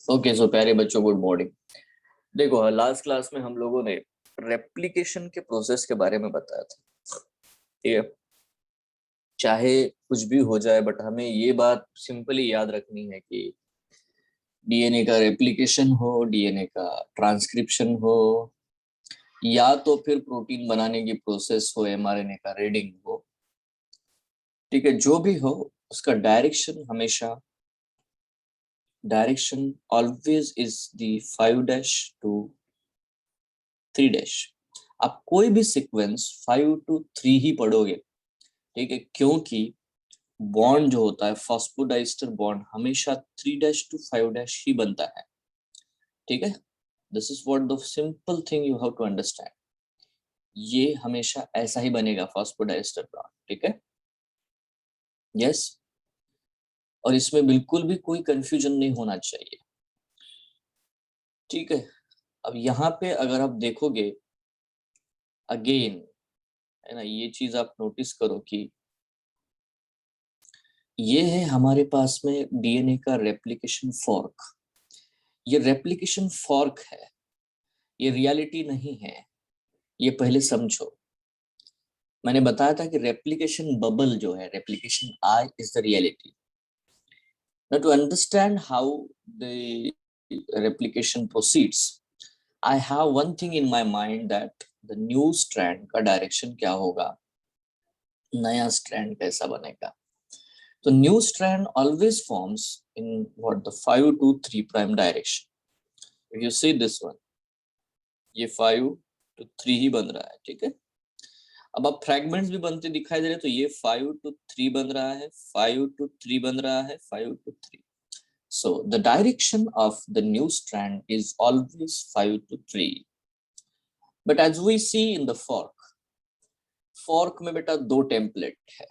Okay so प्यारे बच्चों, good morning. देखो, लास्ट क्लास में हम लोगों ने रेप्लिकेशन के प्रोसेस के बारे में बताया था। ठीक है, चाहे कुछ भी हो जाए बट हमें ये बात सिंपली याद रखनी है कि डीएनए का रेप्लिकेशन हो, डीएनए का ट्रांसक्रिप्शन हो, या तो फिर प्रोटीन बनाने की प्रोसेस हो, एमआरएनए का रीडिंग हो, ठीक है, जो भी हो, उसका direction always is the 5-to 3। आप कोई भी सीक्वेंस 5-to-3 ही पढ़ोगे, ठीक है, क्योंकि बॉन्ड जो होता है फॉस्फोडाइस्टर बॉन्ड हमेशा 3-to 5 ही बनता है। ठीक है, this is what the simple thing you have to understand. ये हमेशा ऐसा ही बनेगा फॉस्फोडाइस्टर बॉन्ड। ठीक है, यस, और इसमें बिल्कुल भी कोई कंफ्यूजन नहीं होना चाहिए। ठीक है, अब यहाँ पे अगर आप देखोगे अगेन, है ना, ये चीज आप नोटिस करो कि ये है हमारे पास में डीएनए का रेप्लिकेशन फॉर्क। ये रेप्लिकेशन फॉर्क है, ये रियलिटी नहीं है, ये पहले समझो। मैंने बताया था कि रेप्लिकेशन बबल जो है, replication eye is the reality. Now to understand how the replication proceeds, I have one thing in my mind that the new strand का डायरेक्शन क्या होगा, नया स्ट्रैंड कैसा बनेगा। तो new strand always forms in what the 5-to-3 direction. If you see this one, ये 5-to-3 ही बन रहा है। ठीक है, अब आप फ्रैगमेंट्स भी बनते दिखाई दे रहे, तो ये 5-to-3 बन रहा है, 5-to-3 बन रहा है, 5-to-3। So the direction of the new strand is always 5-to-3। But as we see in the fork, fork में बेटा दो टेम्पलेट है,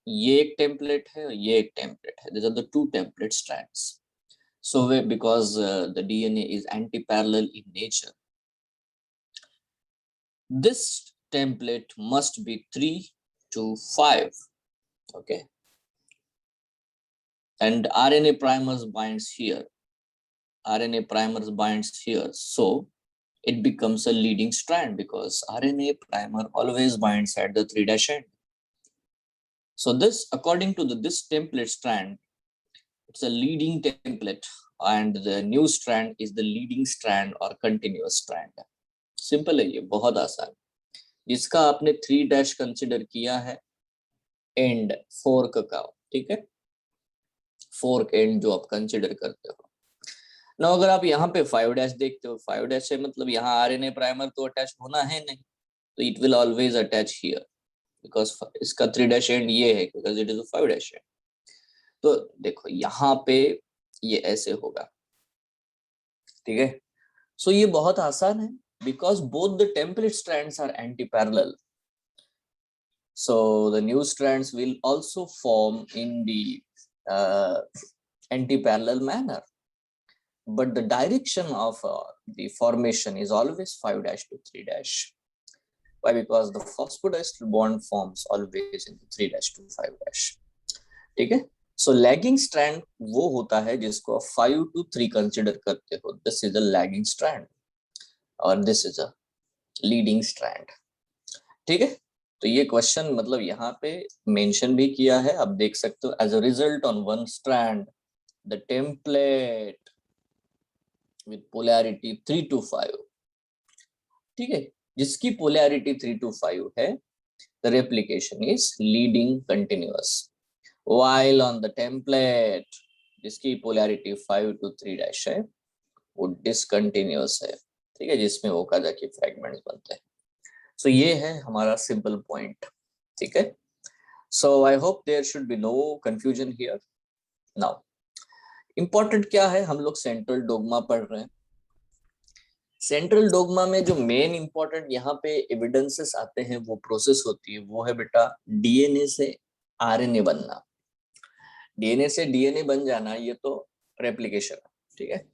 ये एक टेम्पलेट है, ये एक टेम्पलेट है। This are the two template strands. So because the DNA is anti-parallel in nature, this template must be 3-to-5. Okay, and RNA primers binds here, so it becomes a leading strand because RNA primer always binds at the 3' end. So this, according to this template strand, it's a leading template, and the new strand is the leading strand or continuous strand. Simple है, ये बहुत आसान। जिसका आपने 3' consider किया है and fork का, ठीक है, फोर्क एंड जो आप कंसिडर करते हो ना। अगर आप यहाँ पे 5' देखते हो, 5' है मतलब यहाँ आरएनए प्राइमर तो अटैच होना है नहीं, तो it will always attach here because इसका 3' एंड ये है बिकॉज इट इज 5' एंड। तो देखो यहाँ पे ये ऐसे होगा। ठीक है, सो ये बहुत आसान है because both the template strands are antiparallel. So the new strands will also form in the anti-parallel manner, but the direction of the formation is always 5-to-3. Why? Because the phosphodiester bond forms always in the 3-to-5. ठीक है, so lagging strand वो होता है जिसको आप 5-to-3 consider करते हो, this is a lagging strand और this is a leading strand. ठीक है, तो ये क्वेश्चन मतलब यहाँ पे मेंशन भी किया है, आप देख सकते हो। As a result on one strand the template with polarity 3-to-5, ठीक है, जिसकी पोलैरिटी 3-to-5 है, the replication is leading continuous, while on the template जिसकी पोलैरिटी 5-to-3 है वो डिसकंटिन्यूअस है। ठीक है, जिसमें ओकाजाकी फ्रैगमेंट्स बनते हैं। सो ये है हमारा सिंपल पॉइंट। ठीक है, so I hope there should be no confusion here. Now important क्या है, हम लोग सेंट्रल डोगमा पढ़ रहे हैं। सेंट्रल डोगमा में जो मेन इंपॉर्टेंट यहाँ पे एविडेंसेस आते हैं, वो प्रोसेस होती है, वो है बेटा डीएनए से आरएनए बनना। डीएनए से डीएनए बन जाना ये तो रेप्लिकेशन है। ठीक है,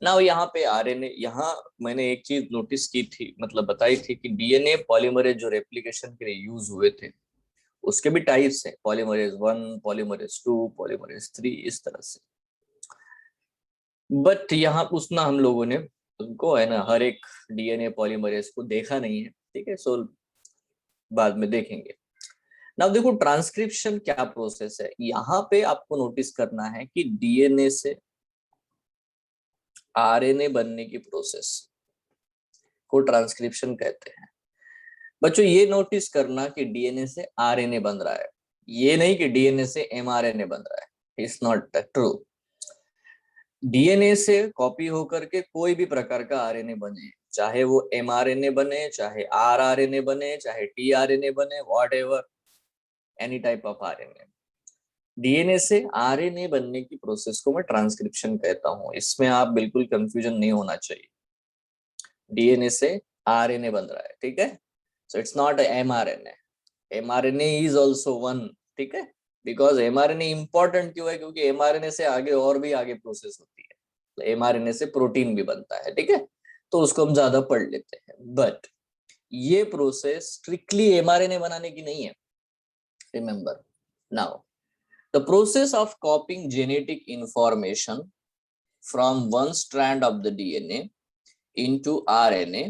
ना यहाँ पे आरएनए, यहाँ मैंने एक चीज नोटिस की थी, मतलब बताई थी कि डीएनए पॉलीमरेज जो रेप्लिकेशन के लिए यूज हुए थे उसके भी टाइप्स है, पॉलीमरेज 1, पॉलीमरेज 2, पॉलीमरेज 3, इस तरह से। बट यहाँ उतना हम लोगों ने उनको है ना हर एक डीएनए पॉलीमरेज को देखा नहीं है, ठीक है। सो बाद में देखेंगे। नाउ देखो ट्रांसक्रिप्शन क्या प्रोसेस है, यहाँ पे आपको नोटिस करना है कि डीएनए से आरएनए बनने की प्रोसेस को ट्रांसक्रिप्शन कहते हैं। बच्चों ये नोटिस करना कि डीएनए से आरएनए बन रहा है, ये नहीं कि डीएनए से एमआरएनए बन रहा है, इट्स नॉट ट्रू। डीएनए से कॉपी होकर के कोई भी प्रकार का आरएनए बने, चाहे वो एमआरएनए बने, चाहे आरआरएनए बने, चाहे टीआरएनए बने, whatever, any type of RNA, DNA से आरएनए बनने की प्रोसेस को मैं ट्रांसक्रिप्शन कहता हूं। इसमें आप बिल्कुल कंफ्यूजन नहीं होना चाहिए। डीएनए से आरएनए बन रहा है, ठीक है। So it's not mRNA, mRNA is also one, ठीक है। बिकॉज एमआरएनए इंपॉर्टेंट क्यों है, क्योंकि एमआरएनए से आगे और भी आगे प्रोसेस होती है, तो एमआरएनए से प्रोटीन भी बनता है, ठीक है। तो उसको हम ज्यादा पढ़ लेते हैं, बट ये प्रोसेस स्ट्रिक्टली एमआरएनए बनाने की नहीं है, remember. Now the process of copying genetic information from one strand of the DNA into RNA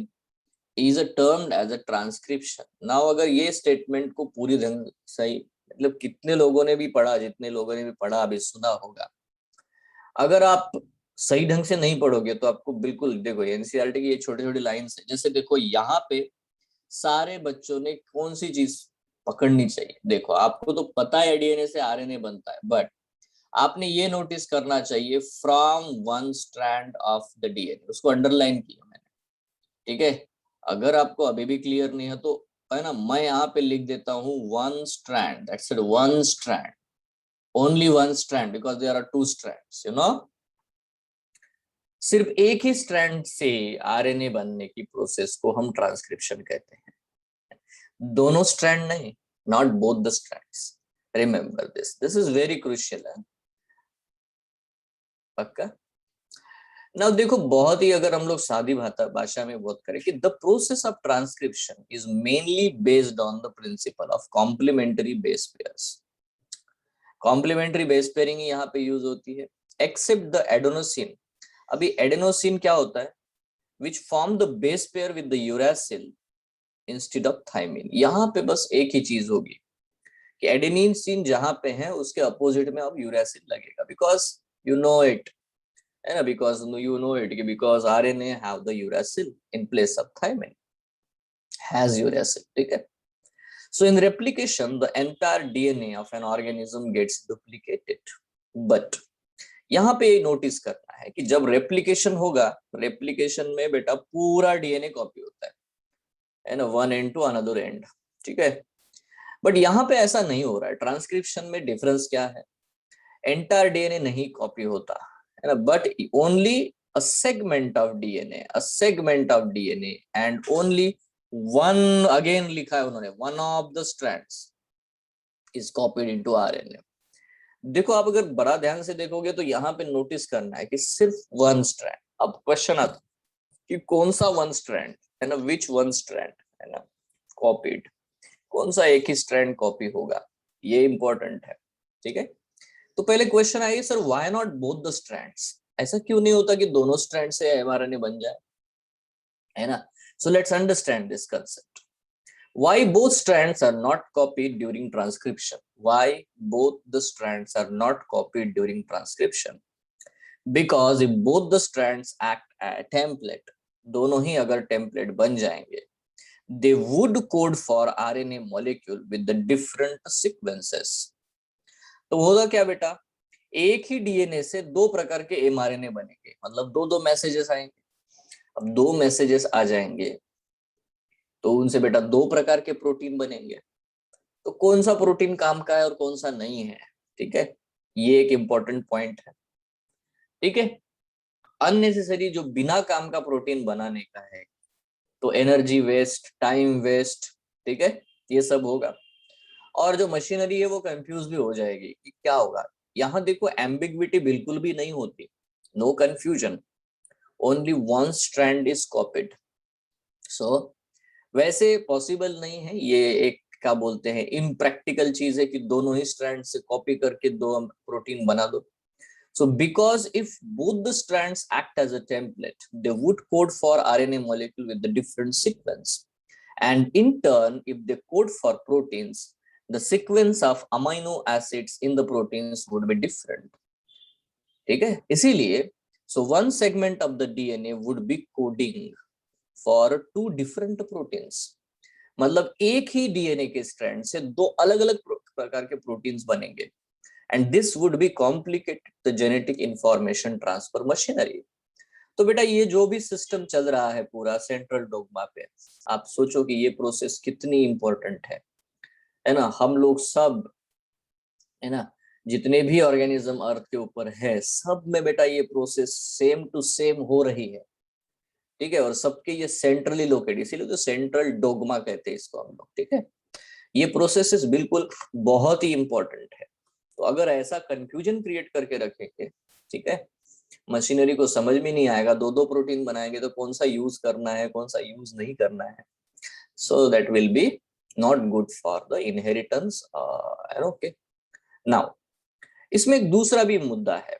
is termed as a transcription. Now अगर ये स्टेटमेंट को पूरी ढंग सही, मतलब कितने लोगों ने भी पढ़ा, जितने लोगों ने भी पढ़ा अभी सुना होगा, अगर आप सही ढंग से नहीं पढ़ोगे तो आपको बिल्कुल, देखो एनसीईआरटी की ये छोटी छोटी लाइंस है, जैसे देखो यहाँ पे सारे बच्चों ने कौन सी चीज पकड़नी चाहिए। देखो आपको तो पता है डीएनए से आरएनए बनता है, बट आपने ये नोटिस करना चाहिए from one strand of the DNA, उसको अंडरलाइन किया मैंने, ठीक है। अगर आपको अभी भी क्लियर नहीं है तो है ना, मैं यहाँ पे लिख देता हूँ one strand, that's it, one strand, only one strand, because there are two strands, you know. सिर्फ एक ही स्ट्रैंड से आरएनए बनने की प्रोसेस को हम ट्रांसक्रिप्शन कहते हैं, दोनों स्ट्रैंड नहीं, not both the strands. Remember this is very crucial है, पक्का। ना देखो बहुत ही अगर हम लोग सादी भाषा में बात करें कि the process of transcription is mainly based on the principle of complementary base pairs. Complementary base pairing यहाँ पे यूज होती है, एक्सेप्ट द एडेनोसिन। अभी एडेनोसिन क्या होता है, which form the base pair with the uracil instead of thymine. यहाँ पे बस एक ही चीज होगी कि एडेनिन सीन जहां पे है उसके अपोजिट में अब यूरासिल लगेगा, बिकॉज यू नो इट, है ना, because you know it because RNA have the uracil in place of thymine, has uracil, ठीक है। So in replication the entire DNA of an organism gets duplicated, but यहाँ पे notice करना है कि जब रेप्लिकेशन होगा, रेप्लिकेशन में बेटा पूरा डीएनए कॉपी होता है ना, one end to another end, ठीक है। बट यहाँ पे ऐसा नहीं हो रहा है, ट्रांसक्रिप्शन में डिफरेंस क्या है, एंटायर डीएनए नहीं कॉपी होता है ना, but only a segment of DNA, a segment of DNA and only one, again लिखा है उन्होंने, one of the strands is copied into RNA। देखो आप अगर बड़ा ध्यान से देखोगे तो यहाँ पे नोटिस करना है कि सिर्फ वन स्ट्रैंड। अब क्वेश्चन आता कि कौन सा वन स्ट्रैंड है ना, विच वन स्ट्रैंड है ना कॉपीड, कौन सा एक ही स्ट्रैंड कॉपी होगा, ये इंपॉर्टेंट है, ठीक है। तो पहले क्वेश्चन आइए sir why not both the strands, ऐसा क्यों नहीं होता कि दोनों स्ट्रैंड से एमआरएनए बन जाए, है ना। So let's understand this concept, why both strands are not copied during transcription, why both the strands are not copied during transcription, because if both the strands act as template, दोनों ही अगर template बन जाएंगे, they would code for RNA molecule with the different sequences। तो होगा क्या बेटा, एक ही डीएनए से दो प्रकार के एमआरएनए बनेंगे, मतलब दो दो मैसेजेस आएंगे। अब दो मैसेजेस आ जाएंगे तो उनसे बेटा दो प्रकार के प्रोटीन बनेंगे, तो कौन सा प्रोटीन काम का है और कौन सा नहीं है, ठीक है। ये एक इंपॉर्टेंट पॉइंट है, ठीक है। अननेसेसरी जो बिना काम का प्रोटीन बनाने का है तो एनर्जी वेस्ट, टाइम वेस्ट, ठीक है, ये सब होगा। और जो मशीनरी है वो कंफ्यूज भी हो जाएगी कि क्या होगा। यहाँ देखो एम्बिग्विटी बिल्कुल भी नहीं होती, no confusion, only one strand is copied. So वैसे पॉसिबल नहीं है, ये एक क्या बोलते हैं इम्प्रैक्टिकल चीज है कि दोनों ही स्ट्रैंड से कॉपी करके दो प्रोटीन बना दो। So because if both the strands act as a template, they would code for RNA molecule with the different sequence. And in turn, if they code for proteins, the sequence of amino acids in the proteins would be different. ठीक है? इसीलिए so one segment of the DNA would be coding for two different proteins. मतलब एक ही DNA के strand से दो अलग अलग प्रकार के प्रोटीन्स बनेंगे, and this would be complicate the genetic information transfer machinery. तो बेटा ये जो भी सिस्टम चल रहा है पूरा सेंट्रल डोग्मा पे, आप सोचो कि ये प्रोसेस कितनी इंपॉर्टेंट है ना. हम लोग सब है ना, जितने भी ऑर्गेनिज्म अर्थ के ऊपर है, सब में बेटा ये प्रोसेस सेम टू सेम हो रही है. ठीक है, और सबके ये सेंट्रली लोकेटेड, इसीलिए तो सेंट्रल डोग्मा कहते हैं इसको हम लोग. ठीक है, ये प्रोसेसेस बिल्कुल बहुत ही इंपॉर्टेंट है. तो अगर ऐसा कंफ्यूजन क्रिएट करके रखेंगे, ठीक है, मशीनरी को समझ में नहीं आएगा, दो दो प्रोटीन बनाएंगे तो कौन सा यूज करना है कौन सा यूज नहीं करना है. So that will be not good for the inheritance. Okay, now इसमें एक दूसरा भी मुद्दा है.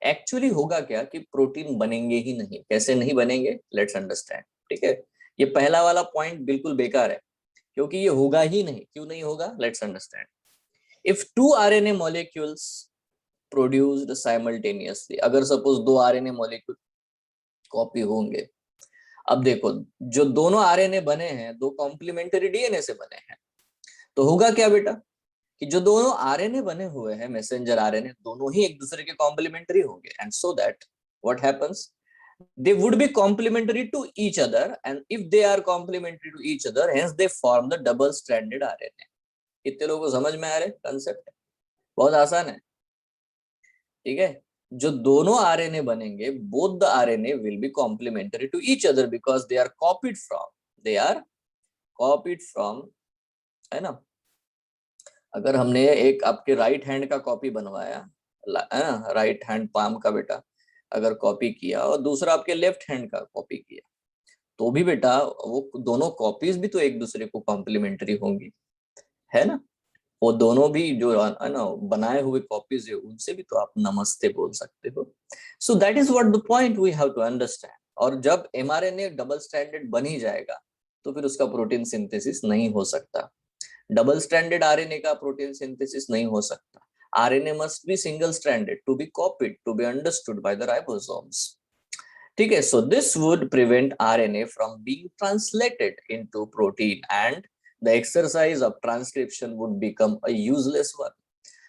एक्चुअली होगा क्या कि प्रोटीन बनेंगे ही नहीं. कैसे नहीं बनेंगे, लेट्स अंडरस्टैंड. ठीक है, ये पहला वाला पॉइंट बिल्कुल बेकार है, क्योंकि ये होगा ही नहीं. क्यों नहीं होगा, let's understand. If two RNA molecules produced simultaneously, अगर सपोज दो आरएनए मॉलिक्यूल कॉपी होंगे. अब देखो, जो दोनों आरएनए बने हैं दो कॉम्प्लीमेंट्री डीएनए से बने हैं. तो होगा क्या बेटा कि जो दोनों आरएनए बने हुए हैं मैसेंजर आरएनए, दोनों ही एक दूसरे के कॉम्प्लीमेंट्री होंगे. And so that what happens, they would be complementary to each other, and if they are complementary to each other, hence they form the double stranded RNA. कितने लोगों को समझ में आ रहे कंसेप्ट? बहुत आसान है. ठीक है, जो दोनों आरएनए बनेंगे, both the RNA will be complementary to each other because they are copied from, है ना. अगर हमने एक आपके राइट हैंड का कॉपी बनवाया, है ना, राइट हैंड पाम का बेटा अगर कॉपी किया और दूसरा आपके लेफ्ट हैंड का कॉपी किया, तो भी बेटा वो दोनों कॉपीज भी तो एक दूसरे को कॉम्प्लीमेंट्री होंगी, है ना. वो दोनों भी जो है ना बनाए हुए कॉपीज है, उनसे भी तो आप नमस्ते बोल सकते हो. So that is what the point we have to understand. और जब एमआरएनए डबल स्ट्रैंडेड बन ही जाएगा तो फिर उसका प्रोटीन सिंथेसिस नहीं हो सकता. डबल स्ट्रैंडेड आरएनए का प्रोटीन सिंथेसिस नहीं हो सकता. RNA must be single stranded to be copied, to be understood by the ribosomes. ठीक है, so this would prevent RNA from being translated into protein and the exercise of transcription would become a useless one.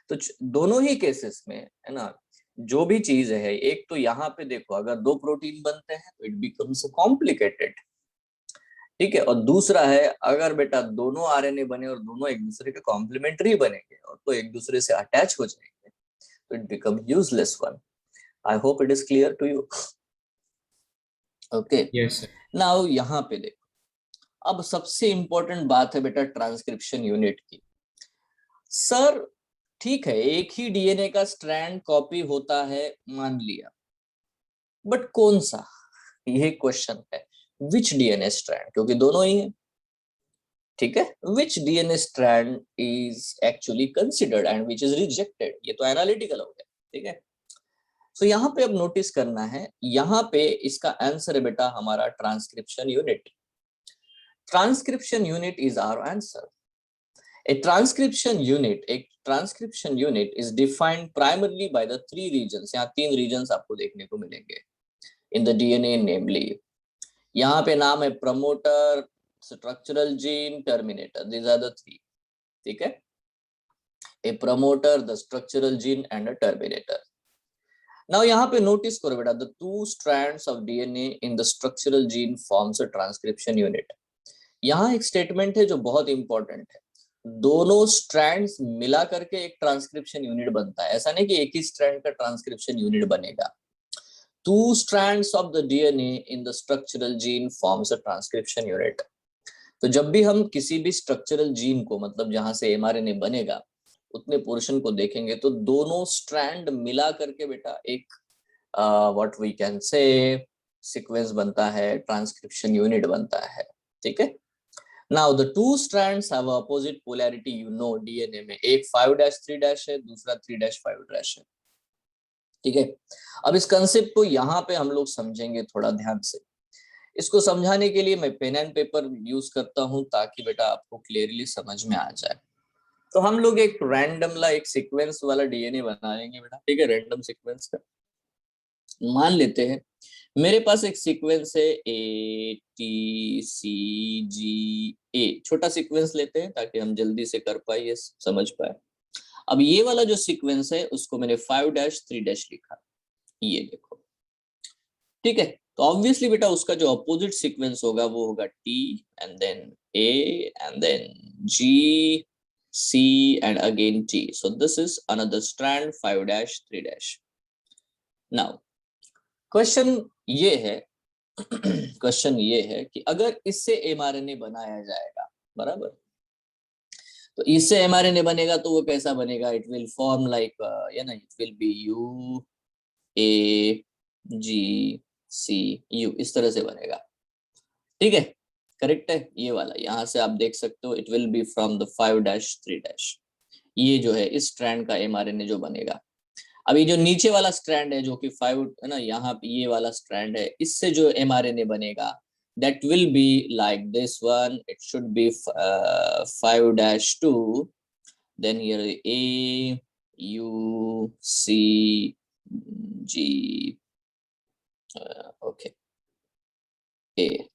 तो दोनों ही cases में है ना, जो भी चीज है, एक तो यहाँ पे देखो अगर दो प्रोटीन बनते हैं तो इट बिकम्स कॉम्प्लिकेटेड. ठीक है, और दूसरा है अगर बेटा दोनों आरएनए बने और दोनों एक दूसरे के कॉम्प्लीमेंट्री बनेंगे और तो एक दूसरे से अटैच हो जाएंगे तो it become useless one. I hope it is clear to you. Okay, yes. Now यहाँ पे देखो, अब सबसे इंपॉर्टेंट बात है बेटा ट्रांसक्रिप्शन यूनिट की. सर ठीक है, एक ही डीएनए का स्ट्रैंड कॉपी होता है मान लिया, बट कौन सा, ये क्वेश्चन है. विच डीएनए स्ट्रैंड, क्योंकि दोनों ही है. ठीक है, विच DNA strand is actually considered and which is rejected, ये तो एनालिटिकल हो गया. ठीक है, सो यहाँ पे अब नोटिस करना है, यहाँ पे इसका आंसर है बेटा हमारा transcription unit. Transcription unit is our answer. A transcription unit is defined primarily by the three regions. यहाँ तीन regions आपको देखने को मिलेंगे in the DNA, namely यहाँ पे नाम है promoter, structural gene, terminator. These are the three. ठीक है, a promoter, the structural gene and a terminator. Now यहाँ पे notice करो बेटा, the two strands of DNA in the structural gene forms a transcription unit. यहाँ एक statement है जो बहुत इंपॉर्टेंट है. दोनों स्ट्रैंड्स मिला करके एक ट्रांसक्रिप्शन यूनिट बनता है. ऐसा नहीं कि एक ही स्ट्रैंड का ट्रांसक्रिप्शन यूनिट बनेगा. Two strands of the DNA in the structural gene forms a transcription unit. तो जब भी हम किसी भी स्ट्रक्चरल जीन को, मतलब जहां से एमआरएनए बनेगा उतने पोर्शन को देखेंगे, तो दोनों स्ट्रैंड मिला करके बेटा एक what we can say sequence बनता है, ट्रांसक्रिप्शन यूनिट बनता है. ठीक है, Now the two strands have opposite polarity, you know, DNA में एक 5'3' है, दूसरा 3'5' है. ठीक है, अब इस कंसेप्ट को यहाँ पे हम लोग समझेंगे थोड़ा ध्यान से। इसको समझाने के लिए मैं पेन एंड पेपर यूज करता हूँ ताकि बेटा आपको क्लियरली समझ में आ जाए। तो हम लोग एक रैंडम ला एक सीक्वेंस वाला डीएनए बनाएंगे बेटा, ठीक है, रैंडम सीक्वेंस का। मान लेते हैं मेरे पास एक सीक्वेंस है ATCGA, छोटा सीक्वेंस लेते हैं ताकि हम जल्दी से कर पाए, ये समझ पाए। अब ये वाला जो सीक्वेंस है उसको मैंने 5-3- लिखा, ये देखो, ठीक है। तो ऑब्वियसली बेटा उसका जो अपोजिट सीक्वेंस होगा वो होगा T and then A and then G C and again T, so this is another strand 5-3। Now question ये है क्वेश्चन ये है कि अगर इससे एमआरएनए बनाया जाएगा, बराबर, तो इससे एमआरएनए बनेगा तो वो कैसा बनेगा, इट विल फॉर्म लाइक, या ना, इट विल बी UAGCU, इस तरह से बनेगा, ठीक है, करेक्ट है ये वाला। यहां से आप देख सकते हो it will B from the 5-3, ये जो है इस स्ट्रैंड का एमआरएनए जो बनेगा। अभी जो नीचे वाला स्ट्रैंड है जो कि 5 है ना, यहाँ पे ये वाला स्ट्रैंड है, इससे जो एमआरएनए बनेगा that will be like this one, it should be 5-2, then here AUCG, okay, A.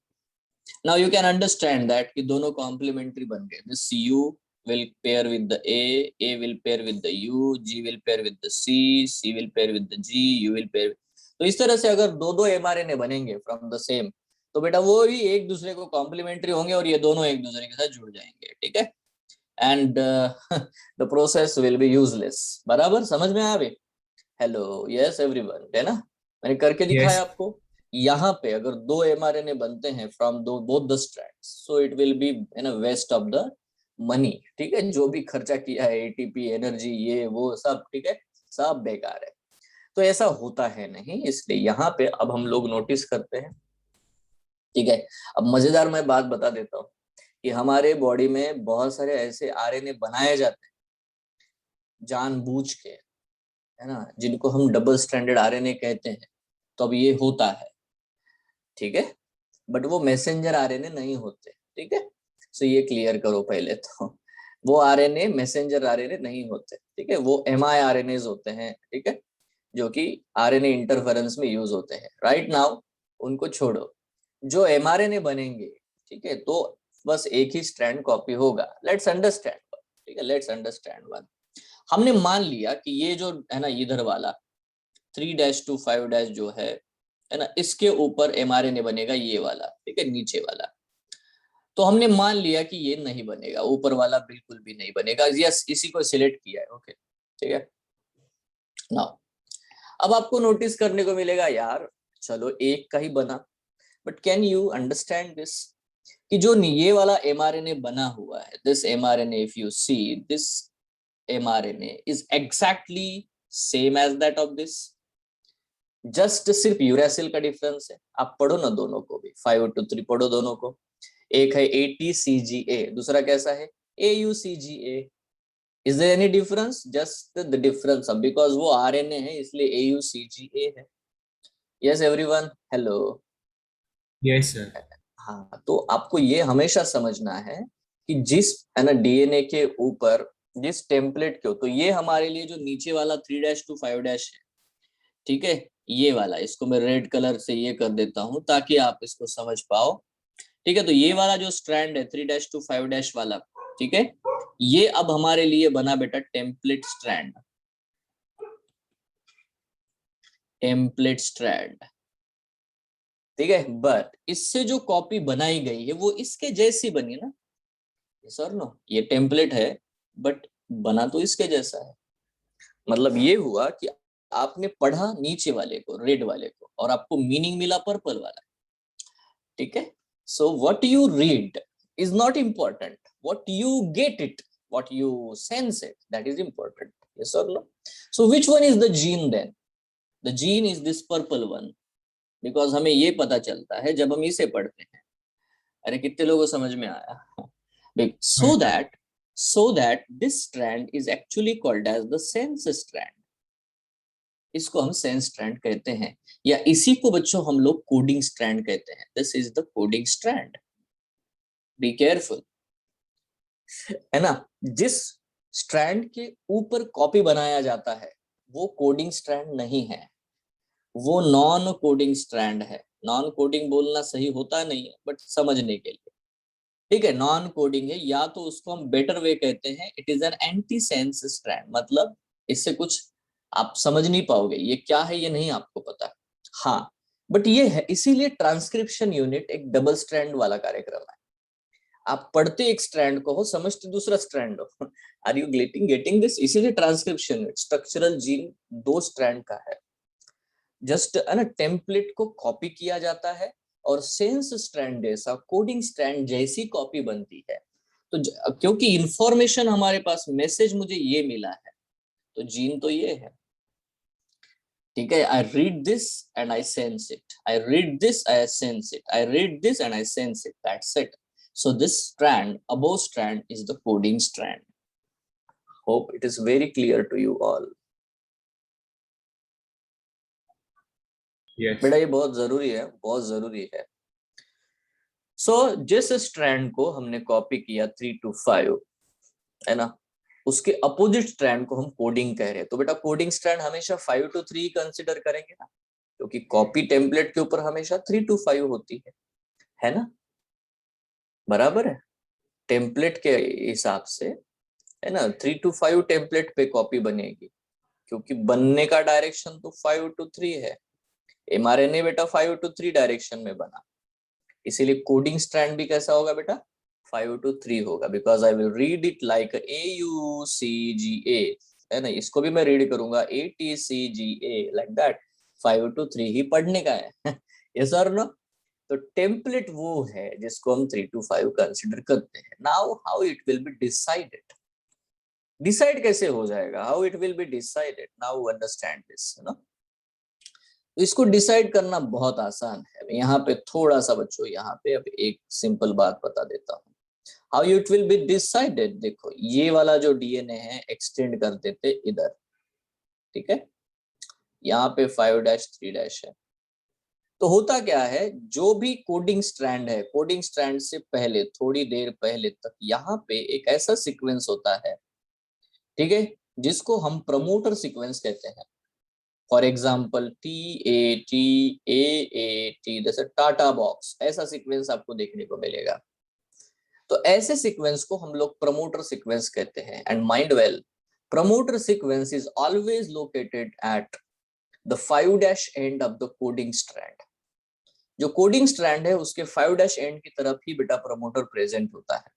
Now you can understand that कि दोनों कॉम्प्लीमेंट्री बन गए। This U will pair with the A will pair with the U, G will pair with the C will pair with the G, U will pair। तो इस तरह से अगर दो दो एमआरएनए बनेंगे फ्रॉम द सेम, तो बेटा वो भी एक दूसरे को कॉम्प्लीमेंट्री होंगे और ये दोनों एक दूसरे के साथ जुड़ जाएंगे, ठीक है, and the process will be useless. बराबर समझ में आ गई? हेलो, यस एवरीवन, है ना, मैंने करके दिखाया Yes. आपको। यहाँ पे अगर दो एमआरएनए बनते हैं फ्रॉम दो both the strands, so it will be in a waste of the money, ठीक है, जो भी खर्चा किया है, एटीपी, एनर्जी, ये वो सब, ठीक है, सब बेकार है। तो ऐसा होता है नहीं, इसलिए यहाँ पे अब हम लोग नोटिस करते हैं, ठीक है। अब मजेदार मैं बात बता देता हूँ कि हमारे बॉडी में बहुत सारे ऐसे आरएनए बनाए जाते हैं जानबूझ के, है ना, जिनको हम डबल स्ट्रैंडेड आरएनए कहते हैं। तो अब ये होता है, ठीक है, बट वो मैसेंजर आरएनए नहीं होते, ठीक है। सो ये क्लियर करो पहले तो, वो आरएनए मैसेंजर आरएनए नहीं होते, ठीक है, वो mRNAs होते हैं, ठीक है, जो कि आरएनए इंटरफेरेंस में यूज होते हैं। राइट नाउ उनको छोड़ो, जो mRNA बनेंगे, ठीक है, तो बस एक ही स्ट्रैंड कॉपी होगा। लेट्स अंडरस्टैंड, ठीक है, लेट्स अंडरस्टैंड वन। हमने मान लिया कि ये जो है ना इधर वाला 3-5- जो है ना, इसके ऊपर एमआरएनए बनेगा, ये वाला, ठीक है, नीचे वाला। तो हमने मान लिया कि ये नहीं बनेगा, ऊपर वाला बिल्कुल भी नहीं बनेगा, यस, इसी को सिलेक्ट किया है, ओके, ठीक है। नाउ अब आपको नोटिस करने को मिलेगा, यार चलो एक का ही बना, but can you understand this कि जो ये वाला एमआरएनए बना हुआ है, this mRNA, if you see this mRNA is exactly same as that of this, just सिर्फ यूरासिल का डिफरेंस है। आप पढ़ो ना दोनों को भी, 5-3 पढ़ो दोनों को। एक है ATCGA, दूसरा कैसा है AUCGA। Is there any difference? Just the difference, अब बिकॉज वो आरएनए है इसलिए AUCGA है। Yes everyone, hello. Yes, sir. हाँ, तो आपको ये हमेशा समझना है कि जिस है ना डीएनए के ऊपर जिस टेम्पलेट के हो, तो ये हमारे लिए जो नीचे वाला 3-5 है, ठीक है, ये वाला, इसको मैं रेड कलर से ये कर देता हूं ताकि आप इसको समझ पाओ, ठीक है। तो ये वाला जो स्ट्रैंड है 3-5 वाला, ठीक है, ये अब हमारे लिए बना बेटा टेम्पलेट स्ट्रैंड, टेम्पलेट स्ट्रैंड, ठीक है। बट इससे जो कॉपी बनाई गई है वो इसके जैसी बनी ना, सर नो, ये टेम्पलेट है बट बना तो इसके जैसा है। मतलब ये हुआ कि आपने पढ़ा नीचे वाले को, रेड वाले को, और आपको मीनिंग मिला पर्पल वाला, ठीक है। So what you read is not important, what you get it, what you sense it, that is important, yes और नो। So which one is the gene then? The gene is this purple one, because हमें ये पता चलता है जब हम इसे पढ़ते हैं। अरे कितने लोगों को समझ में आया? हाँ so sir. that so that this strand is actually called as the sense strand, इसको हम सेंस स्ट्रैंड कहते हैं, या इसी को बच्चों हम लोग कोडिंग स्ट्रैंड कहते हैं। This is the coding strand, be careful, है ना। जिस स्ट्रैंड के ऊपर कॉपी बनाया जाता है वो कोडिंग स्ट्रैंड नहीं है, वो नॉन कोडिंग स्ट्रैंड है। नॉन कोडिंग बोलना सही होता नहीं है बट समझने के लिए, ठीक है, नॉन कोडिंग है, या तो उसको हम बेटर वे कहते हैं, it is an anti sense strand. मतलब इससे कुछ आप समझ नहीं पाओगे, ये क्या है ये नहीं आपको पता, हाँ, बट ये है। इसीलिए ट्रांसक्रिप्शन यूनिट एक डबल स्ट्रैंड वाला कार्यक्रम है। आप पढ़ते एक स्ट्रैंड को हो, समझते दूसरा स्ट्रैंड हो। Are you getting this? इसीलिए ट्रांसक्रिप्शन यूनिट स्ट्रक्चरल जीन दो स्ट्रैंड का है। जस्ट है ना, टेम्पलेट को कॉपी किया जाता है और सेंस स्ट्रैंड जैसा, कोडिंग स्ट्रैंड जैसी कॉपी बनती है। तो क्योंकि इंफॉर्मेशन हमारे पास, मैसेज मुझे ये मिला है, तो जीन तो ये है, ठीक है। I read this and I sense it, I read this, I sense it, I read this and I sense it, that's it. So this strand, above strand, is the coding strand. Hope it is very clear to you all. Yes. बेटा ये बहुत जरूरी है, बहुत जरूरी है। सो जिस strand को हमने कॉपी किया 3 to 5, है ना, उसके अपोजिट स्ट्रैंड को हम कोडिंग कह रहे हैं। तो बेटा कोडिंग स्ट्रैंड हमेशा 5 to 3 कंसिडर करेंगे ना, क्योंकि कॉपी टेम्पलेट के ऊपर हमेशा 3 to 5 होती है ना, बराबर है। टेम्पलेट के हिसाब से, है ना, 3 to 5 टेम्पलेट पे कॉपी बनेगी, क्योंकि बनने का डायरेक्शन तो 5 to 3 है। mRNA बेटा 5 to 3 डायरेक्शन में बना, इसीलिए कोडिंग स्ट्रैंड भी कैसा होगा बेटा, 5 to 3 होगा, because I will read it like AUCGA, है ना। इसको भी मैं रीड करूंगा ATCGA, लाइक दैट। 5 to 3 ही पढ़ने का है। यस और नो? तो टेम्पलेट वो है जिसको हम 3 to 5 कंसिडर करते हैं। Now how it will be decided, decide कैसे हो जाएगा, how it will be decided, now understand this, है ना। तो इसको डिसाइड करना बहुत आसान है। यहाँ पे थोड़ा सा बच्चों, यहाँ पे अब एक सिंपल बात बता देता हूँ, how it will be decided. देखो ये वाला जो डीएनए है एक्सटेंड कर देते इधर, ठीक है, यहाँ पे 5-3 है। तो होता क्या है, जो भी कोडिंग स्ट्रैंड है, कोडिंग स्ट्रैंड से पहले, थोड़ी देर पहले तक, यहाँ पे एक ऐसा सीक्वेंस होता है, ठीक है, जिसको हम प्रमोटर सीक्वेंस कहते हैं। फॉर एग्जाम्पल TATAAT, जैसे टाटा बॉक्स, ऐसा सीक्वेंस आपको देखने को मिलेगा। तो ऐसे सीक्वेंस को हम लोग प्रमोटर सीक्वेंस कहते हैं। And mind well, promoter sequence is always located at the 5' end of the coding strand. जो कोडिंग स्ट्रैंड है उसके 5' एंड की तरफ ही बेटा प्रमोटर प्रेजेंट होता है।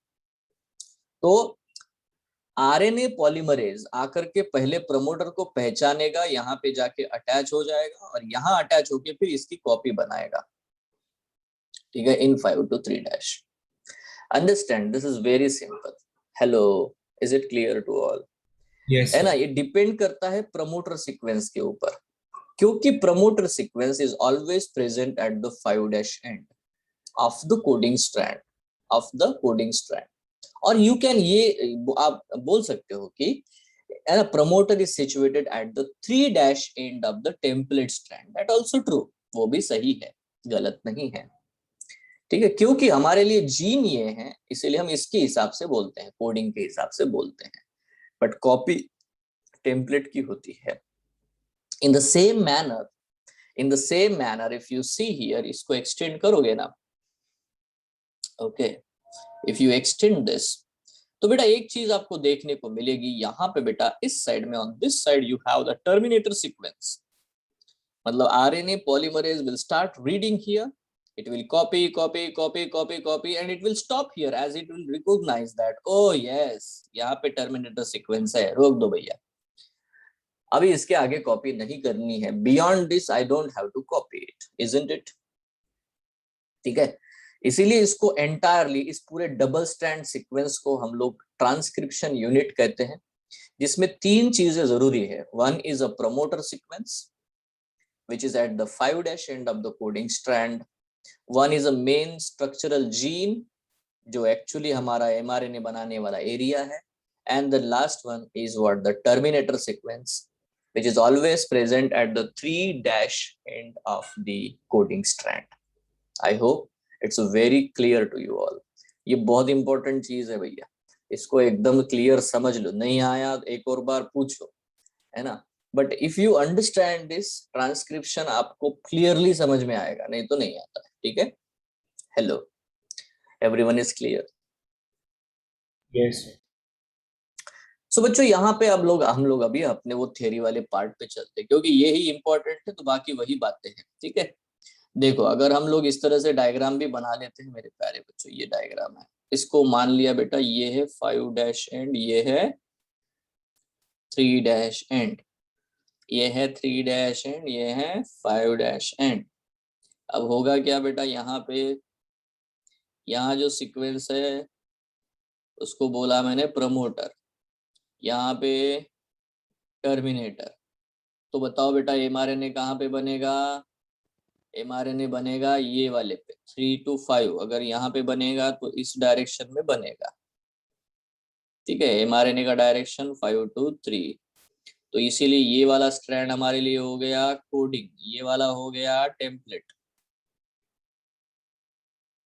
तो आरएनए पॉलीमरेज आकर के पहले प्रमोटर को पहचानेगा, यहाँ पे जाके अटैच हो जाएगा और यहाँ अटैच होके फिर इसकी कॉपी बनाएगा, ठीक है, in 5 to 3'। Understand, this is very simple. Hello, is it clear to all? Yes, है ना, sir. ये डिपेंड करता है प्रमोटर सीक्वेंस के ऊपर, क्योंकि promoter sequence is always present at the 5' end of the coding strand, of the coding strand. और you can, ये आप बोल सकते हो कि promoter is situated at the 3' end of the template strand, that also true, वो भी सही है, गलत नहीं है, ठीक है। क्योंकि हमारे लिए जीन ये है, इसीलिए हम इसके हिसाब से बोलते हैं, कोडिंग के हिसाब से बोलते हैं, बट कॉपी टेम्पलेट की होती है। In the same manner, in the same manner if you see here, इसको एक्सटेंड करोगे ना, okay, if you extend this, तो बेटा एक चीज आपको देखने को मिलेगी यहाँ पे बेटा, इस साइड में, on this side you have the terminator sequence. मतलब RNA polymerase will start reading here, it will copy and it will stop here as it will recognize that, oh yes, यहाँ पे टर्मिनेटर सीक्वेंस है, रोक दो भैया, अभी इसके आगे कॉपी नहीं करनी है, beyond this I don't have to copy it, isn't it, ठीक है। इसीलिए इसको एंटायरली, इस पूरे डबल स्ट्रैंड सीक्वेंस को हम लोग ट्रांसक्रिप्शन यूनिट कहते हैं, जिसमें 3 चीजें जरूरी है। One is a promoter sequence which is at the 5' end of the coding strand. One is a main structural gene जो एक्चुअली हमारा mRNA बनाने वाला एरिया है, and the last one is what, the terminator sequence which is always present at the 3' end of the coding strand. I hope it's very clear to you all. ये बहुत important चीज है भैया, इसको एकदम क्लियर समझ लो, नहीं आया एक और बार पूछो, है ना। But if you understand this transcription आपको क्लियरली समझ में आएगा, नहीं तो नहीं आता है, ठीक है। Hello, everyone is clear? Yes, sir. सो बच्चों यहाँ पे अब हम लोग अभी अपने वो थियरी वाले पार्ट पे चलते हैं, क्योंकि ये ही इंपॉर्टेंट है, तो बाकी वही बातें हैं, ठीक है। देखो, अगर हम लोग इस तरह से डायग्राम भी बना लेते हैं मेरे प्यारे बच्चों, ये डायग्राम है, इसको मान लिया बेटा ये है 5' एंड, ये है 3' एंड, ये है 3' एंड, ये है 5' एंड। अब होगा क्या बेटा, यहाँ पे यहाँ जो सीक्वेंस है उसको बोला मैंने प्रमोटर, यहाँ पे टर्मिनेटर। तो बताओ बेटा mRNA कहाँ पे बनेगा? mRNA बनेगा ये वाले पे 3 to 5। अगर यहाँ पे बनेगा तो इस डायरेक्शन में बनेगा, ठीक है। mRNA का डायरेक्शन 5 to 3, तो इसीलिए ये वाला स्ट्रैंड हमारे लिए हो गया कोडिंग, ये वाला हो गया टेम्पलेट,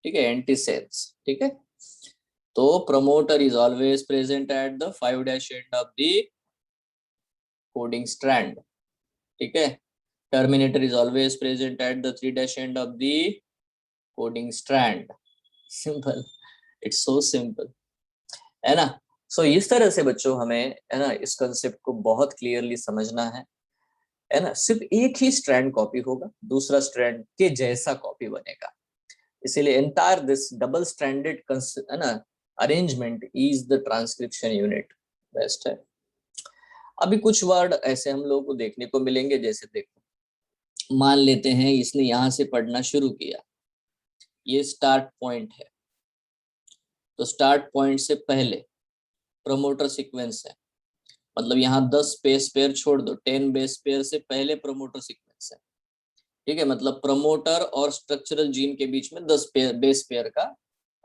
ठीक है, एंटीसेंस, ठीक है। तो promoter is always present at the 5' end of the coding strand, ठीक है। Terminator is always present at the 3' end of the coding strand. Simple, it's so simple, है ना। सो इस तरह से बच्चों हमें, है ना, इस कंसेप्ट को बहुत क्लियरली समझना है ना। सिर्फ एक ही स्ट्रैंड कॉपी होगा, दूसरा स्ट्रैंड के जैसा कॉपी बनेगा, इसीलिए एंटायर दिस डबल स्ट्रैंडेड, है ना, arrangement is the transcription unit, best है। अभी कुछ वर्ड ऐसे हम लोगों को देखने को मिलेंगे, जैसे देखो, मान लेते हैं इसने यहां से पढ़ना शुरू किया, ये स्टार्ट पॉइंट है, तो स्टार्ट पॉइंट से पहले प्रमोटर सीक्वेंस है, मतलब यहाँ 10 बेस पेयर छोड़ दो, 10 बेस पेयर से पहले प्रमोटर सीक्वेंस है, ठीक है। मतलब प्रमोटर और स्ट्रक्चरल जीन के बीच में 10 बेस पेयर का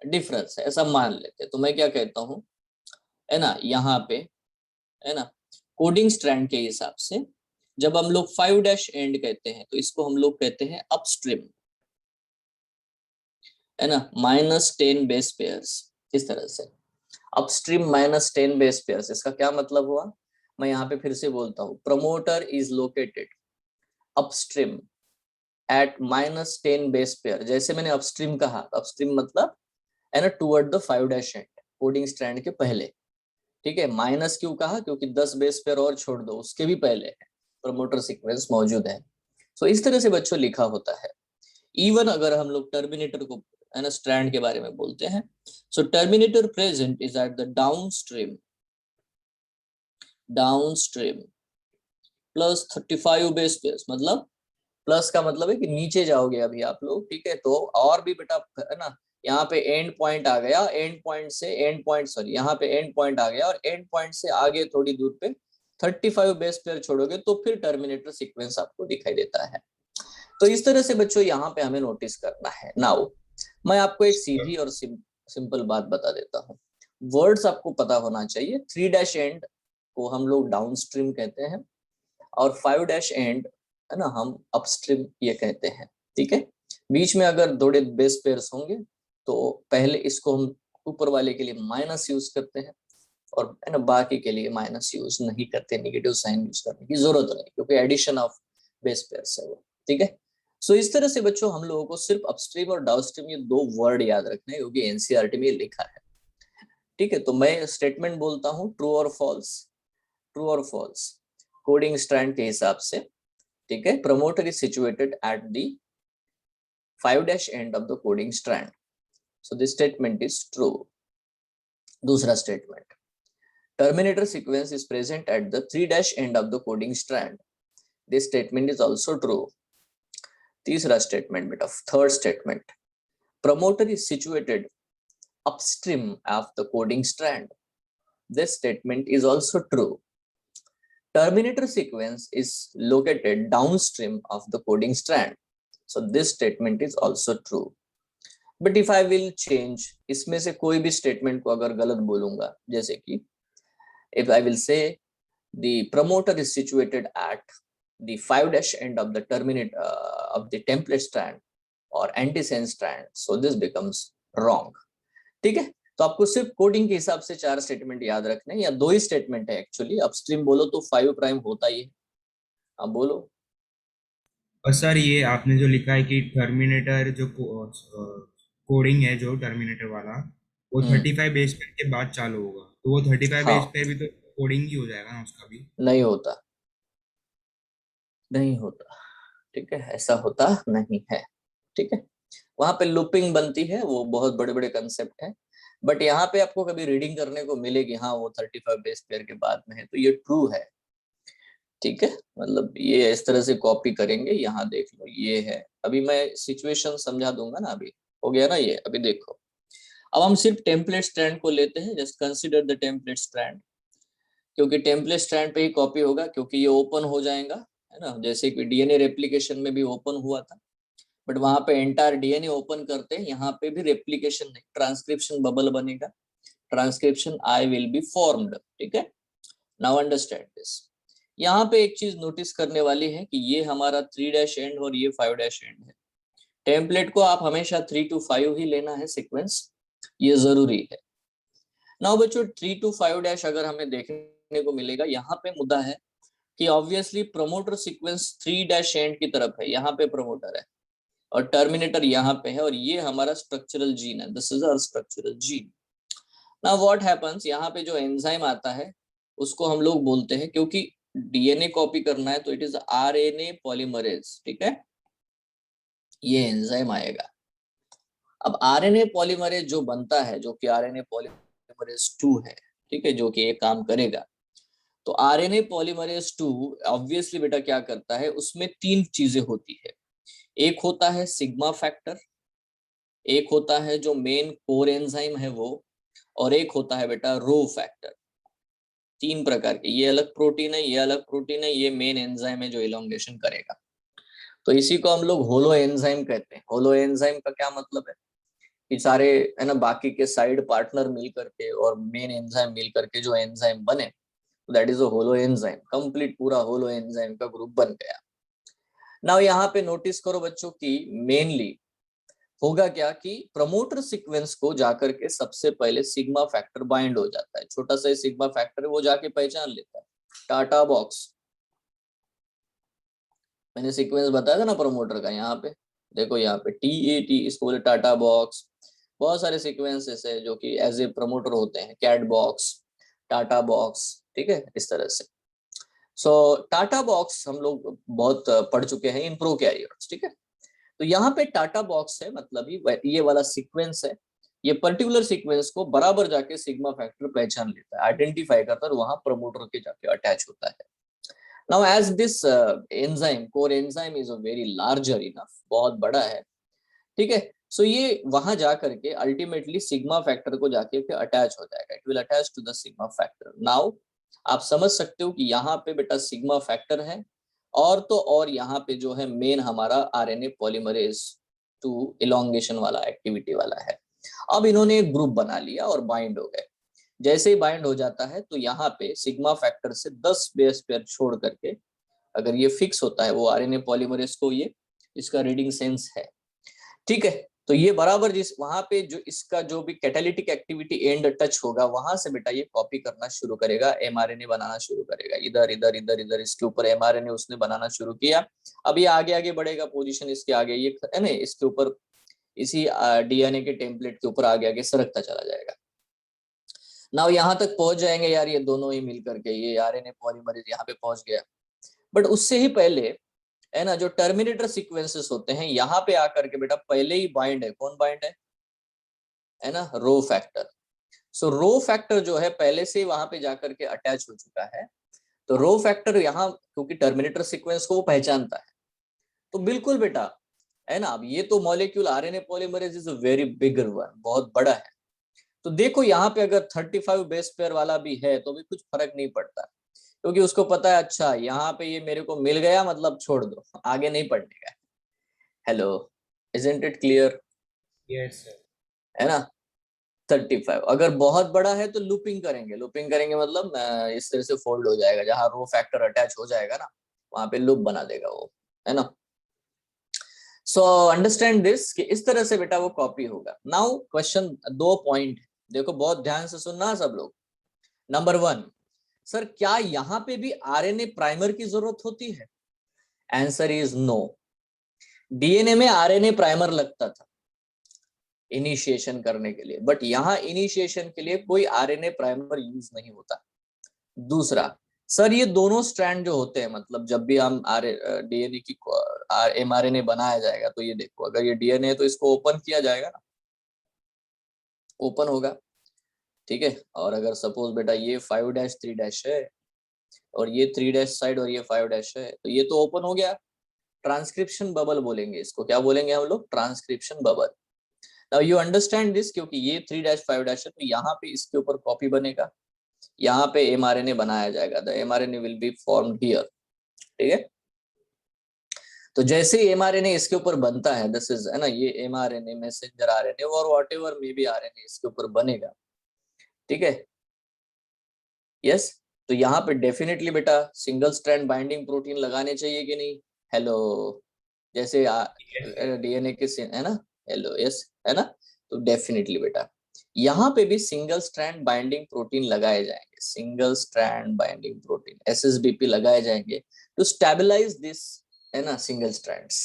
डिफरेंस है, ऐसा मान लेते हैं। तो मैं क्या कहता हूँ, है ना, यहाँ पे, है ना, कोडिंग स्ट्रैंड के हिसाब से जब हम लोग 5' एंड कहते हैं तो इसको हम लोग कहते हैं अपस्ट्रीम, है ना, -10 बेस पेयर्स, इस तरह से अपस्ट्रीम -10 बेस पेयर्स। इसका क्या मतलब हुआ, मैं यहाँ पे फिर से बोलता हूँ, promoter is located upstream at -10 base pair. जैसे मैंने अपस्ट्रीम कहा, अपस्ट्रीम मतलब, है ना, toward the 5' end, coding strand के पहले, ठीक है। माइनस क्यों कहा, क्योंकि 10 बेस पेयर और छोड़ दो, उसके भी पहले है प्रमोटर सीक्वेंस मौजूद है। सो इस तरह से बच्चों लिखा होता है। इवन अगर हम लोग टर्मिनेटर को, है ना, स्ट्रैंड के बारे में बोलते हैं, so terminator present is at the downstream plus 35 base pairs. मतलब प्लस का मतलब है कि नीचे जाओगे अभी आप लोग, ठीक है। तो और भी बेटा, है ना, यहाँ पे एंड पॉइंट आ गया, एंड पॉइंट से एंड पॉइंट, सॉरी, यहाँ पे एंड पॉइंट आ गया, और एंड पॉइंट से आगे थोड़ी दूर पे 35 बेस पेयर छोड़ोगे तो फिर टर्मिनेटर सीक्वेंस आपको दिखाई देता है। तो इस तरह से बच्चों यहाँ पे हमें नोटिस करना है। नाउ मैं आपको एक सीधी और सिंपल बात बता देता हूँ, वर्ड्स आपको पता होना चाहिए। 3' एंड को हम लोग डाउनस्ट्रीम कहते हैं, और 5' एंड, है ना, हम अपस्ट्रीम ये कहते हैं, ठीक है। बीच में अगर थोड़े बेस पेयर्स होंगे तो पहले इसको हम ऊपर वाले के लिए माइनस यूज करते हैं, और, है ना, बाकी के लिए माइनस यूज नहीं करते, नेगेटिव साइन यूज करने की जरूरत नहीं, क्योंकि एडिशन ऑफ बेस पेयर्स है वो, ठीक है। सो इस तरह से बच्चों हम लोगों को सिर्फ अपस्ट्रीम और डाउनस्ट्रीम ये 2 वर्ड याद रखने हैं, क्योंकि एनसीईआरटी में लिखा है, ठीक है। तो मैं स्टेटमेंट बोलता हूँ, ट्रू और फॉल्स, ट्रू और फॉल्स, कोडिंग स्ट्रैंड के हिसाब से, ठीक है। Promoter is situated at the 5' end of the coding strand, so this statement is true. दूसरा statement, terminator sequence is present at the 3' end of the coding strand, this statement is also true. तीसरा statement बेटा, third statement, promoter is situated upstream of the coding strand, this statement is also true. Terminator sequence is located downstream of the coding strand, so this statement is also true. But if I will change, इसमें से कोई भी statement को अगर गलत बोलूंगा, जैसे कि if I will say the promoter is situated at the 5' end of the terminate of the template strand or antisense strand, so this becomes wrong. ठीक है, तो आपको सिर्फ कोडिंग के हिसाब से 4 स्टेटमेंट याद रखने हैं, या 2 ही स्टेटमेंट है एक्चुअली। अपस्ट्रीम बोलो तो 5 प्राइम होता ही है। अब बोलो। और सर ये आपने जो लिखा है कि टर्मिनेटर जो कोडिंग है जो टर्मिनेटर वाला, वो 35 बेस पेयर के बाद चालू होगा, तो वो 35 बेस हाँ, पेयर भी तो कोडिंग ही हो जाएगा ना उसका भी। नहीं होता, नहीं होता। ठीक है, ऐसा होता नहीं है। ठीक है, वहां पे लूपिंग बनती है, वो बहुत बड़े बड़े कंसेप्ट है। बट यहाँ पे आपको कभी रीडिंग करने को मिलेगी, हाँ वो 35 बेस पेयर के बाद में है, तो ये ट्रू है। ठीक है, मतलब ये इस तरह से कॉपी करेंगे। यहाँ देख लो, ये है। अभी मैं सिचुएशन समझा दूंगा ना। अभी हो गया ना ये। अभी देखो, अब हम सिर्फ टेम्पलेट स्ट्रैंड को लेते हैं। Just consider the template strand, क्योंकि टेम्पलेट स्ट्रैंड पे ही कॉपी होगा, क्योंकि ये ओपन हो जाएगा, है ना। जैसे कि डीएनए रेप्लिकेशन में भी ओपन हुआ था, बट वहां पे एंटायर डीएनए ओपन करते हैं। यहाँ पे भी रेप्लिकेशन नहीं, ट्रांसक्रिप्शन बबल बनेगा, transcription I will be formed. ठीक है, नाउ अंडरस्टैंड दिस। यहाँ पे एक चीज नोटिस करने वाली है कि ये हमारा 3' एंड और ये 5' एंड है। टेम्पलेट को आप हमेशा 3 to 5 ही लेना है सीक्वेंस, ये जरूरी है। नाउ बच्चों 3 to 5' अगर हमें देखने को मिलेगा, यहाँ पे मुद्दा है कि ऑब्वियसली प्रमोटर सीक्वेंस 3' एंड की तरफ है। यहाँ पे प्रमोटर है और टर्मिनेटर यहाँ पे है, और ये हमारा स्ट्रक्चरल जीन है। This is our structural gene. Now what happens, यहाँ पे जो एंजाइम आता है उसको हम लोग बोलते हैं, क्योंकि डीएनए कॉपी करना है तो इट इज आरएनए पॉलीमरेज। ठीक है, ये एंजाइम आएगा। अब आरएनए पॉलीमरेज जो बनता है, जो कि आरएनए पॉलीमरेज 2 है, ठीक है, जो कि ये काम करेगा। तो आरएनए पॉलीमरेज 2 ऑब्वियसली बेटा क्या करता है, उसमें 3 चीजें होती है। एक होता है सिग्मा फैक्टर, एक होता है जो मेन कोर एंजाइम है वो, और एक होता है बेटा रो फैक्टर। 3 प्रकार के, ये अलग प्रोटीन है, ये अलग प्रोटीन है, ये मेन एंजाइम है जो इलोंगेशन करेगा। तो इसी को हम लोग होलो एंजाइम कहते हैं। होलो एंजाइम का क्या मतलब है कि सारे, है ना, बाकी के साइड पार्टनर मिल करके और मेन एंजाइम मिल करके जो एंजाइम बने, that is a holo enzyme. Complete पूरा होलो एंजाइम का ग्रुप बन गया। नाउ यहाँ पे नोटिस करो बच्चों की मेनली होगा क्या कि प्रमोटर सीक्वेंस को जाकर के सबसे पहले सिग्मा फैक्टर बाइंड हो जाता है। छोटा सा सिग्मा फैक्टर है, वो जाके पहचान लेता है टाटा बॉक्स। मैंने सीक्वेंस बताया था ना प्रमोटर का। यहाँ पे देखो, यहाँ पे TAT, इसको बोले टाटा बॉक्स। बहुत सारे सीक्वेंसेस है जो कि एज ए प्रमोटर होते हैं, कैट बॉक्स, टाटा बॉक्स। ठीक है, इस तरह से। सो टाटा बॉक्स हम लोग बहुत पढ़ चुके हैं इन प्रोकैरियोट्स। ठीक है, तो यहाँ पे टाटा बॉक्स है, मतलब ये वाला सीक्वेंस है। ये पर्टिकुलर सीक्वेंस को बराबर जाके सिग्मा फैक्टर पहचान लेता है, आइडेंटिफाई करता है, और वहां प्रमोटर के जाके अटैच होता है। Now as this enzyme, core enzyme is a very larger enough, बहुत बड़ा है। ठीक है, सो ये वहां जा करके अल्टीमेटली सिग्मा फैक्टर को जाके फिर अटैच हो जाएगा। It will attach to the sigma factor. Now आप समझ सकते हो कि यहाँ पे बेटा सिग्मा फैक्टर है, और तो और यहाँ पे जो है मेन हमारा आरएनए पॉलीमरेज 2 इलोंगेशन वाला एक्टिविटी वाला है। अब इन्होंने एक ग्रुप बना लिया और बाइंड हो गए। जैसे ही बाइंड हो जाता है तो यहाँ पे सिग्मा फैक्टर से 10 बेस पेयर छोड़ करके अगर ये फिक्स होता है, वो आरएनए पॉलीमरेज को ये इसका रीडिंग सेंस है। ठीक है, तो ये बराबर जिस वहां पे जो इसका जो भी कैटालिटिक एक्टिविटी एंड टच होगा, वहां से बेटा ये कॉपी करना शुरू करेगा, एमआरएनए बनाना शुरू करेगा। इधर इधर इधर इधर इसके ऊपर एमआरएनए उसने बनाना शुरू किया। अब ये आगे आगे बढ़ेगा, पोजीशन इसके आगे, ये है ना, इसके ऊपर इसी डीएनए के टेम्पलेट के ऊपर आगे आगे सरकता चला जाएगा। नाउ यहाँ तक पहुंच जाएंगे यार, ये दोनों ही मिल करके ये आरएनए पॉलीमरेज यहाँ पे पहुंच गया। बट उससे ही पहले, है ना, जो टर्मिनेटर सीक्वेंसेस होते हैं, यहाँ पे आकर के बेटा पहले ही बाइंड है। कौन बाइंड है ना, रो फैक्टर। सो रो फैक्टर जो है पहले से वहां पे जाकर के अटैच हो चुका है। तो रो फैक्टर यहाँ, क्योंकि टर्मिनेटर सीक्वेंस को वो पहचानता है, तो बिल्कुल बेटा, है ना। अब ये तो molecule RNA polymerase is a very bigger one, बहुत बड़ा है। तो देखो यहाँ पे अगर 35 बेस पेयर वाला भी है तो भी कुछ फर्क नहीं पड़ता, क्योंकि उसको पता है अच्छा यहाँ पे ये मेरे को मिल गया, मतलब छोड़ दो, आगे नहीं पढ़ने का। Hello, isn't it clear? Yes sir. है ना। 35। अगर बहुत बड़ा है तो लूपिंग करेंगे, लूपिंग करेंगे मतलब इस तरह से फोल्ड हो जाएगा, जहां रो फैक्टर अटैच हो जाएगा ना वहां पे लूप बना देगा वो, है ना। सो अंडरस्टैंड दिस कि इस तरह से बेटा वो कॉपी होगा। नाउ क्वेश्चन, 2 पॉइंट देखो, बहुत ध्यान से सुनना सब लोग। नंबर 1, सर क्या यहाँ पे भी आरएनए प्राइमर की जरूरत होती है? Answer is no. डीएनए में आरएनए प्राइमर लगता था इनिशिएशन करने के लिए, बट यहाँ इनिशिएशन के लिए कोई आरएनए प्राइमर यूज नहीं होता। दूसरा, सर ये दोनों स्ट्रैंड जो होते हैं, मतलब जब भी हम डीएनए की एमआरएनए बनाया जाएगा, तो ये देखो अगर ये डीएनए है तो इसको ओपन किया जाएगा ना, ओपन होगा, ठीक है। और अगर सपोज बेटा ये 5-3 है और ये 3 साइड और ये 5 है, तो ये तो ओपन हो गया। ट्रांसक्रिप्शन बबल बोलेंगे इसको, क्या बोलेंगे हम लोग? Transcription bubble. Now you understand this, क्योंकि ये 3-5 है तो यहाँ पे इसके ऊपर कॉपी बनेगा, यहाँ पे एमआरएनए बनाया जाएगा, the mRNA will be formed here, ठीक है। तो जैसे ही एमआरएनए इसके ऊपर बनता है, दिस इज, है ना, ये एमआरएनए, मैसेंजर आरएनए और व्हाटएवर मे बी आरएनए इसके ऊपर बनेगा, ठीक है। यस, तो यहाँ पे डेफिनेटली बेटा सिंगल स्ट्रैंड बाइंडिंग प्रोटीन लगाने चाहिए कि नहीं? हेलो, जैसे डीएनए के है ना, हेलो, यस, है ना। तो डेफिनेटली बेटा यहाँ पे भी सिंगल स्ट्रैंड बाइंडिंग प्रोटीन लगाए जाएंगे, सिंगल स्ट्रैंड बाइंडिंग प्रोटीन एसएसबीपी लगाए जाएंगे टू स्टेबलाइज दिस, है ना, सिंगल स्ट्रैंड्स।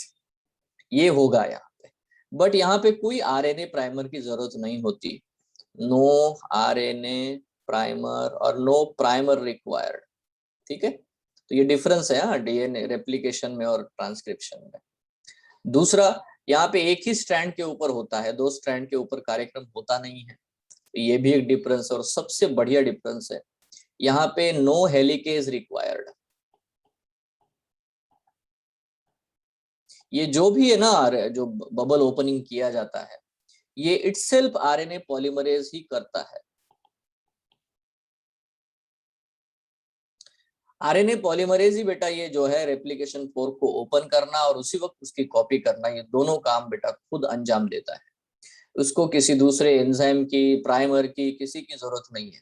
ये होगा यहाँ पे, बट यहाँ पे कोई आरएनए प्राइमर की जरूरत नहीं होती। नो आरएनए प्राइमर और नो प्राइमर रिक्वायर्ड, ठीक है। तो ये डिफरेंस है डीएनए रेप्लिकेशन में और ट्रांसक्रिप्शन में। दूसरा, यहाँ पे एक ही स्ट्रैंड के ऊपर होता है, 2 स्ट्रैंड के ऊपर कार्यक्रम होता नहीं है, तो ये भी एक डिफरेंस है। और सबसे बढ़िया डिफरेंस है, यहाँ पे नो हेलिकेज रिक्वायर्ड। ये जो भी है ना, जो बबल ओपनिंग किया जाता है, ये इटसेल्फ आरएनए पॉलीमरेज ही करता है। आरएनए पॉलीमरेज ही बेटा ये जो है रेप्लिकेशन फोर्क को ओपन करना और उसी वक्त उसकी कॉपी करना, ये दोनों काम बेटा खुद अंजाम देता है। उसको किसी दूसरे एंजाइम की, प्राइमर की, किसी की जरूरत नहीं है।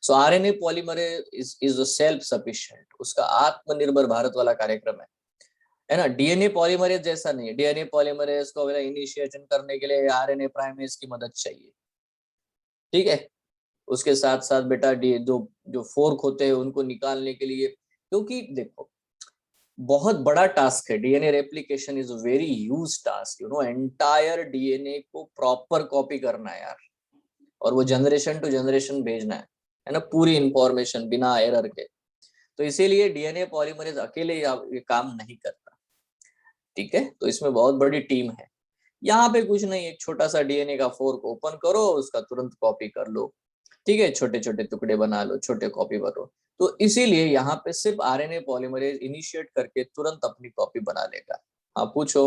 सो RNA polymerase is self sufficient, उसका आत्मनिर्भर भारत वाला कार्यक्रम है ना। डीएनए पॉलीमरेज जैसा नहीं है, डीएनए पॉलीमरेज को इनिशिएशन करने के लिए आरएनए प्राइमेज की मदद चाहिए, ठीक है। उसके साथ साथ बेटा जो जो फोर्क होते हैं उनको निकालने के लिए, क्योंकि देखो बहुत बड़ा टास्क है, DNA replication is very huge task, you know, entire DNA को प्रॉपर कॉपी करना है यार, और वो जनरेशन टू जनरेशन भेजना है ना, पूरी इंफॉर्मेशन बिना एरर के। तो इसीलिए डीएनए पॉलीमरेज अकेले ये काम नहीं करता, ठीक है। तो इसमें बहुत बड़ी टीम है। यहाँ पे कुछ नहीं, एक छोटा सा डीएनए का फोर्क ओपन करो, उसका तुरंत कॉपी कर लो, ठीक है, छोटे छोटे टुकड़े बना लो, छोटे कॉपी बनो। तो इसीलिए यहाँ पे सिर्फ आरएनए पॉलीमरेज इनिशिएट करके तुरंत अपनी कॉपी बना लेगा। हाँ पूछो।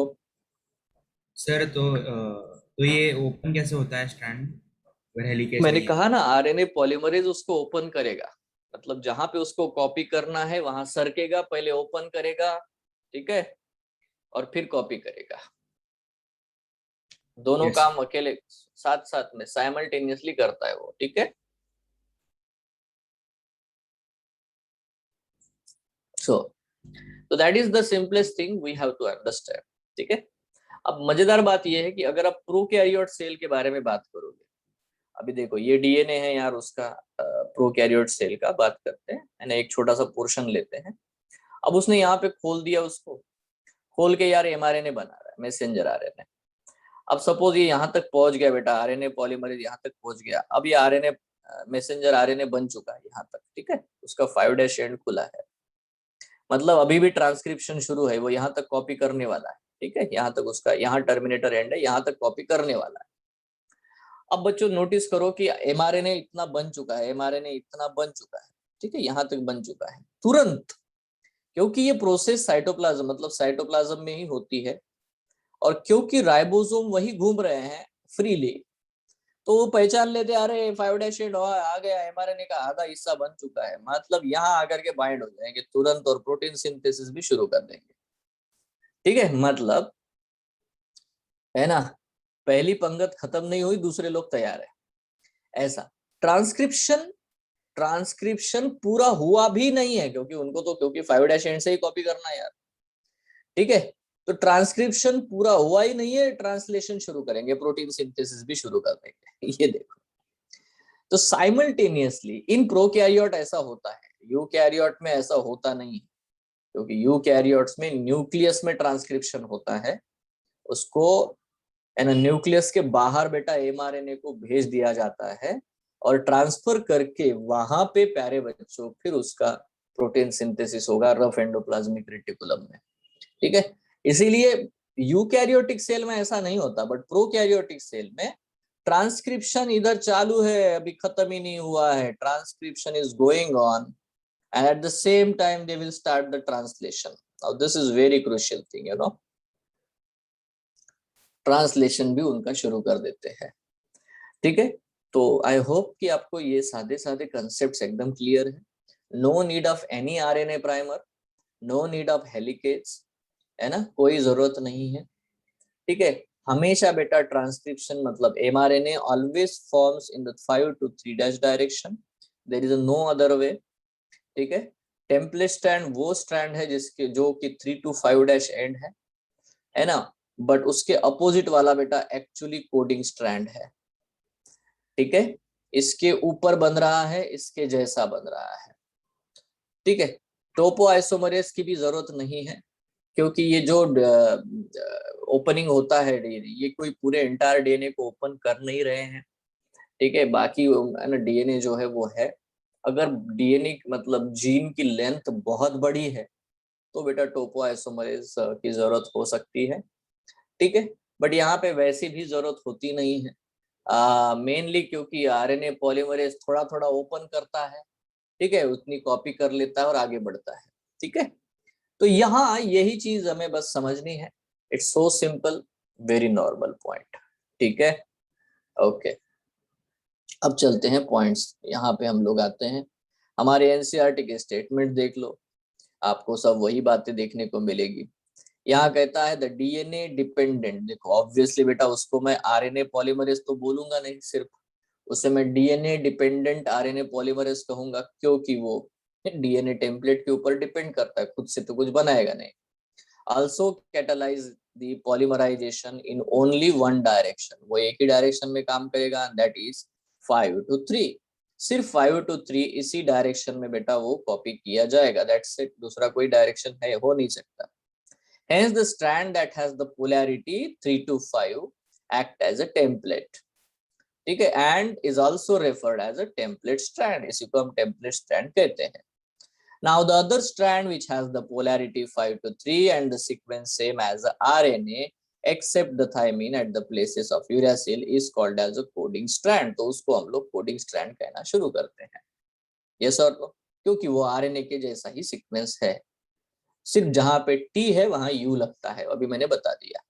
सर तो ये ओपन कैसे होता है स्ट्रैंड अगर हेलिकेज मैंने नहीं है? कहा ना, आरएनए पॉलीमरेज उसको ओपन करेगा, मतलब जहां पे उसको कॉपी करना है वहां सरकेगा, पहले ओपन करेगा, ठीक है, और फिर कॉपी करेगा। दोनों यस। काम अकेले साथ साथ में साइमल्टेनियसली करता है वो, ठीक है। सो तो that is the simplest thing we have to understand, ठीक है। अब मजेदार बात यह है कि अगर आप प्रोकैरियोट सेल के बारे में बात करोगे, अभी देखो ये डीएनए है यार, उसका प्रोकैरियोट सेल का बात करते हैं, है ना, एक छोटा सा पोर्शन लेते हैं। अब उसने यहाँ पे खोल दिया, उसको खोल के यार एमआरएनए बना रहा है, मैसेंजर आरएनए। अब सपोज ये यहाँ तक पहुंच गया बेटा, आरएनए पॉलीमरेज यहाँ तक पहुंच गया, अब ये आरएनए मैसेंजर आरएनए बन चुका है यहाँ तक, ठीक है, उसका 5' एंड खुला है, मतलब अभी भी ट्रांसक्रिप्शन शुरू है, वो यहाँ तक कॉपी करने वाला है, ठीक है, यहाँ तक उसका, यहाँ टर्मिनेटर एंड है, यहाँ तक कॉपी करने वाला है। अब बच्चों नोटिस करो कि एमआरएनए इतना बन चुका है, एमआरएनए इतना बन चुका है, ठीक है, यहाँ तक बन चुका है तुरंत, क्योंकि ये प्रोसेस साइटोप्लाज्म, मतलब साइटोप्लाज्म में ही होती है, और क्योंकि राइबोसोम वही घूम रहे हैं फ्रीली, तो वो पहचान लेते, अरे 5' आ गया, एमआरएनए का आधा हिस्सा बन चुका है, मतलब यहाँ आकर के बाइंड हो जाएंगे तुरंत और प्रोटीन सिंथेसिस भी शुरू कर देंगे, ठीक है। मतलब, है ना, पहली पंगत खत्म नहीं हुई, दूसरे लोग तैयार है। ऐसा। ट्रांसक्रिप्शन पूरा हुआ भी नहीं है, क्योंकि उनको तो क्योंकि 5' एंड से ही कॉपी करना है यार, ठीक है। तो ट्रांसक्रिप्शन पूरा हुआ ही नहीं है, ट्रांसलेशन शुरू करेंगे, प्रोटीन सिंथेसिस भी शुरू कर देंगे। ये देखो, तो साइमल्टेनियसली इन प्रोकैरियोट ऐसा होता है, यूकैरियोट में ऐसा होता नहीं है, क्योंकि यूकैरियोट्स में न्यूक्लियस में ट्रांसक्रिप्शन होता है, उसको न्यूक्लियस के बाहर बेटा एमआरएनए को भेज दिया जाता है और ट्रांसफर करके वहां पे प्यारे बच्चों फिर उसका प्रोटीन सिंथेसिस होगा रफ एंडोप्लाज्मिक रेटिकुलम में, ठीक है। इसीलिए यूकैरियोटिक सेल में ऐसा नहीं होता, बट प्रोकैरियोटिक सेल में ट्रांसक्रिप्शन इधर चालू है, अभी खत्म ही नहीं हुआ है, transcription is going on and at the same time they will start the translation. Now this is very crucial thing, you know, translation भी उनका शुरू कर देते हैं, ठीक है। तो आई होप कि आपको ये सादे सादे कंसेप्ट्स एकदम क्लियर है। No need of any RNA primer, no need of helicase, है ना, कोई जरूरत नहीं है, ठीक है। हमेशा बेटा ट्रांसक्रिप्शन मतलब mRNA always forms in the 5 to 3' direction, there is no other way, ठीक है। टेम्पलेट स्ट्रैंड वो स्ट्रैंड है जिसके जो कि 3 to 5' एंड है ना, बट उसके अपोजिट वाला बेटा एक्चुअली कोडिंग स्ट्रैंड है, ठीक है। इसके ऊपर बन रहा है, इसके जैसा बन रहा है, ठीक है। टोपो आइसोमरेज की भी जरूरत नहीं है, क्योंकि ये जो ओपनिंग होता है डीएनए, ये कोई पूरे एंटायर डीएनए को ओपन कर नहीं रहे हैं, ठीक है। बाकी है ना डीएनए जो है वो है, अगर डीएनए मतलब जीन की लेंथ बहुत बड़ी है तो बेटा टोपो आइसोमरेज की जरूरत हो सकती है, ठीक है। बट यहाँ पे वैसी भी जरूरत होती नहीं है, मेनली क्योंकि आरएनए पॉलीमरेज थोड़ा थोड़ा ओपन करता है, ठीक है, उतनी कॉपी कर लेता है और आगे बढ़ता है, ठीक है। तो यहाँ यही चीज हमें बस समझनी है, it's so simple, very normal point, ठीक है, ओके। अब चलते हैं पॉइंट्स, यहाँ पे हम लोग आते हैं, हमारे एनसीईआरटी के स्टेटमेंट देख लो, आपको सब वही बातें देखने को मिलेगी। यहाँ कहता है द डीएनए डिपेंडेंट, देखो ऑब्वियसली बेटा उसको मैं आरएनए पॉलीमरेज तो बोलूंगा नहीं, सिर्फ उसे मैं डीएनए डिपेंडेंट आरएनए पॉलीमरेज कहूंगा, क्योंकि वो डीएनए टेम्पलेट के ऊपर डिपेंड करता है, खुद से तो कुछ बनाएगा नहीं। Also catalyse the polymerisation in only one direction, वो एक ही डायरेक्शन में काम करेगा, दैट इज 5 to 3, सिर्फ 5 to 3 इसी डायरेक्शन में बेटा वो कॉपी किया जाएगा, दैट्स इट, दूसरा कोई डायरेक्शन है हो नहीं सकता। Hence, the strand that has the polarity 3 to 5 act as a template, ठीक है, and is also referred as a template strand, इसी को हम template strand कहते हैं। Now, the other strand which has the polarity 5 to 3 and the sequence same as the RNA except the thymine at the places of uracil is called as a coding strand, तो उसको हम लोग coding strand कहना शुरू करते हैं, yes or no, क्योंकि वो RNA के जैसा ही सीक्वेंस है, सिर्फ जहां पे टी है वहां यू लगता है, अभी मैंने बता दिया।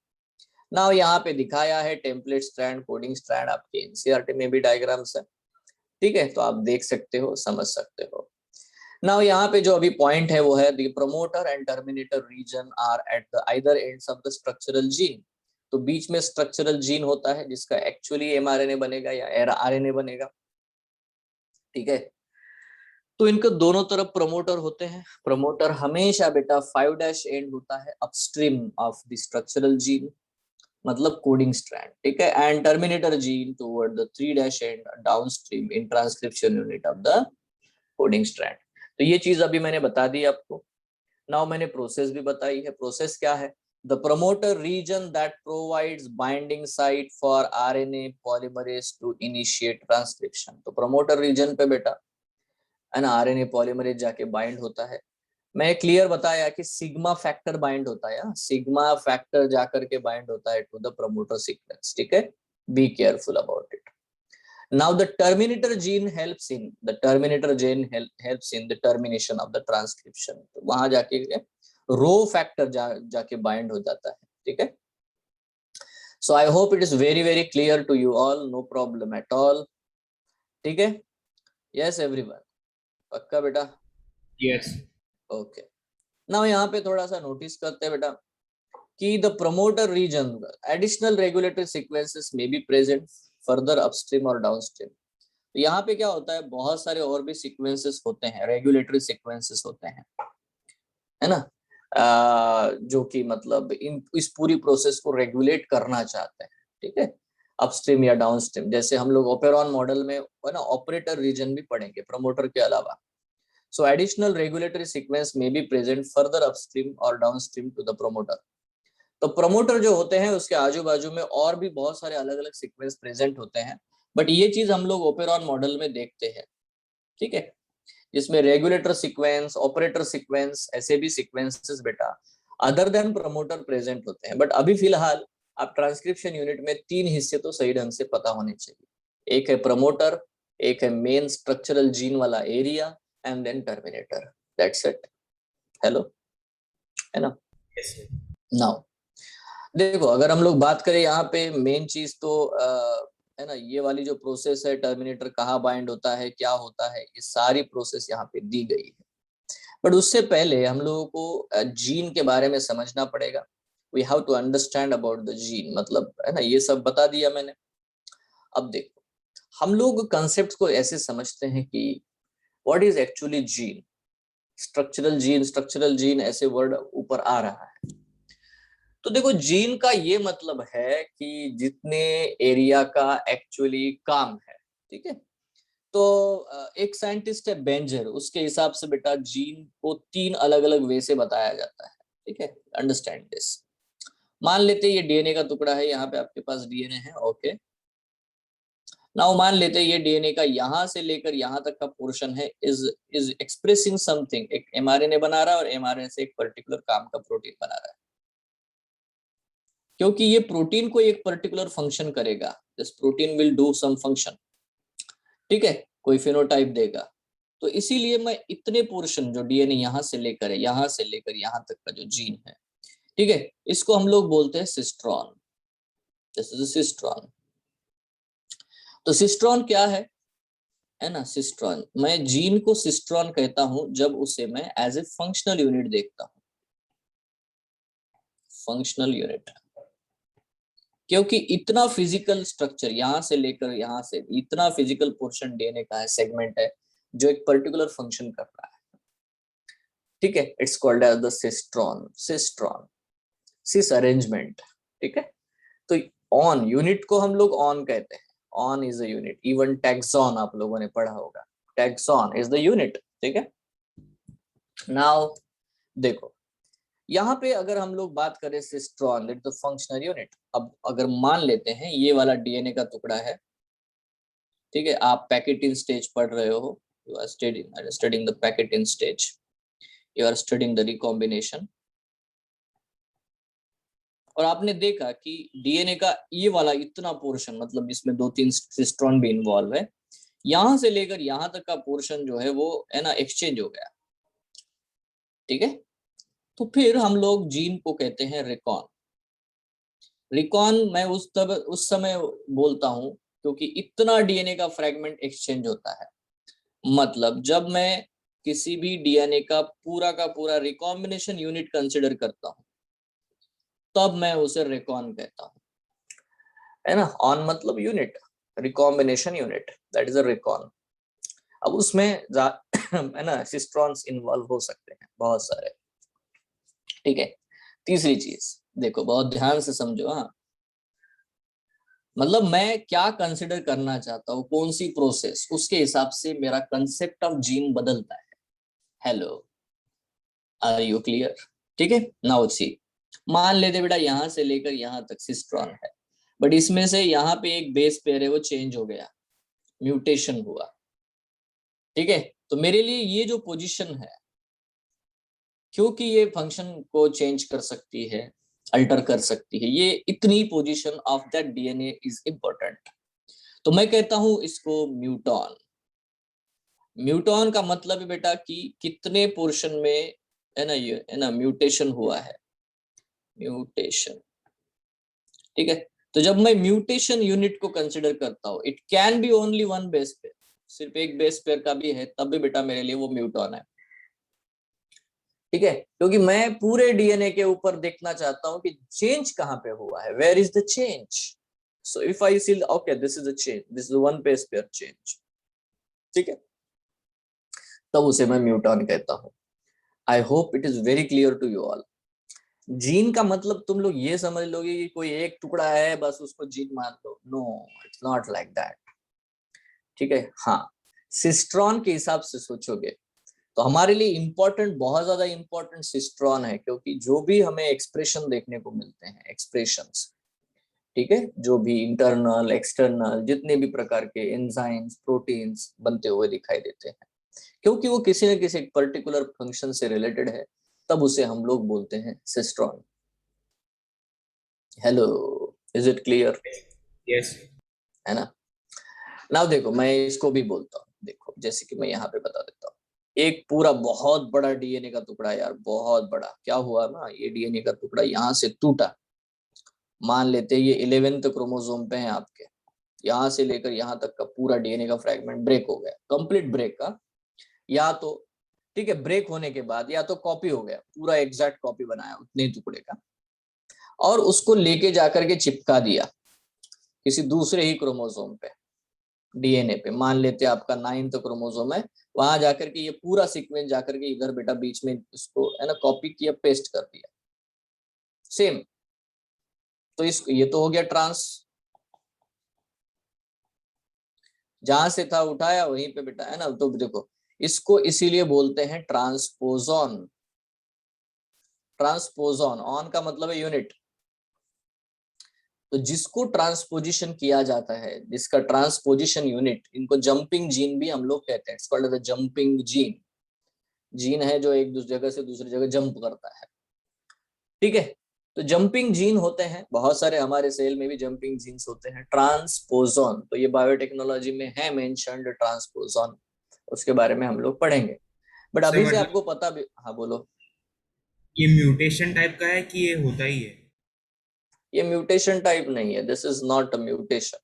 नाउ यहाँ पे दिखाया है टेम्पलेट स्ट्रैंड, कोडिंग स्ट्रैंड, आपके एनसीईआरटी में भी डायग्राम्स है, ठीक है, तो आप देख सकते हो, समझ सकते हो। नाउ यहाँ पे जो अभी पॉइंट है वो है the promoter and terminator region are at the either ends of the structural gene, तो बीच में स्ट्रक्चरल जीन होता है जिसका एक्चुअली एमआरएनए बनेगा या आरएनए बनेगा, ठीक है। तो इनके दोनों तरफ प्रमोटर होते हैं, प्रमोटर हमेशा बेटा 5' एंड होता है upstream of the structural gene, मतलब कोडिंग स्ट्रैंड, ठीक है, and terminator gene toward the 3' and downstream in transcription unit of the coding strand. तो ये चीज अभी मैंने बता दी आपको। नाउ मैंने प्रोसेस भी बताई है, प्रोसेस क्या है, the promoter region that provides binding site for RNA polymerase to initiate transcription, तो प्रमोटर रीजन पे बेटा है ना आरएनए पॉलीमरेज जाके बाइंड होता है। मैं क्लियर बताया कि सिग्मा फैक्टर बाइंड होता है, सिग्मा फैक्टर जाकर के बाइंड होता है टू द प्रमोटर सीक्वेंस, ठीक है, be careful about it. Now the terminator gene helps in the termination of the transcription, तो वहां जाके रो फैक्टर जाके बाइंड हो जाता है, ठीक है। So I hope it is very very clear to you all, no problem at all, ठीक है, यस एवरीवन, पक्का बेटा, यस, ओके। नाउ यहाँ पे थोड़ा सा नोटिस करते हैं बेटा कि the promoter region additional regulatory sequences may be present further upstream और डाउनस्ट्रीम, तो यहाँ पे क्या होता है, बहुत सारे और भी सीक्वेंसेस होते हैं, रेगुलेटरी सीक्वेंसेस होते हैं, है ना, जो कि मतलब इस पूरी प्रोसेस को रेगुलेट करना चाहते हैं, ठीक है, अपस्ट्रीम या डाउनस्ट्रीम। जैसे हम लोग ओपेरॉन मॉडल में है ना ऑपरेटर रीजन भी पढ़ेंगे प्रमोटर के अलावा। सो एडिशनल रेगुलेटरी सीक्वेंस में बी प्रेजेंट फर्दर अपस्ट्रीम और डाउनस्ट्रीम टू द प्रमोटर। तो प्रमोटर जो होते हैं उसके आजू बाजू में और भी बहुत सारे अलग अलग सीक्वेंस प्रेजेंट होते हैं, बट ये चीज हम लोग ओपेरॉन मॉडल में देखते हैं, ठीक है, जिसमें रेगुलेटर सीक्वेंस, ऑपरेटर सीक्वेंस, ऐसे भी सीक्वेंसेस बेटा अदर देन प्रमोटर प्रेजेंट होते हैं। बट अभी फिलहाल आप ट्रांसक्रिप्शन यूनिट में 3 हिस्से तो सही ढंग से पता होने चाहिए, एक है प्रमोटर, एक है मेन स्ट्रक्चरल जीन वाला area, and then terminator, that's it. Hello, है ना। Yes, sir. नाउ देखो, अगर हम लोग बात करें यहाँ पे मेन चीज तो है ना, ये वाली जो प्रोसेस है, टर्मिनेटर कहाँ बाइंड होता है, क्या होता है, ये सारी प्रोसेस यहाँ पे दी गई है। बट उससे पहले हम लोगों को जीन के बारे में समझना पड़ेगा। We have to understand about the gene, मतलब है ना, ये सब बता दिया मैंने। अब देखो, हम लोग कंसेप्ट को ऐसे समझते हैं कि what is actually gene, structural gene ऐसे वर्ड ऊपर आ रहा है। तो देखो, जीन का ये मतलब है कि जितने एरिया का एक्चुअली काम है, ठीक है। तो एक साइंटिस्ट है बेंजर, उसके हिसाब से बेटा जीन को 3 अलग अलग वे से बताया जाता है, ठीक है। Understand this. मान लेते हैं ये डीएनए का टुकड़ा है, यहाँ पे आपके पास डीएनए है, ओके। नाउ मान लेते हैं ये डीएनए का यहाँ से लेकर यहाँ तक का पोर्शन है, इज एक्सप्रेसिंग समथिंग, एक एमआरएनए बना रहा है और एमआरएनए से एक पर्टिकुलर काम का प्रोटीन बना रहा है, क्योंकि ये प्रोटीन को एक पर्टिकुलर फंक्शन करेगा, this protein will do some function, ठीक है, कोई फिनोटाइप देगा। तो इसीलिए मैं इतने पोर्शन जो डीएनए यहाँ से लेकर है, यहाँ से लेकर यहाँ तक का जो जीन है, ठीक है, इसको हम लोग बोलते हैं सिस्ट्रॉन, दिस इज सिस्ट्रॉन। तो सिस्ट्रॉन क्या है ना, सिस्ट्रॉन, मैं जीन को सिस्ट्रॉन कहता हूं जब उसे मैं एज ए फंक्शनल यूनिट देखता हूं, फंक्शनल यूनिट, क्योंकि इतना फिजिकल स्ट्रक्चर यहाँ से लेकर यहाँ से इतना फिजिकल पोर्शन डीएनए का है, सेगमेंट है, जो एक पर्टिकुलर फंक्शन कर रहा है, ठीक है, it's called as the cistron, cis arrangement, ठीक है। तो ऑन यूनिट को हम लोग ऑन कहते हैं, on is a unit, even taxon आप लोगों ने पढ़ा होगा, टैक्सॉन इज द यूनिट, ठीक है। नाउ देखो, यहाँ पे अगर हम लोग बात करें cistron, that the functional unit. अब अगर मान लेते हैं ये वाला डीएनए का टुकड़ा है, ठीक है, आप पैकेटिन स्टेज पढ़ रहे हो, you are studying the pachytene stage, you are studying the recombination, और आपने देखा कि डीएनए का ये वाला इतना पोर्शन, मतलब इसमें 2-3 सिस्ट्रॉन भी इन्वॉल्व है, यहां से लेकर यहां तक का पोर्शन जो है वो है ना एक्सचेंज हो गया, ठीक है। तो फिर हम लोग जीन को कहते हैं रिकॉन। रिकॉन मैं उस समय बोलता हूं क्योंकि इतना डीएनए का फ्रेगमेंट एक्सचेंज होता है, मतलब जब मैं किसी भी डीएनए का पूरा रिकॉम्बिनेशन यूनिट कंसिडर करता हूं, तब मैं उसे रिकॉन कहता हूं, है ना। ऑन मतलब unit, recombination unit, that is a recon. अब उसमें है ना सिस्ट्रॉन्स इन्वॉल्व हो सकते हैं बहुत सारे, ठीक है। तीसरी चीज देखो, बहुत ध्यान से समझो, हाँ, मतलब मैं क्या कंसिडर करना चाहता हूँ, कौन सी प्रोसेस, उसके हिसाब से मेरा कंसेप्ट ऑफ जीन बदलता है। हेलो, आर यू क्लियर, ठीक है। नाउ सी, मान लेते बेटा यहाँ से लेकर यहाँ तक सिस्ट्रॉन है, बट इसमें से यहाँ पे एक बेस पेयर है वो चेंज हो गया, म्यूटेशन हुआ, ठीक है। तो मेरे लिए ये जो पोजीशन है, क्योंकि ये फंक्शन को चेंज कर सकती है, अल्टर कर सकती है, ये इतनी position of that DNA is important, तो मैं कहता हूं इसको म्यूटॉन। म्यूटॉन का मतलब है बेटा कि कितने पोर्शन में है ना ये है ना म्यूटेशन हुआ है, म्यूटेशन, ठीक है। तो जब मैं म्यूटेशन यूनिट को कंसिडर करता हूं, it can be only one base pair, सिर्फ एक बेस पेयर का भी है, तब भी बेटा मेरे लिए वो म्यूटॉन है, ठीक है। क्योंकि मैं पूरे डीएनए के ऊपर देखना चाहता हूं कि चेंज कहां पे हुआ है, where is the change. So if I see okay this is a change, this is one base pair change, ठीक है, तब उसे मैं म्यूटॉन कहता हूँ। I hope it is very clear to you all. Gene का मतलब तुम लोग ये समझ लोगे कि कोई एक टुकड़ा है बस उसको जीन मान लो, no, it's not like that. ठीक है, हाँ, सिस्ट्रॉन के हिसाब से सोचोगे तो हमारे लिए इंपॉर्टेंट, बहुत ज्यादा इंपॉर्टेंट सिस्ट्रॉन है, क्योंकि जो भी हमें एक्सप्रेशन देखने को मिलते हैं, एक्सप्रेशंस, ठीक है, जो भी इंटरनल एक्सटर्नल जितने भी प्रकार के एंजाइम्स प्रोटीन्स बनते हुए दिखाई देते हैं, क्योंकि वो किसी न किसी पर्टिकुलर फंक्शन से रिलेटेड है, तब उसे हम लोग बोलते हैं cistron. Hello, is it clear? Yes. है ना? नाउ देखो, मैं इसको भी बोलता हूँ, देखो जैसे कि मैं यहाँ पे बता देता हूँ, एक पूरा बहुत बड़ा डीएनए का टुकड़ा, यार बहुत बड़ा, क्या हुआ ना, ये डीएनए का टुकड़ा यहाँ से टूटा, मान लेते हैं ये 11th क्रोमोसोम पे है आपके, यहाँ से लेकर यहाँ तक का पूरा डीएनए का फ्रैगमेंट ब्रेक हो गया, कंप्लीट ब्रेक का, या तो ठीक है, ब्रेक होने के बाद या तो कॉपी हो गया, पूरा एग्जैक्ट कॉपी बनाया उतने ही टुकड़े का, और उसको लेके जाकर के चिपका दिया किसी दूसरे ही क्रोमोसोम पे, डीएनए पे, मान लेते हैं आपका 9th क्रोमोसोम है, वहां जाकर के ये पूरा सीक्वेंस जाकर के इधर बेटा बीच में इसको है ना कॉपी किया, पेस्ट कर दिया सेम। तो इस ये तो हो गया ट्रांस, जहां से था उठाया वहीं पे बेटा, है ना? तो देखो, इसको इसीलिए बोलते हैं ट्रांसपोजॉन। ट्रांसपोजॉन, ऑन का मतलब है यूनिट, तो जिसको ट्रांसपोजिशन किया जाता है, जिसका ट्रांसपोजिशन यूनिट, इनको जंपिंग जीन भी हम लोग कहते हैं, it's called the jumping gene. Gene है जो एक दूसरी जगह से दूसरी जगह जंप करता है, ठीक है, तो जंपिंग जीन होते हैं बहुत सारे, हमारे सेल में भी जंपिंग जीन्स होते हैं। ट्रांसपोजॉन, तो ये बायोटेक्नोलॉजी में है मेंशन्ड ट्रांसपोजॉन, उसके बारे में हम लोग पढ़ेंगे, बट सर अभी से मतलब आपको पता भी, हाँ बोलो। ये म्यूटेशन टाइप का है कि ये होता ही है? ये म्यूटेशन टाइप नहीं है, this is not a mutation,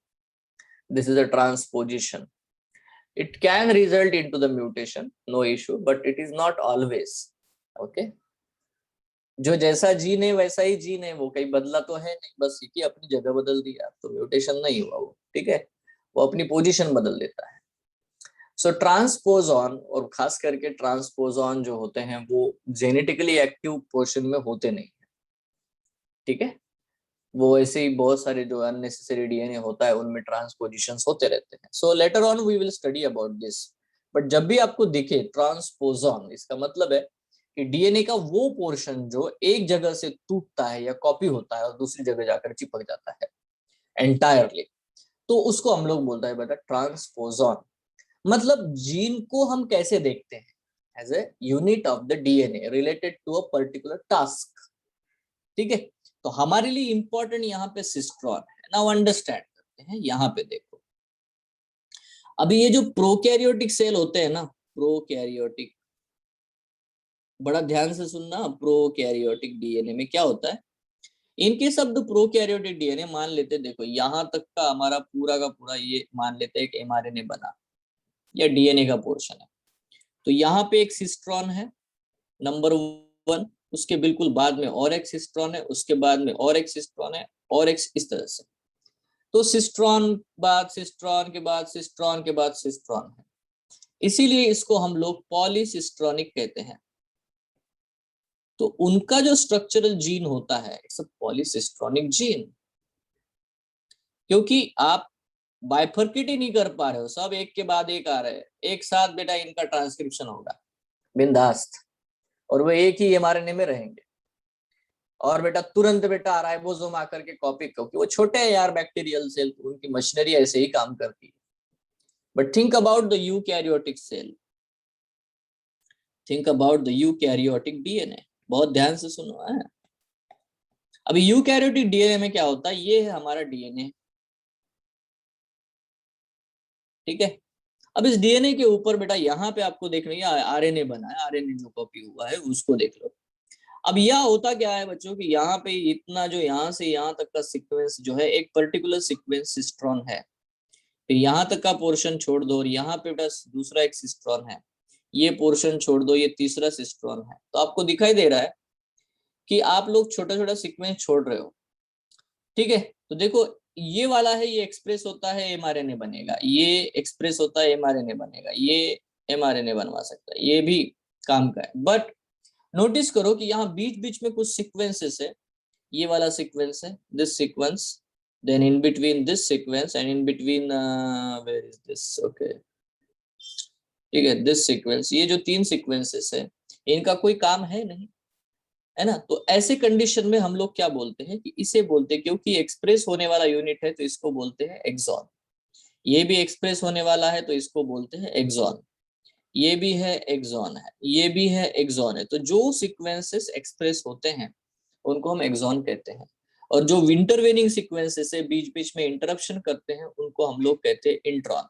this is a transposition. It can result into the mutation, no issue, but it is not always. Okay? जो जैसा जीन है वैसा ही जीन है, वो कहीं बदला तो है नहीं, बस ये कि अपनी जगह बदल दिया, तो म्यूटेशन नहीं हुआ वो, ठीक है, वो अपनी पोजीशन बदल देता है। सो ट्रांसपोजॉन, और खास करके ट्रांसपोजॉन जो होते हैं वो जेनेटिकली एक्टिव पोर्शन में होते नहीं है, ठीक है, वो ऐसे ही बहुत सारे जो अननेसेसरी डीएनए होता है उनमें ट्रांसपोजिशंस होते रहते हैं। So later on we will study about this, but जब भी आपको दिखे ट्रांसपोजॉन, इसका मतलब है कि डीएनए का वो पोर्शन जो एक जगह से टूटता है या कॉपी होता है और दूसरी जगह जाकर चिपक जाता है एंटायरली, तो उसको हम लोग बोलता है बेटा ट्रांसपोजॉन। मतलब जीन को हम कैसे देखते हैं, as a unit of the DNA related to a particular task, ठीक है, तो हमारे लिए इंपॉर्टेंट यहाँ पे सिस्ट्रॉन है। नाउ अंडरस्टैंड करते हैं, यहाँ पे देखो, अभी ये जो प्रोकैरियोटिक सेल होते हैं ना, प्रोकैरियोटिक, बड़ा ध्यान से सुनना, प्रोकैरियोटिक डीएनए में क्या होता है, इनके शब्द प्रोकैरियोटिक डीएनए, मान लेते देखो यहाँ तक का हमारा पूरा का पूरा ये मान लेते हैं एक एमआरएनए बना या डीएनए का पोर्शन है, तो यहाँ पे एक सिस्ट्रॉन है नंबर 1, उसके बिल्कुल बाद में और एक सिस्ट्रॉन है, उसके बाद में और एक सिस्ट्रॉन है, और एक, इस तरह से, तो सिस्ट्रॉन बाद सिस्ट्रॉन के बाद सिस्ट्रॉन के बाद सिस्ट्रॉन है, इसीलिए इसको हम लोग पॉलीसिस्ट्रॉनिक कहते हैं। तो उनका जो स्ट्रक्चरल जीन होता है, इट्स अ पॉलीसिस्ट्रॉनिक जीन, क्योंकि आप बाइफर्केट ही नहीं कर पा रहे हो, सब एक के बाद एक आ रहे हैं, एक साथ बेटा इनका ट्रांसक्रिप्शन होगा बिंदास्त, और वो एक ही एमआरएनए में रहेंगे, और बेटा तुरंत बेटा राइबोसोम आकर के कॉपी, क्योंकि वो छोटे हैं यार बैक्टीरियल सेल, तो उनकी मशीनरी ऐसे ही काम करती है। But think about the eukaryotic cell, think about the eukaryotic DNA, बहुत ध्यान से सुनो है। अभी यूकैरियोटिक डीएनए में क्या होता है, ये है हमारा डीएनए, ठीक है, अब इस डीएनए के ऊपर बेटा यहाँ पे आपको देख रही है आरएनए बना है, आरएनए जो कॉपी हुआ है उसको देख लो। अब यह होता क्या है बच्चों कि यहाँ पे इतना जो यहाँ से यहाँ तक का सीक्वेंस जो है, एक पर्टिकुलर सीक्वेंस सिस्ट्रॉन है, फिर यहाँ तक का पोर्शन छोड़ दो और यहाँ पे बस दूसरा एक सिस्ट्रॉन है, ये पोर्शन छोड़ दो, ये तीसरा सिस्ट्रॉन है, तो आपको दिखाई दे रहा है कि आप लोग छोटा छोटा सीक्वेंस छोड़ रहे हो, ठीक है, तो देखो ये वाला है, ये एक्सप्रेस होता है एमआरएनए बनेगा, ये एक्सप्रेस होता है एमआरएनए बनेगा, ये एमआरएनए बनवा सकता है, ये भी काम का है। बट नोटिस करो कि यहाँ बीच बीच में कुछ सीक्वेंसेस है, ये वाला सीक्वेंस है, this sequence, then in between this sequence and in between where is this, okay ठीक है, दिस सीक्वेंस, ये जो 3 सीक्वेंसेस है इनका कोई काम है नहीं, है ना। तो ऐसे कंडीशन में हम लोग क्या बोलते हैं कि इसे बोलते हैं, क्योंकि एक्सप्रेस होने वाला यूनिट है तो इसको बोलते हैं एक्सॉन, ये भी एक्सप्रेस होने वाला है तो इसको बोलते हैं एक्सॉन, ये भी है एक्सॉन है, ये भी है एक्सॉन है। तो जो सीक्वेंसेस एक्सप्रेस होते हैं उनको हम एक्सॉन कहते हैं, और जो इंटरवेनिंग सीक्वेंसेस है, बीच बीच में इंटरप्शन करते हैं, उनको हम लोग कहते हैं इंट्रॉन।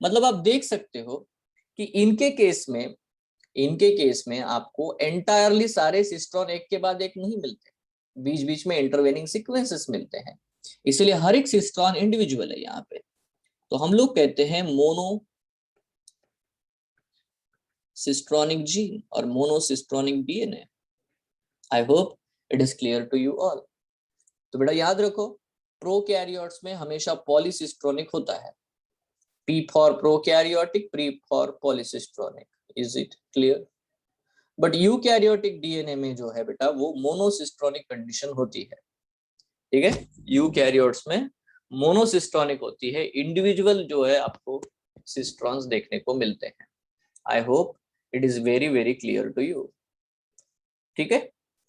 मतलब आप देख सकते हो कि इनके केस में आपको एंटायरली सारे सिस्ट्रॉन एक के बाद एक नहीं मिलते, बीच बीच में इंटरवेनिंग सीक्वेंसेस मिलते हैं, इसलिए हर एक सिस्ट्रॉन इंडिविजुअल है यहाँ पे। तो हम लोग कहते हैं मोनो सिस्ट्रॉनिक जीन और monocistronic DNA. I hope it is clear to you all. तो बेटा याद रखो, प्रोकैरियोट्स में हमेशा पॉलीसिस्ट्रॉनिक होता है, P for prokaryotic, P for polycistronic. Is it clear? But eukaryotic DNA में जो है बेटा वो मोनोसिस्ट्रॉनिक कंडीशन होती है, ठीक है। यूकैरियोट्स में मोनोसिस्ट्रॉनिक होती है, इंडिविजुअल जो है आपको सिस्ट्रॉन्स देखने को मिलते हैं। I hope it is very very clear to you, ठीक है।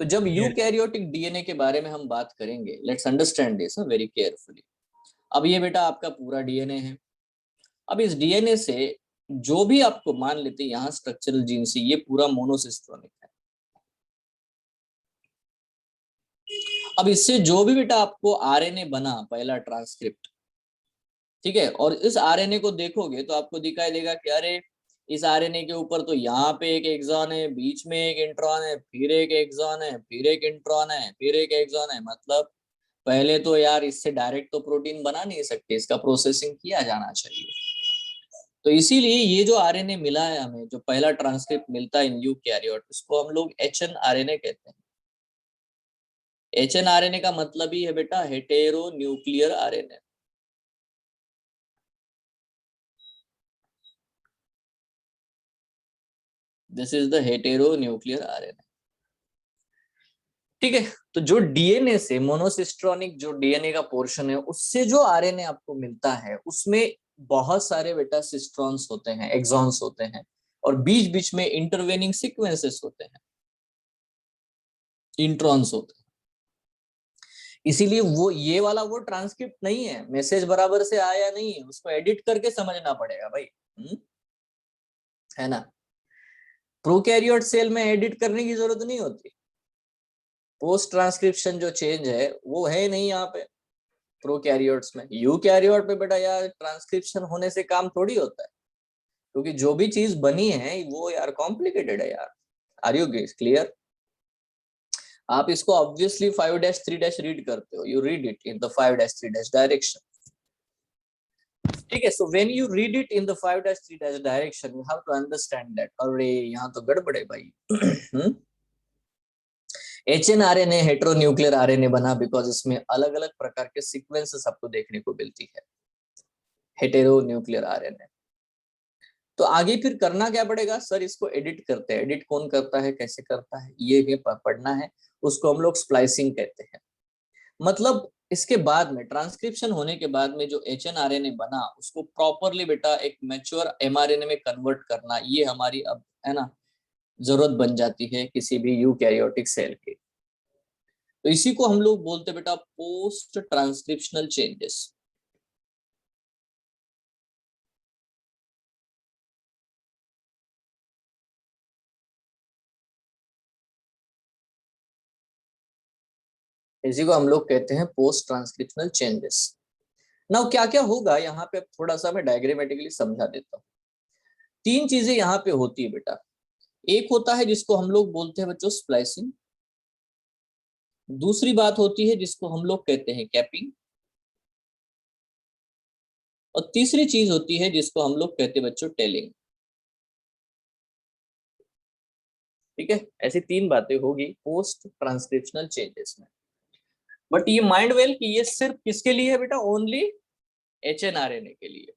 तो जब Yes. यूकैरियोटिक डीएनए के बारे में हम बात करेंगे, let's understand this very carefully. अब ये बेटा आपका पूरा डीएनए है, अब इस डीएनए से जो भी आपको मान लेते हैं यहाँ स्ट्रक्चरल जीन से, ये पूरा मोनोसिस्ट्रॉनिक है। अब इससे जो भी बेटा आपको आरएनए बना, पहला ट्रांसक्रिप्ट, ठीक है, और इस आरएनए को देखोगे तो आपको दिखाई देगा कि अरे इस आरएनए के ऊपर तो यहाँ पे एक एक्सॉन है, बीच में एक इंट्रॉन है, फिर एक एक्सॉन है, फिर एक इंट्रॉन है, फिर एक एक्सॉन है। मतलब पहले तो यार इससे डायरेक्ट तो प्रोटीन बना नहीं सकते, इसका प्रोसेसिंग किया जाना चाहिए। तो इसीलिए ये जो आरएनए मिला है हमें, जो पहला ट्रांसक्रिप्ट मिलता है इन यूकैरियोट, उसको हम लोग एचएनआरएनए कहते हैं। एचएनआरएनए का मतलब ही है बेटा hetero nuclear RNA. This is the hetero nuclear RNA, ठीक है। तो जो डीएनए से मोनोसिस्ट्रॉनिक जो डीएनए का पोर्शन है, उससे जो आरएनए आपको मिलता है उसमें बहुत सारे बेटा सिस्ट्रॉन्स होते हैं, एक्सॉन्स होते हैं, और बीच बीच में इंटरवेनिंग सीक्वेंसेस होते हैं, इंट्रॉन्स होते हैं। इसीलिए वो ये वाला वो ट्रांसक्रिप्ट नहीं है, मैसेज बराबर से आया नहीं है, उसको एडिट करके समझना पड़ेगा भाई, है ना। प्रोकैरियोट सेल में एडिट करने की जरूरत नहीं होती, पोस्ट ट्रांसक्रिप्शन जो चेंज है वो है नहीं यहाँ पे प्रोकैरियोट्स में। यूकैरियोट पे बेटा यार ट्रांसक्रिप्शन होने से काम थोड़ी होता है, क्योंकि जो भी चीज बनी है वो यार कॉम्प्लिकेटेड है यार। Are you clear? आप इसको ऑब्वियसली 5-3 रीड करते हो, you read it in the 5-3 direction, ठीक है। So when you read it in the 5-3 direction, you have to understand that अरे यहाँ तो गड़बड़ है भाई। एचएनआरएनए हेटेरोन्यूक्लियर आरएनए बना बिकॉज इसमें अलग अलग प्रकार के सीक्वेंसेस आपको देखने को मिलती है, हेटेरोन्यूक्लियर आरएनए। तो आगे फिर करना क्या पड़ेगा सर? इसको एडिट करते हैं, एडिट कौन करता है, कैसे करता है, ये पढ़ना है। उसको हम लोग स्प्लाइसिंग कहते हैं। मतलब इसके बाद में ट्रांसक्रिप्शन होने के बाद में जो एचएनआरएनए बना, उसको प्रॉपरली बेटा एक मैच्योर एमआरएनए में कन्वर्ट करना, ये हमारी अब है ना जरूरत बन जाती है किसी भी यूकैरियोटिक सेल की। तो इसी को हम लोग बोलते बेटा पोस्ट ट्रांसक्रिप्शनल चेंजेस। इसी को हम लोग कहते हैं पोस्ट ट्रांसक्रिप्शनल चेंजेस। नाउ क्या क्या होगा यहाँ पे, थोड़ा सा मैं डायग्रामेटिकली समझा देता हूँ। 3 चीजें यहाँ पे होती है बेटा। एक होता है जिसको हम लोग बोलते हैं बच्चों स्प्लाइसिंग, दूसरी बात होती है जिसको हम लोग कहते हैं कैपिंग, और तीसरी चीज होती है जिसको हम लोग कहते हैं बच्चों टेलिंग, ठीक है। ऐसी 3 बातें होगी पोस्ट ट्रांसक्रिप्शनल चेंजेस में। बट ये माइंड वेल कि ये सिर्फ किसके लिए है बेटा, ओनली HNRNA के लिए।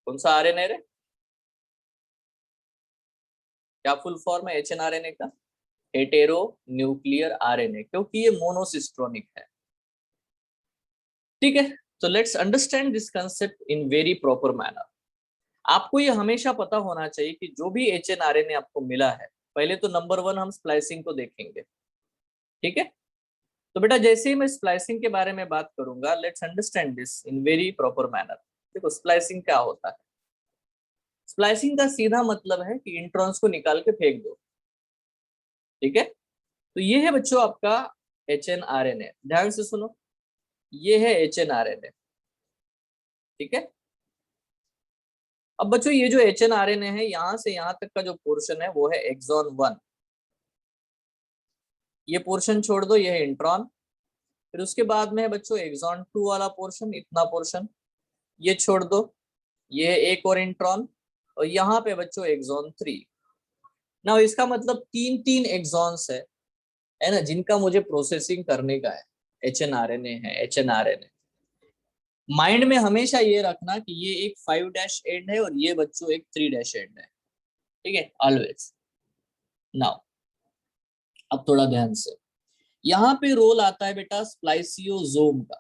कौन सा RNA रे, क्या फुल फॉर्म है HNRNA का, हेटेरो न्यूक्लियर RNA, क्योंकि ये मोनोसिस्ट्रोनिक है। ठीक है, तो let's understand this concept in very proper manner. आपको ये हमेशा पता होना चाहिए कि जो भी HNRNA आपको मिला है, पहले तो नंबर 1 हम स्प्लाइसिंग को देखेंगे। ठीक है, तो बेटा जैसे ही मैं स्प्लाइसिंग के बारे में बात करूंगा, let's understand this in very proper manner. देखो स्प्लाइसिंग क्या होता है। स्प्लाइसिंग का सीधा मतलब है कि इंट्रॉन्स को निकाल के फेंक दो। ठीक है, तो ये है बच्चों आपका HNRNA। ध्यान से सुनो, ये है HNRNA। ठीक है, अब बच्चों ये जो HNRNA है, यहां से यहां तक का जो पोर्शन है वो है एक्सॉन 1। ये पोर्शन छोड़ दो, ये है इंट्रॉन। फिर उसके बाद में है बच्चों एक्सॉन 2 वाला पोर्शन, इतना पोर्शन ये छोड़ दो, ये है एक और इंट्रॉन। और यहाँ पे बच्चों एक्सॉन 3। ना इसका मतलब तीन तीन एक्सॉन्स है ना, जिनका मुझे प्रोसेसिंग करने का है। HNRNA है, HNRNA। माइंड में हमेशा ये रखना कि ये एक 5' एंड है और ये बच्चों एक 3' एंड है। ठीक है, ऑलवेज। नाउ अब थोड़ा ध्यान से, यहाँ पे रोल आता है बेटा स्प्लाइसियोसोम का।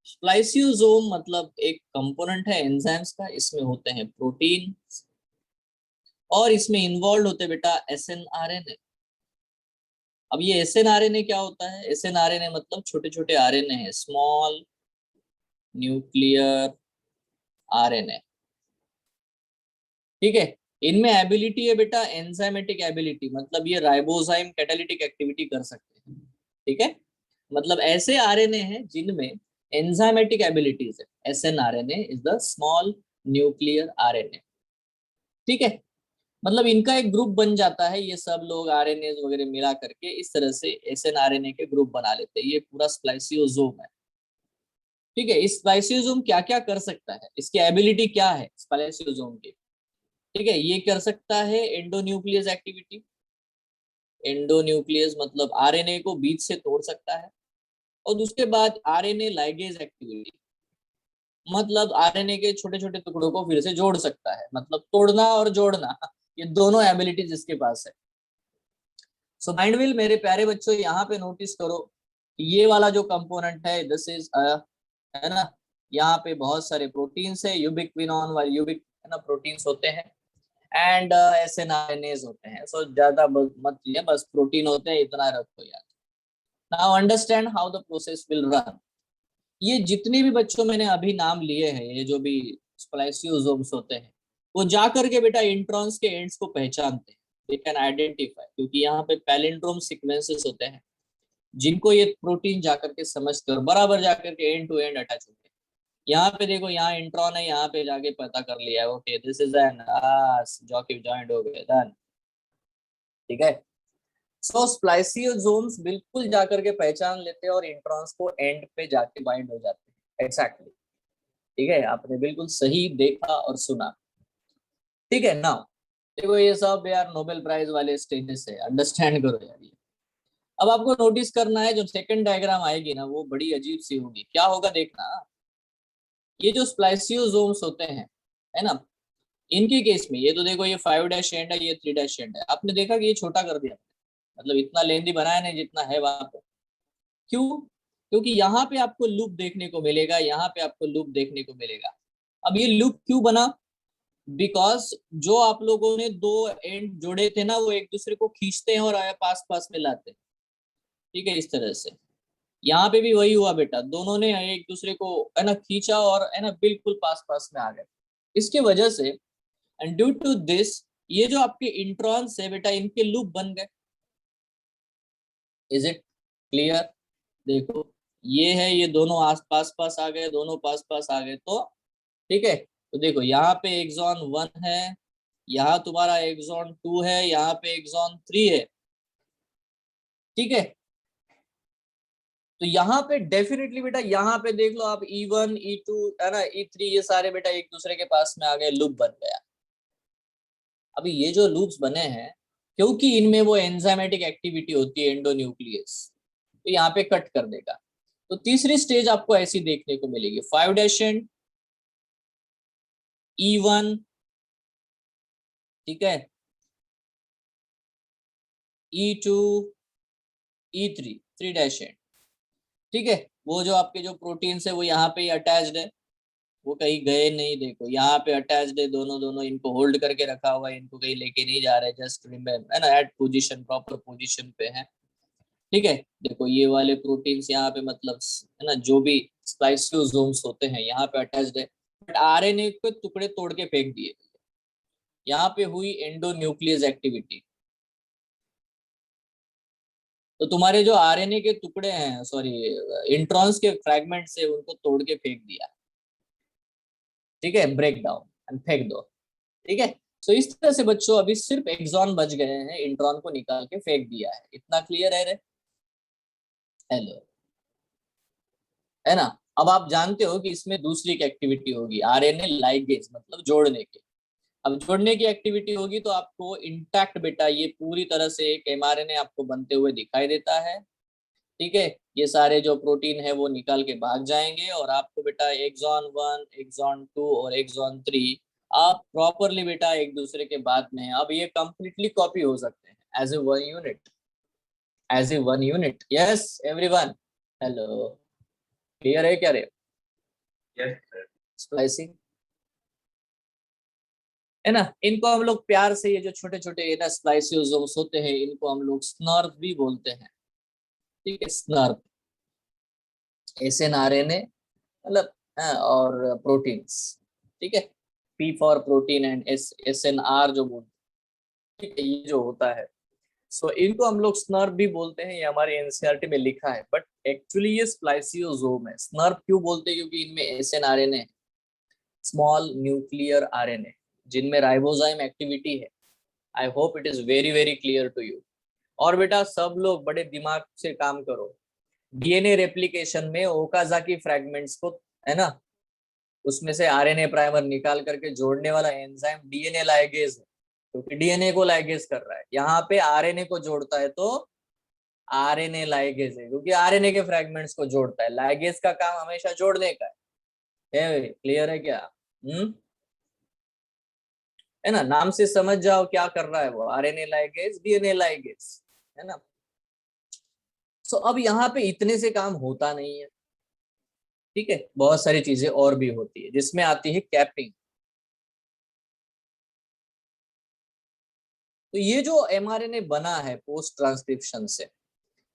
स्प्लाइसियोसोम मतलब एक कंपोनेंट है एंजाइम्स का। इसमें होते हैं प्रोटीन और इसमें इन्वॉल्व होते हैं बेटा SNRNA। अब ये SNRNA क्या होता है, SNRNA मतलब छोटे छोटे RNA है, स्मॉल न्यूक्लियर RNA। ठीक है, इनमें एबिलिटी है बेटा एंजाइमेटिक एबिलिटी, मतलब ये राइबोजाइम कैटालिटिक एक्टिविटी कर सकते हैं। ठीक है, मतलब ऐसे आरएनए हैं जिनमें एंजाइमेटिक एबिलिटीज है। SNRNA is the small nuclear RNA। ठीक है, मतलब इनका एक ग्रुप बन जाता है, ये सब लोग RNA वगैरह मिला करके इस तरह से SNRNA के ग्रुप बना लेते हैं। ये पूरा स्प्लाइसियोसोम है। ठीक है, इस स्प्लाइसियोसोम क्या क्या कर सकता है, इसकी एबिलिटी क्या है स्प्लाइसियोसोम की। ठीक है, ये कर सकता है एंडोन्यूक्लियस एक्टिविटी। एंडोन्यूक्लियस मतलब आरएनए को बीच से तोड़ सकता है। और उसके बाद आरएनए लाइगेज एक्टिविटी, मतलब आरएनए के छोटे छोटे टुकड़ों को फिर से जोड़ सकता है, मतलब तोड़ना और जोड़ना, ये दोनों एबिलिटीज इसके पास है। सो माइंड विल मेरे प्यारे बच्चों, यहाँ पे नोटिस करो कि ये वाला जो कंपोनेंट है दिस इज है ना, यहाँ पे बहुत सारे प्रोटीन्स है, यूबिक्विनोन वाले यूबिक है ना प्रोटीन्स होते हैं, एंड SNRNAs होते हैं। सो ज्यादा मत लिए, बस प्रोटीन होते हैं, इतना रखो याद। Now understand how the process will run. ये जितने भी बच्चों मैंने अभी नाम लिए हैं, ये जो भी स्प्लाइसियोसोम्स होते हैं, वो जा करके बेटा इंट्रॉन्स के एंड्स को पहचानते हैं। दे कैन आइडेंटिफाई, क्योंकि यहाँ पे पैलिंड्रोम सीक्वेंसेस होते हैं जिनको ये प्रोटीन जाकर के समझते और बराबर जाकर के एंड टू एंड अटैच होते हैं। यहाँ पे देखो, यहाँ इंट्रॉन है, यहाँ पे जाके पता कर लिया, ओके दिस इज एन जॉकिव जॉइंट हो गया, डन। ठीक है, सो स्प्लाइसियोसोम्स बिल्कुल जाकर के पहचान लेते हैं और इंट्रॉन्स को एंड पे जाके बाइंड हो जाते हैं। एग्जैक्टली ठीक है, आपने बिल्कुल सही देखा और सुना। ठीक है, नाउ देखो ये सब यार नोबेल प्राइज वाले स्टेजेस है, अंडरस्टैंड करो यार ये। अब आपको नोटिस करना है, जो सेकंड डायग्राम आएगी ना वो बड़ी अजीब सी होगी। क्या होगा देखना, ये जो स्प्लाइसियोसोम्स होते हैं है ना, इनके केस में ये तो देखो ये 5' एंड है, ये 3' एंड है। आपने देखा कि ये छोटा कर दिया, मतलब इतना लेंदी बनाया नहीं जितना है वहां पे। क्यों, क्योंकि यहाँ पे आपको लूप देखने को मिलेगा, यहाँ पे आपको लूप देखने को मिलेगा। अब ये लूप क्यों बना, बिकॉज जो आप लोगों ने दो एंड जोड़े थे ना, वो एक दूसरे को खींचते हैं और पास पास में लाते हैं। ठीक है, इस तरह से यहाँ पे भी वही हुआ बेटा, दोनों ने एक दूसरे को है ना खींचा और है ना बिल्कुल पास पास में आ गए। इसके वजह से एंड ड्यू टू दिस, ये जो आपके इंट्रॉन्स है बेटा, इनके लूप बन गए। इज इट क्लियर, देखो ये है, ये दोनों आस पास पास आ गए, दोनों पास पास आ गए तो ठीक है। तो देखो यहाँ पे एक्सॉन 1 है, यहाँ तुम्हारा एक्सॉन 2 है, यहाँ पे एक्सॉन 3 है। ठीक है, तो यहाँ पे डेफिनेटली बेटा, यहाँ पे देख लो आप E1 E2 है ना E3, ये सारे बेटा एक दूसरे के पास में आ गए, लूप बन गया। अभी ये जो लूप्स बने हैं, क्योंकि इनमें वो एंजाइमेटिक एक्टिविटी होती है एंडोन्यूक्लियस, तो यहाँ पे कट कर देगा। तो तीसरी स्टेज आपको ऐसी देखने को मिलेगी, 5' एंड E1, ठीक है, E2, E3, 3' एंड, ठीक है। वो जो आपके जो प्रोटीन्स है वो यहाँ पे ही अटैच्ड है, वो कहीं गए नहीं, देखो यहाँ पे अटैच्ड है, दोनों दोनों इनको होल्ड करके रखा हुआ है, इनको कहीं लेके नहीं जा रहे, जस्ट रिमेम्बर है ना, एट पोजीशन, प्रॉपर पोजीशन पे है, ठीक है। देखो ये वाले प्रोटीन्स यहाँ पे मतलब है ना, जो भी स्प्लाइसियोसोम्स होते हैं यहाँ पे अटैच्ड है, बट आरएनए के टुकड़े तोड़ के फेंक दिए, यहाँ पे हुई एंडोन्यूक्लियस एक्टिविटी। तो तुम्हारे जो आरएनए के टुकड़े हैं, सॉरी इंट्रॉन्स के फ्रैगमेंट्स है, उनको तोड़ के फेंक दिया, ठीक है, ब्रेक डाउन एंड फेंक दो, ठीक है। सो इस तरह से बच्चों अभी सिर्फ एक्सॉन बच गए हैं, इंट्रॉन को निकाल के फेंक दिया है, इतना क्लियर है रे? हेलो, है ना। अब आप जानते हो कि इसमें दूसरी एक एक्टिविटी होगी, आरएनए लाइगेज, मतलब जोड़ने की। अब जोड़ने की एक्टिविटी होगी तो आपको इंटैक्ट बेटा ये पूरी तरह से एक एमआरएनए आपको बनते हुए दिखाई देता है, ठीक है। ये सारे जो प्रोटीन है वो निकाल के भाग जाएंगे और आपको बेटा एक्सॉन 1, एक्सॉन 2 और एक्सॉन 3 आप प्रॉपरली बेटा एक दूसरे के बाद में है। अब ये कंप्लीटली कॉपी हो सकते हैं as a one unit, as a one unit. Yes everyone, hello, clear है क्या रे? यस। स्प्लाइसिंग, है ना। इनको हम लोग प्यार से, ये जो छोटे छोटे ना स्प्लाइसियोसोम्स होते हैं, इनको हम लोग स्नर्फ भी बोलते हैं, ठीक है, स्नर्फ, SNRNA मतलब, हाँ, और प्रोटीन्स, ठीक है, P for protein and SNR जो बोलते हैं, ठीक है, ये जो होता है। सो इनको हम लोग स्नर्फ भी बोलते हैं, ये हमारे एनसीईआरटी में लिखा है, बट एक्चुअली ये स्प्लाइसियोसोम है। स्नर्फ क्यों बोलते हैं? क्योंकि इनमें SNRNA, स्मॉल न्यूक्लियर आरएनए, जिनमें राइबोजाइम एक्टिविटी है। I hope it is very very clear to you. और बेटा सब लोग बड़े दिमाग से काम करो, डीएनए रेप्लिकेशन में ओकाजाकी फ्रैगमेंट्स को, है ना, उसमें से आरएनए प्राइमर निकाल करके जोड़ने वाला एंजाइम डीएनए लाइगेज है, क्योंकि डीएनए को लाइगेज कर रहा है। यहाँ पे आरएनए को जोड़ता है तो आरएनए लाइगेज है, क्योंकि आरएनए के फ्रैगमेंट्स को जोड़ता है। लाइगेज का काम हमेशा जोड़ने का है, क्लियर है क्या? है ना, नाम से समझ जाओ क्या कर रहा है वो, आरएनए लाइगेज, डीएनए लाइगेज, है ना। सो अब यहाँ पे इतने से काम होता नहीं है, ठीक है, बहुत सारी चीजें और भी होती है, जिसमें आती है कैपिंग। तो ये जो एमआरएनए बना है पोस्ट ट्रांसक्रिप्शन से,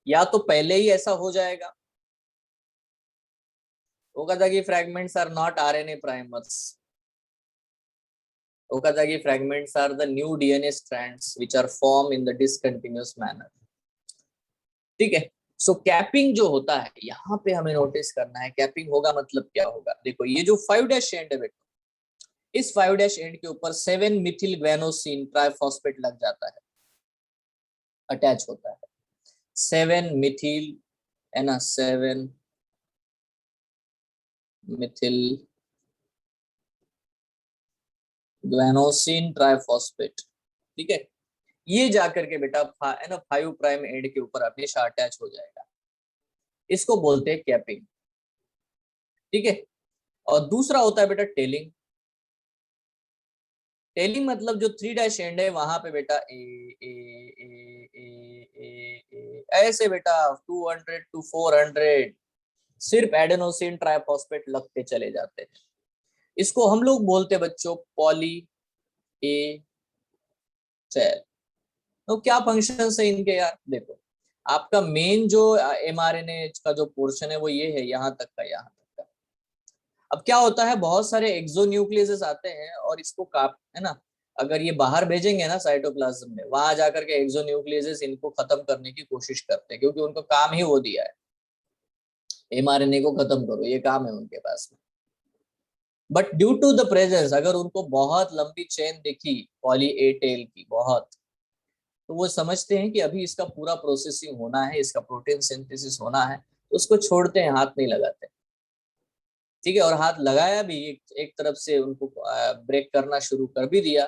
या तो पहले ही ऐसा हो जाएगा, Okazaki fragments are not RNA primers, Okazaki fragments are the new DNA strands which are form in the discontinuous manner, ठीक है। सो कैपिंग जो होता है, यहाँ पे हमें नोटिस करना है कैपिंग होगा मतलब क्या होगा। देखो ये जो 5' एंड है बेटा, इस 5' एंड के ऊपर 7 मिथिल ग्वेनोसिन ट्राइफॉस्फेट लग जाता है, अटैच होता है, 7 मिथिल, है ना, 7 मिथिल ग्वेनोसिन ट्राइफॉस्फेट, ठीक है। ये जाकर के बेटा है ना 5 प्राइम एंड के ऊपर हमेशा अटैच हो जाएगा, इसको बोलते हैं कैपिंग, ठीक है। और दूसरा होता है बेटा टेलिंग। टेलिंग मतलब जो 3' एंड है वहां पे बेटा ए ए ए ए ए ऐसे बेटा 200 to 400 सिर्फ एडेनोसिन ट्राइफॉस्फेट लगते चले जाते हैं। इसको हम लोग बोलते बच्चों पॉली ए सेल। तो क्या फंक्शन है इनके यार? देखो आपका मेन जो एमआरएनए का जो पोर्शन है वो ये है, यहाँ तक का, यहाँ तक का। अब क्या होता है, बहुत सारे एक्सोन्यूक्लियसेस आते हैं और इसको काट, है ना, अगर ये बाहर भेजेंगे ना साइटोप्लाज्म में, वहां जाकर के एक्सोन्यूक्लियसेस इनको खत्म करने की कोशिश करते हैं, क्योंकि उनको काम ही वो दिया है, एमआरएनए को खत्म करो, ये काम है उनके पास में। But due to the presence, अगर उनको बहुत लंबी चेन दिखी पॉली ए टेल की बहुत, तो वो समझते हैं कि अभी इसका पूरा प्रोसेसिंग होना है, इसका प्रोटीन सिंथेसिस होना है, तो उसको छोड़ते हैं, हाथ नहीं लगाते, ठीक है। और हाथ लगाया भी, एक तरफ से उनको ब्रेक करना शुरू कर भी दिया,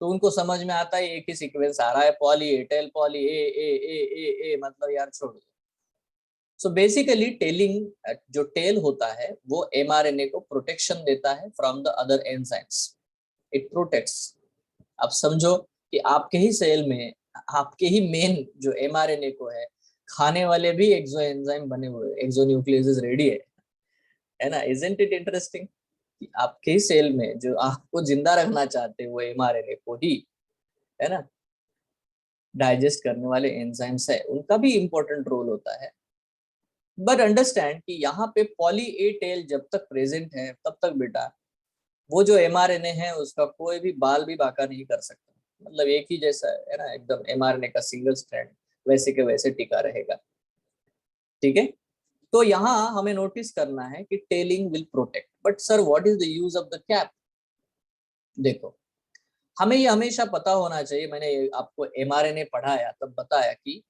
तो उनको समझ में आता है एक ही सीक्वेंस आ रहा है, poly A tail poly A A A A A, मतलब यार छोड़ दो। सो बेसिकली टेलिंग जो टेल होता है वो एमआरएनए को प्रोटेक्शन देता है from the other enzymes, it protects. आप समझो कि आपके ही सेल में आपके ही मेन जो एमआरएनए को है खाने वाले भी एक्सो एंजाइम बने हुए, एक्सो न्यूक्लियस रेडी है ना। इजंट इट इंटरेस्टिंग कि आपके ही सेल में जो आपको जिंदा रखना चाहते हैं वो एमआरएनए को ही, है ना, डाइजेस्ट करने वाले एंजाइम्स है, उनका भी इंपॉर्टेंट रोल होता है। बट अंडरस्टैंड कि यहाँ पे पॉली ए टेल जब तक प्रेजेंट है तब तक बेटा वो जो एमआरएनए है उसका कोई भी बाल भी बाका नहीं कर सकता, मतलब एक ही जैसा है ना, एकदम एमआरएनए का सिंगल स्ट्रैंड वैसे के वैसे टिका रहेगा। ठीक है, तो यहाँ हमें नोटिस करना है कि telling will protect, but sir what is the use of the cap. देखो हमें ये हमेशा पता होना चाहिए, मैंने आपको एमआरएनए पढ़ाया तब बताया कि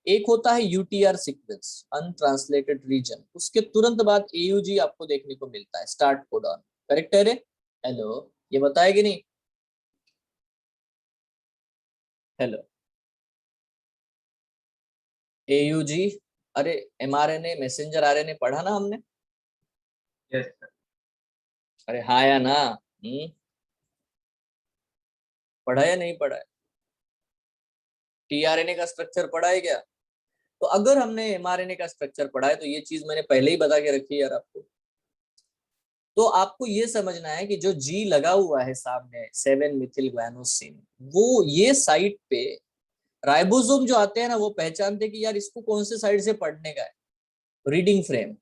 एक होता है यूटीआर सीक्वेंस, अनट्रांसलेटेड रीजन, उसके तुरंत बाद एयूजी आपको देखने को मिलता है, स्टार्ट कोडॉन। करेक्ट है रे? हेलो, ये बताया कि नहीं? हेलो, एयूजी, अरे एमआरएनए मैसेंजर आरएनए पढ़ा ना हमने? Yes sir. अरे हाँ या ना? पढ़ा या नहीं पढ़ा है? टीआरएनए का स्ट्रक्चर पढ़ा है क्या? तो अगर हमने एमआरएनए का स्ट्रक्चर पढ़ा है तो ये चीज मैंने पहले ही बता के रखी है यार आपको। तो आपको ये समझना है कि जो जी लगा हुआ है सामने 7 मिथिल ग्वानोसिन, वो ये साइट पे राइबोसोम जो आते हैं ना वो पहचानते कि यार इसको कौन से साइड से पढ़ने का है, reading frame.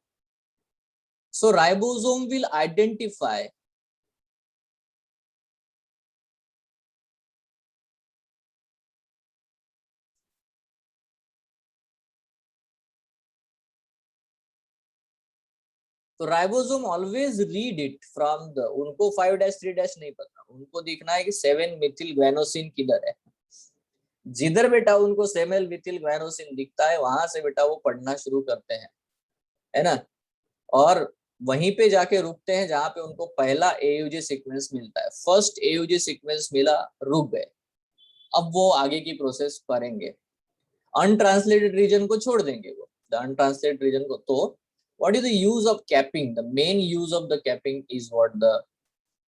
So ribosome will identify तो ribosome always read it from the, उनको 5-3 नहीं पता, उनको देखना है कि 7 मिथिल ग्वानोसिन किधर है। जिधर बेटा उनको 7 मिथिल ग्वानोसिन दिखता है वहां से बेटा वो पढ़ना शुरू करते हैं, है ना, और वहीं पे जाके रुकते हैं जहां पे उनको पहला एयूजी सीक्वेंस मिलता है। फर्स्ट एयूजी सीक्वेंस मिला, रुक गए, अब वो आगे की प्रोसेस करेंगे, अनट्रांसलेटेड रीजन को छोड़ देंगे वो, द अनट्रांसलेटेड रीजन को। तो what is the use of capping? The main use of the capping is what the,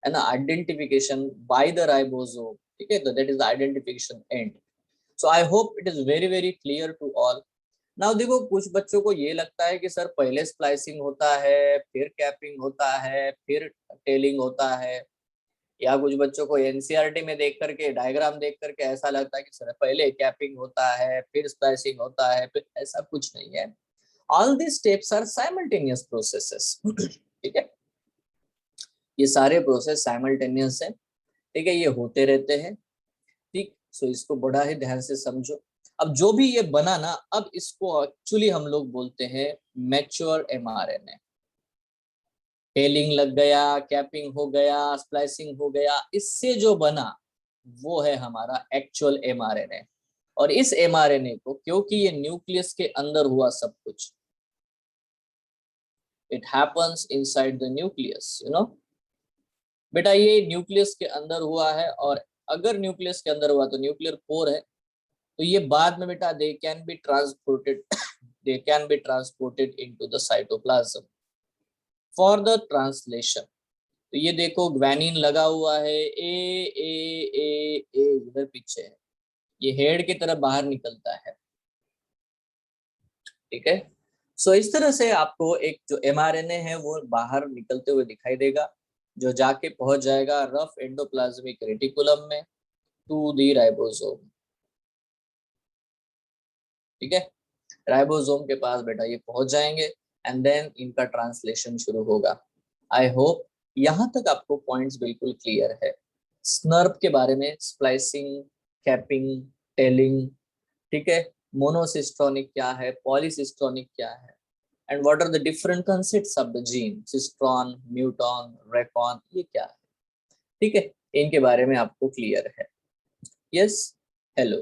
है ना, आइडेंटिफिकेशन बाय द राइबोसोम। ठीक है, that is the identification end. So I hope it is very very clear to all. Now देखो कुछ बच्चों को ये लगता है कि सर पहले स्प्लाइसिंग होता है फिर कैपिंग होता है फिर टेलिंग होता है, या कुछ बच्चों को एनसीईआरटी में देख करके डायग्राम देख करके ऐसा लगता है कि सर पहले कैपिंग होता है फिर स्प्लाइसिंग होता है, फिर ऐसा कुछ नहीं है। All these steps are simultaneous processes. ठीक है, ये सारे प्रोसेस साइमल्टेनियस है। ठीक है, ये होते रहते हैं। ठीक, सो इसको बड़ा ही ध्यान से समझो। अब जो भी ये बना ना, अब इसको एक्चुअली हम लोग बोलते हैं मैच्योर एमआरएनए। टेलिंग लग गया, कैपिंग हो गया, स्प्लाइसिंग हो गया, इससे जो बना वो है हमारा एक्चुअल एमआरएनए। और इस एमआरएनए को, क्योंकि ये न्यूक्लियस के अंदर हुआ सब कुछ, it happens inside the nucleus, you know बेटा, ये न्यूक्लियस के अंदर हुआ है। और अगर न्यूक्लियस के अंदर हुआ तो न्यूक्लियर कोर है, तो ये बाद में बेटा they can be transported, they can be transported into the cytoplasm for the translation. तो ये देखो ग्वानिन लगा हुआ है, ए इधर पीछे है, ये हेड की तरफ बाहर निकलता है। ठीक है, सो इस तरह से आपको एक जो एमआरएनए है वो बाहर निकलते हुए दिखाई देगा, जो जाके पहुंच जाएगा रफ एंडोप्लाज्मिक रेटिकुलम में टू दी राइबोसोम। ठीक है, राइबोसोम के पास बेटा ये पहुंच जाएंगे एंड देन इनका ट्रांसलेशन शुरू होगा। आई होप यहाँ तक आपको पॉइंट्स बिल्कुल क्लियर है स्नर्प के बारे में, स्प्लाइसिंग, कैपिंग, टेलिंग। ठीक है, मोनोसिस्टोनिक क्या है, पॉलीसिस्टोनिक क्या है, and what are the different concepts of the gene, cistron, muton, recon, ये क्या है। ठीक है, इनके बारे में आपको क्लियर है। यस, हेलो,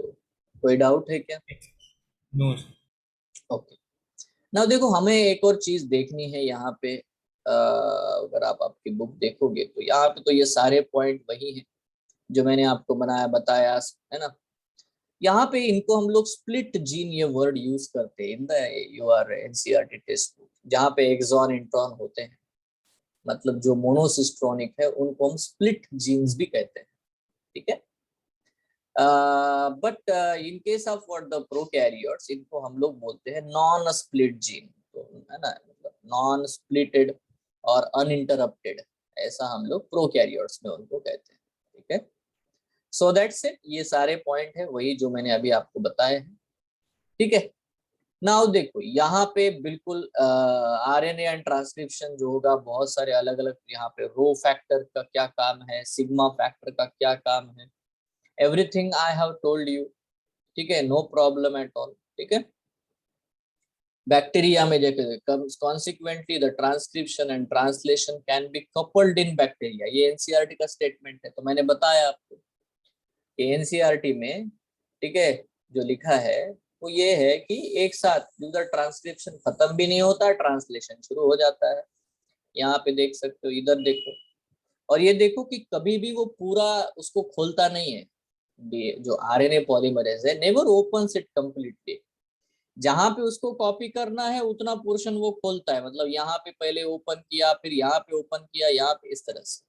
कोई डाउट है क्या? नो। ओके, नाउ देखो हमें एक और चीज देखनी है यहाँ पे। अगर आप आपकी बुक देखोगे तो यहाँ पे तो ये सारे पॉइंट वही हैं, जो मैंने आपको बताया है ना। यहाँ पे इनको हम लोग स्प्लिट जीन ये वर्ड यूज करते हैं in the your NCERT text book, जहाँ पे एक्सॉन इंट्रॉन होते हैं, मतलब जो मोनोसिस्ट्रोनिक है उनको हम स्प्लिट जीन्स भी कहते हैं, ठीक है। But in case of what the prokaryotes, इनको हम लोग बोलते हैं नॉन स्प्लिट जीन, तो है ना, मतलब नॉन स्प्लिटेड और अनइंटरप्टेड, ऐसा हम लोग प्रोकैरियोट्स में उनको कहते हैं, ठीक है। सो दैट्स इट, ये सारे पॉइंट है वही जो मैंने अभी आपको बताए हैं, ठीक है। नाउ देखो यहाँ पे बिल्कुल आरएनए एंड ट्रांसक्रिप्शन जो होगा, बहुत सारे अलग अलग यहाँ पे रो फैक्टर का क्या काम है, सिग्मा फैक्टर का क्या काम है, everything I have told you, ठीक है, नो प्रॉब्लम एट ऑल, ठीक है। बैक्टीरिया में देखो consequently the transcription and translation can be coupled in bacteria, ये एनसीईआरटी का स्टेटमेंट है। तो मैंने बताया आपको कि एनसीईआरटी में, ठीक है, जो लिखा है वो ये है कि एक साथ उधर ट्रांसक्रिप्शन खत्म भी नहीं होता, ट्रांसलेशन शुरू हो जाता है। यहाँ पे देख सकते हो, इधर देखो, और ये देखो कि कभी भी वो पूरा उसको खोलता नहीं है, जो आरएनए पॉलीमरेज है नेवर ओपन्स इट कंप्लीटली, जहां पे उसको कॉपी करना है उतना पोर्शन वो खोलता है, मतलब यहाँ पे पहले ओपन किया, फिर यहाँ पे ओपन किया, यहाँ पे, इस तरह से,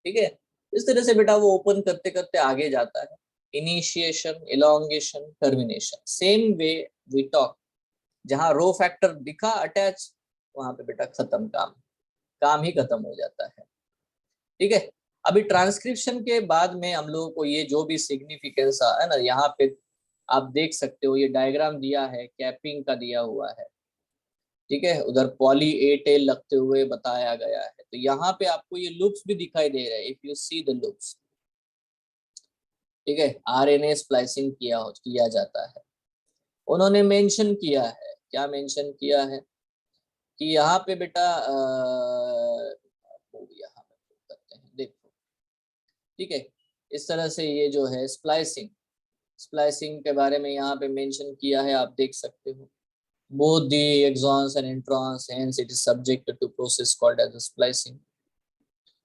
ठीक है। इस तरह से बेटा वो ओपन करते करते आगे जाता है, initiation, elongation, termination, same way we talk, जहां रो फैक्टर दिखा अटैच, वहां पे बेटा खत्म, काम ही खत्म हो जाता है, ठीक है। अभी ट्रांसक्रिप्शन के बाद में हम लोगों को ये जो भी सिग्निफिकेंस है ना, यहाँ पे आप देख सकते हो, ये डायग्राम दिया है, कैपिंग का दिया हुआ है, ठीक है, उधर पॉली ए टेल लगते हुए बताया गया है। तो यहाँ पे आपको ये लूप्स भी दिखाई दे रहे हैं, if you see the loops, ठीक है, आरएनए स्प्लाइसिंग किया जाता है। उन्होंने मेंशन किया है, क्या मेंशन किया है कि यहाँ पे बेटा यहाँ पे करते हैं, देखो, ठीक है, इस तरह से ये जो है स्प्लाइसिंग के बारे में यहाँ पे मेंशन किया है, आप देख सकते हो, both the exons and introns, hence it is subject to process called as splicing,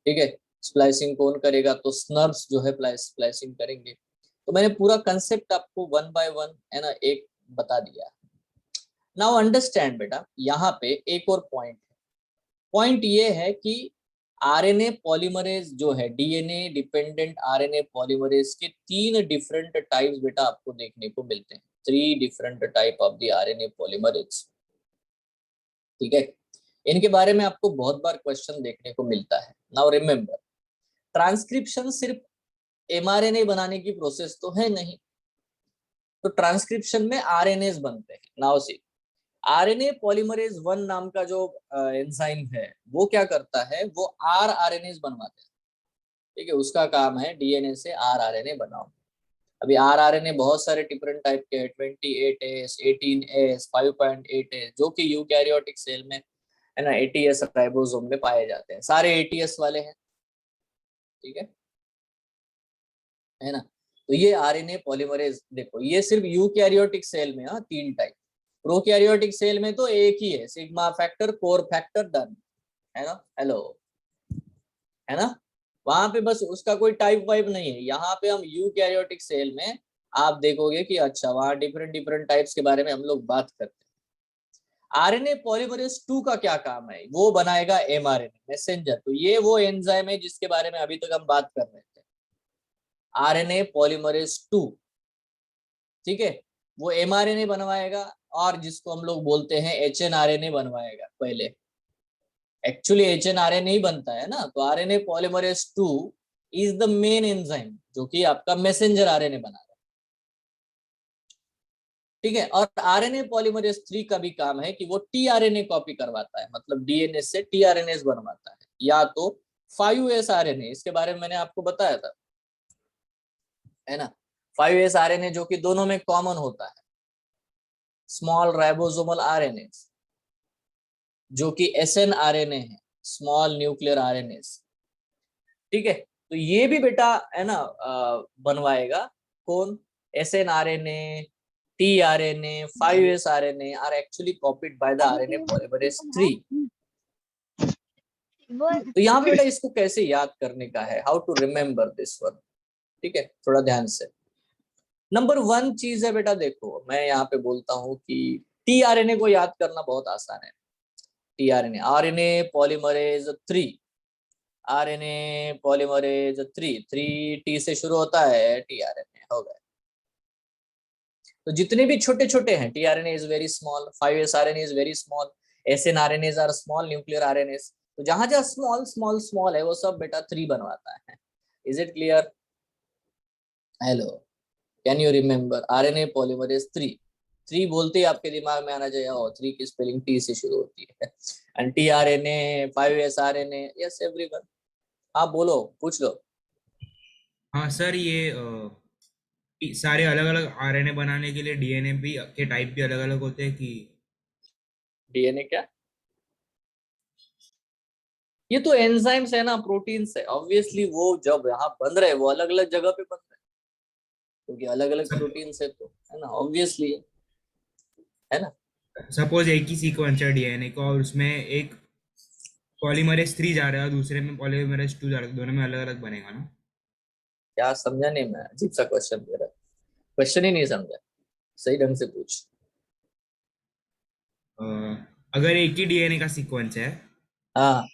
ठीक है। स्प्लाइसिंग कौन करेगा, तो स्नर्व्स जो है स्प्लाइसिंग करेंगे। तो मैंने पूरा कंसेप्ट आपको वन बाय वन, है ना, एक बता दिया। नाउ अंडरस्टैंड बेटा, यहाँ पे एक और पॉइंट है, पॉइंट ये है कि आरएनए पॉलीमरेज जो है, डीएनए डिपेंडेंट आरएनए पॉलीमरेज के 3 डिफरेंट टाइप्स बेटा आपको देखने को मिलते हैं, 3 different type of the RNA polymerase, ठीक है। इनके बारे में आपको बहुत बार क्वेश्चन देखने को मिलता है। नाउ रिमेंबर, ट्रांसक्रिप्शन सिर्फ एमआरएनए बनाने की प्रोसेस तो है नहीं, तो ट्रांसक्रिप्शन में आरएनएस बनते हैं। नाउ सी, आरएनए पॉलीमरेज 1 नाम का जो एंजाइम है, वो क्या करता है, वो आरएनएस बनवाता है, ठीक है, उसका काम है डीएनए से आरएनए बनाओ। अभी आरएनए बहुत सारे डिफरेंट टाइप के हैं, 28S, 18S, 5.8S, जो कि यूकैरियोटिक सेल में, है ना, एटीएस राइबोसोम में पाए जाते हैं, सारे एटीएस वाले हैं, ठीक है ना। तो ये आरएनए पॉलीमरेज देखो, ये सिर्फ यूकैरियोटिक सेल में, 3 टाइप, प्रोकैरियोटिक सेल में तो एक ही है, sigma factor, core factor, done, है ना, हेलो, है ना, वहां पे बस उसका कोई टाइप वाइप नहीं है। यहाँ पे हम यूकैरियोटिक सेल में आप देखोगे कि अच्छा, वहां डिफरेंट डिफरेंट टाइप्स के बारे में हम लोग बात करते हैं। आरएनए पॉलीमरेज 2 का क्या काम है, वो बनाएगा एमआरएनए मैसेंजर। तो ये वो एंजाइम है जिसके बारे में अभी तक हम बात कर रहे थे, आरएनए पॉलीमरेज 2, ठीक है, वो एमआरएनए बनवाएगा, और जिसको हम लोग बोलते हैं एचएनआरएनए बनवाएगा पहले। एक्चुअली एचएनआरएनए ही बनता है ना, तो RNA polymerase 2 is the main enzyme जो कि आपका मैसेंजर आरएनए बना रहा है, ठीक है। और आरएनए पॉलीमरेज 3 का भी काम है कि वो टीआरएनए कॉपी करवाता है, मतलब डीएनए से टीआरएनए बनवाता है, या तो 5S आरएनए, इसके बारे में मैंने आपको बताया था, है ना, 5S आरएनए जो कि दोनों में कॉमन होता है, स्मॉल राइबोसोमल आरएनए, जो कि एसएनआरएनए है, स्मॉल न्यूक्लियर आरएनए, ठीक है। तो ये भी बेटा, है ना, बनवाएगा कौन, snRNA, tRNA, 5S RNA are actually copied by the RNA polymerase 3। तो यहाँ पे बेटा इसको कैसे याद करने का है, how to remember this one, ठीक है, थोड़ा ध्यान से। नंबर 1 चीज है बेटा, देखो मैं यहाँ पे बोलता हूँ कि टीआरएनए को याद करना बहुत आसान है। TRNA, RNA polymerase 3, RNA polymerase 3 T से शुरू होता है, टीआरएनए हो गया। तो जितने भी छोटे छोटे हैं, tRNA is very small, 5s RNA is very small, snRNAs are small nuclear RNAs. तो जहां जहां स्मॉल स्मॉल स्मॉल है वो सब बेटा 3 बनवाता है। Is it clear? Hello, can you remember RNA polymerase 3 बोलते ही आपके दिमाग में आना चाहिए, ओ 3 की स्पेलिंग टी से शुरू होती है। And tRNA, 5s RNA, yes everyone. आप बोलो, पूछ लो। हाँ सर, ये सारे अलग अलग आरएनए बनाने के लिए डीएनए भी के टाइप भी अलग अलग होते हैं कि? डीएनए क्या? ये तो एंजाइम्स है ना, प्रोटीन्स है, ऑब्वियसली वो जब यहाँ बन रहे वो अलग अलग जगह पे बन रहे, क्योंकि अलग अलग प्रोटीन्स है, तो है ना, ऑब्वियसली है ना। सपोज एक ही सीक्वेंस है डीएनए का और उसमें एक पॉलीमरेज 3 जा रहा है और दूसरे में पॉलीमरेज 2 जा रहा है, दोनों में अलग अलग बनेगा ना? क्या समझा नहीं मैं, अजीब सा क्वेश्चन दे रहा है, क्वेश्चन ही नहीं समझा, सही ढंग से पूछ। अ, अगर एक ही डीएनए का सीक्वेंस है, हाँ,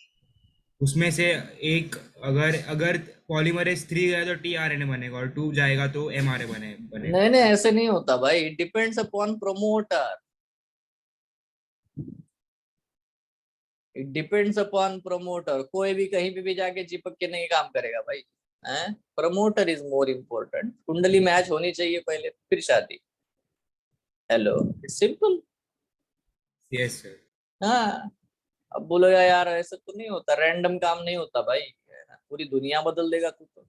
उसमें से एक, अगर अगर पॉलीमरेज 3 गया तो टीआरएनए बनेगा और 2 जाएगा तो एमआरए बनेगा। नहीं नहीं ऐसे नहीं होता भाई, it depends upon promoter, it depends upon promoter. कोई भी कहीं पे भी जाके चिपक के नहीं काम करेगा भाई, हैं? प्रमोटर इज मोर इम्पोर्टेंट, कुंडली मैच होनी चाहिए पहले, फिर शादी। Hello, it's simple. Yes sir. हाँ, अब बोलोगा यार ऐसा तो नहीं होता, रैंडम काम नहीं होता भाई, पूरी दुनिया बदल देगा तू तो,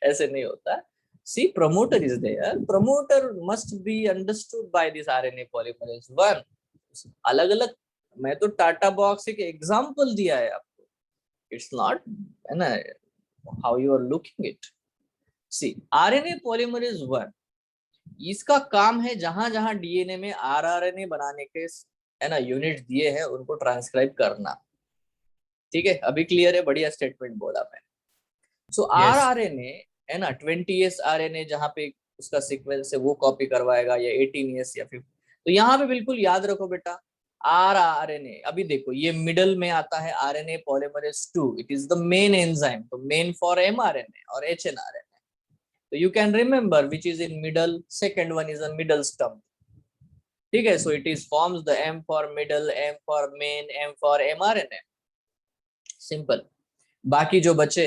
ऐसे नहीं होता। See, promoter is there, promoter must be understood by this RNA polymerase 1। अलग अलग, मैं तो टाटा बॉक्स एक एग्जांपल दिया है आपको, इट्स नॉट, है ना, how you are looking it. See, RNA polymerase 1, इसका काम है जहां जहां डीएनए में आरआरएनए बनाने के, है ना, यूनिट दिए हैं उनको ट्रांसक्राइब करना। ठीक है, अभी क्लियर है, बढ़िया स्टेटमेंट बोला मैंने। So R yes. R N A, है ना, 20s RNA जहाँ पे उसका सीक्वेंस है वो कॉपी करवाएगा, या 18s या 50। तो यहाँ पे बिल्कुल याद रखो बेटा, RNA, अभी देखो ये मिडल में आता है RNA polymerase 2, it is the main enzyme, तो मेन फॉर mRNA और hnRNA। तो you can remember which is in middle, second one is a middle stump. ठीक है, so it is forms the M for middle, M for main, M for mRNA, simple. बाकी जो बचे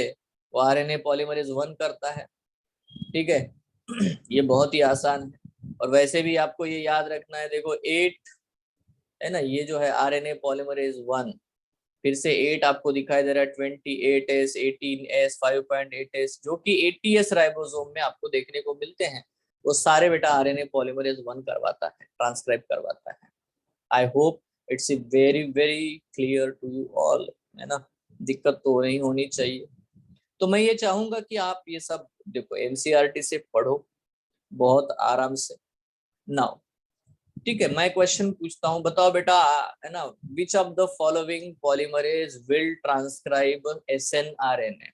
वो RNA polymerase 1 करता है। ठीक है, ये बहुत ही आसान है, और वैसे भी आपको ये याद रखना है, देखो 8, है ना, ये जो है RNA पॉलीमरेज 1, फिर से 8 आपको दिखाई दे रहा है, 28s, 18s, 5.8s, जो कि 80s राइबोसोम में आपको देखने को मिलते हैं, वो सारे बेटा RNA पॉलीमरेज 1 करवाता है, ट्रांसक्राइब करवाता है। I hope it's very very clear to you all, है ना, दिक्कत तो नहीं होनी चाहिए। तो मैं ये चाहूंगा कि आप ये सब देखो एनसीईआरटी से पढ़ो बहुत आराम से। नाउ, ठीक है, मैं क्वेश्चन पूछता हूँ, बताओ बेटा, है ना, which of the following polymerase will transcribe SNRNA?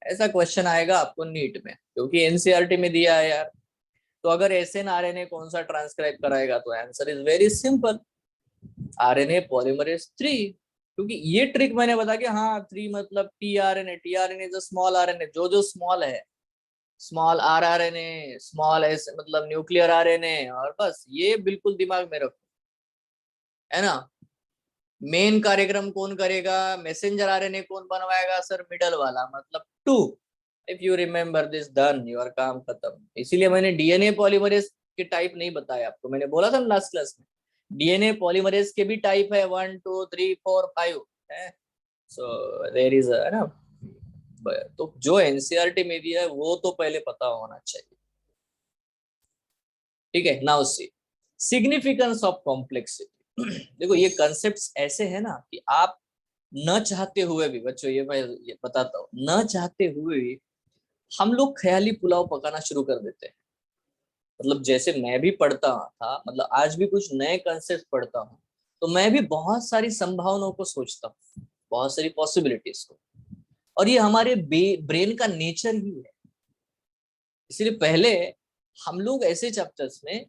ऐसा क्वेश्चन आएगा आपको नीट में, क्योंकि एनसीईआरटी में दिया है यार। तो अगर SNRNA कौन सा ट्रांसक्राइब कराएगा, तो answer is very simple, RNA polymerase 3। क्योंकि ये ट्रिक मैंने बता कि हाँ 3 मतलब टीआरएनए इज स्मॉल RNA, जो जो स्मॉल है, स्मॉल rRNA, स्मॉल एस मतलब न्यूक्लियर RNA, और बस ये बिल्कुल दिमाग में रखो, है ना। मेन कार्यक्रम कौन करेगा, मैसेंजर RNA कौन बनवाएगा, सर मिडल वाला, मतलब 2। If you remember this, done, your काम खत्म। इसीलिए मैंने डीएनए पॉलीमरेज के टाइप नहीं बताया आपको, मैंने बोला था लास्ट क्लास में, डीएनए पॉलीमरेज के भी टाइप है, 1 2 3 4 5 है। सो देयर इज, है ना, तो जो एनसीईआरटी में दिया है वो तो पहले पता होना चाहिए। ठीक है, now see, significance of complexity. देखो ये कंसेप्ट्स ऐसे है ना कि आप न चाहते हुए भी, बच्चों ये मैं ये बताता हूँ, न चाहते हुए भी हम लोग ख्याली पुलाव पकाना शुरू कर देते हैं। मतलब जैसे मैं भी पढ़ता था, मतलब आज भी कुछ नए कंसेप्ट पढ़ता हूँ, तो मैं भी बहुत सारी संभावनाओं को सोचता हूँ, बहुत सारी पॉसिबिलिटीज को, और ये हमारे ब्रेन का नेचर ही है। इसलिए पहले हम लोग ऐसे चैप्टर्स में,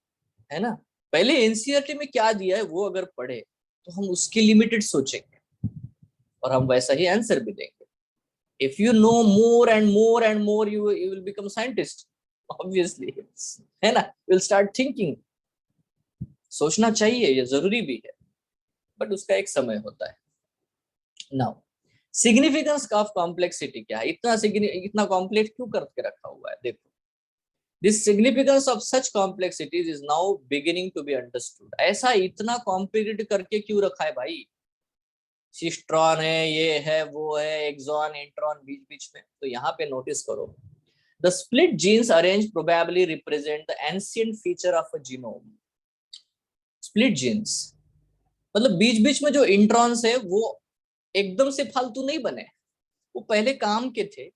है ना, पहले एनसीईआरटी में क्या दिया है वो अगर पढ़े तो हम उसके लिमिटेड सोचेंगे और हम वैसा ही आंसर भी देंगे. If you know more and more and more, you will become scientist, obviously, है ना. You'll start thinking. सोचना चाहिए, ये जरूरी भी है, बट उसका एक समय होता है. नाउ सिग्निफिकेंस ऑफ कॉम्प्लेक्सिटी क्या है, इतना कॉम्प्लेक्स क्यों करके रखा हुआ है. देखो, this significance of such complexities is now beginning to be understood. ऐसा इतना कॉम्प्लिकेटेड करके क्यों रखा है भाई. सिस्ट्रॉन है, ये है, वो है, एक्सॉन, इंट्रॉन बीच बीच में. तो यहाँ पे नोटिस करो, the split genes arrange probably represent the ancient feature of a genome. Split genes मतलब बीच बीच में जो इंट्रॉन्स है वो एकदम से फालतू नहीं बने, वो पहले काम के थे,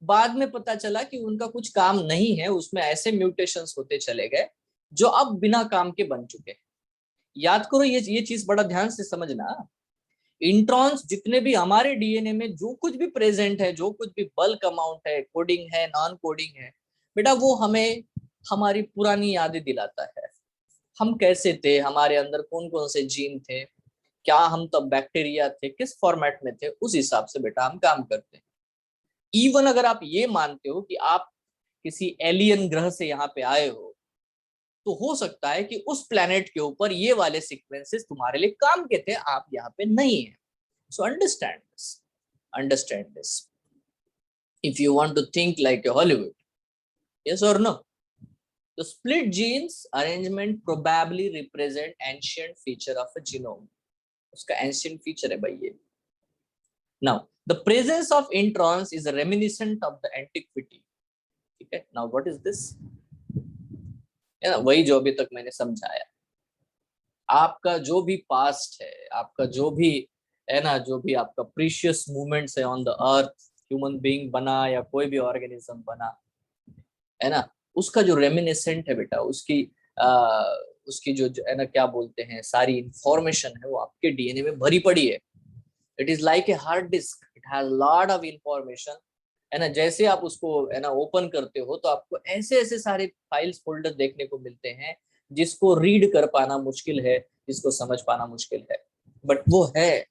बाद में पता चला कि उनका कुछ काम नहीं है, उसमें ऐसे म्यूटेशंस होते चले गए जो अब बिना काम के बन चुके. याद करो, ये चीज बड़ा ध्यान से समझना. इंट्रॉन्स जितने भी हमारे डीएनए में जो कुछ भी प्रेजेंट है, जो कुछ भी बल्क अमाउंट है, कोडिंग है, नॉन कोडिंग है, बेटा वो हमें हमारी पुरानी यादें दिलाता है. हम कैसे थे, हमारे अंदर कौन कौन से जीन थे, क्या हम तब बैक्टीरिया थे, किस फॉर्मेट में थे, उस हिसाब से बेटा हम काम करते हैं. इवन अगर आप ये मानते हो कि आप किसी एलियन ग्रह से यहाँ पे आए हो, तो हो सकता है कि उस प्लेनेट के ऊपर ये वाले सीक्वेंसेस तुम्हारे लिए काम के थे, आप यहाँ पे नहीं है. So understand this. If you want to think like a Hollywood, yes or no? The split genes arrangement probably represent ancient feature of a genome. उसका ancient feature है भाई ये. Now, the presence of introns is reminiscent of the antiquity. ठीक है? Now, what is this? है ना, वही जो अभी तक मैंने समझाया. आपका जो भी पास्ट है, आपका जो भी, है ना, जो भी आपका प्रीशियस मूवमेंट्स है on the earth, human being बना या कोई भी ऑर्गेनिज्म बना, है ना, उसका जो रेमिनिसेंट है बेटा, उसकी जो है ना, क्या बोलते हैं, सारी इंफॉर्मेशन है वो आपके डीएनए में भरी पड़ी है. It is like a hard disk, it has lot of information, है ना. जैसे आप उसको, है ना, ओपन करते हो तो आपको ऐसे ऐसे सारे फाइल्स फोल्डर देखने को मिलते हैं जिसको रीड कर पाना मुश्किल है, जिसको समझ पाना मुश्किल है, बट वो है,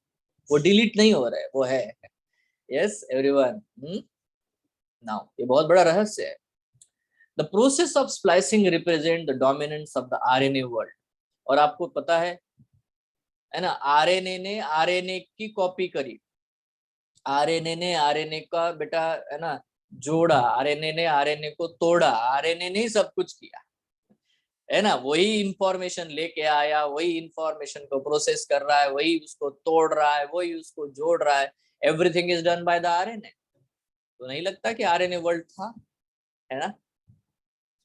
वो डिलीट नहीं हो रहा है, वो है. Yes everyone. नाउ ये बहुत बड़ा रहस्य है. The process of splicing represent the dominance of the RNA world. और आपको पता है ना, आरएनए ने आरएनए की कॉपी करी, आरएनए ने आरएनए का बेटा, है ना, जोड़ा, आरएनए ने आरएनए को तोड़ा, आरएनए ने सब कुछ किया, है ना. वही इंफॉर्मेशन लेके आया, वही इंफॉर्मेशन को प्रोसेस कर रहा है, वही उसको तोड़ रहा है, वही उसको जोड़ रहा है. Everything is done by the RNA. तो नहीं लगता कि आरएनए वर्ल्ड था, है ना.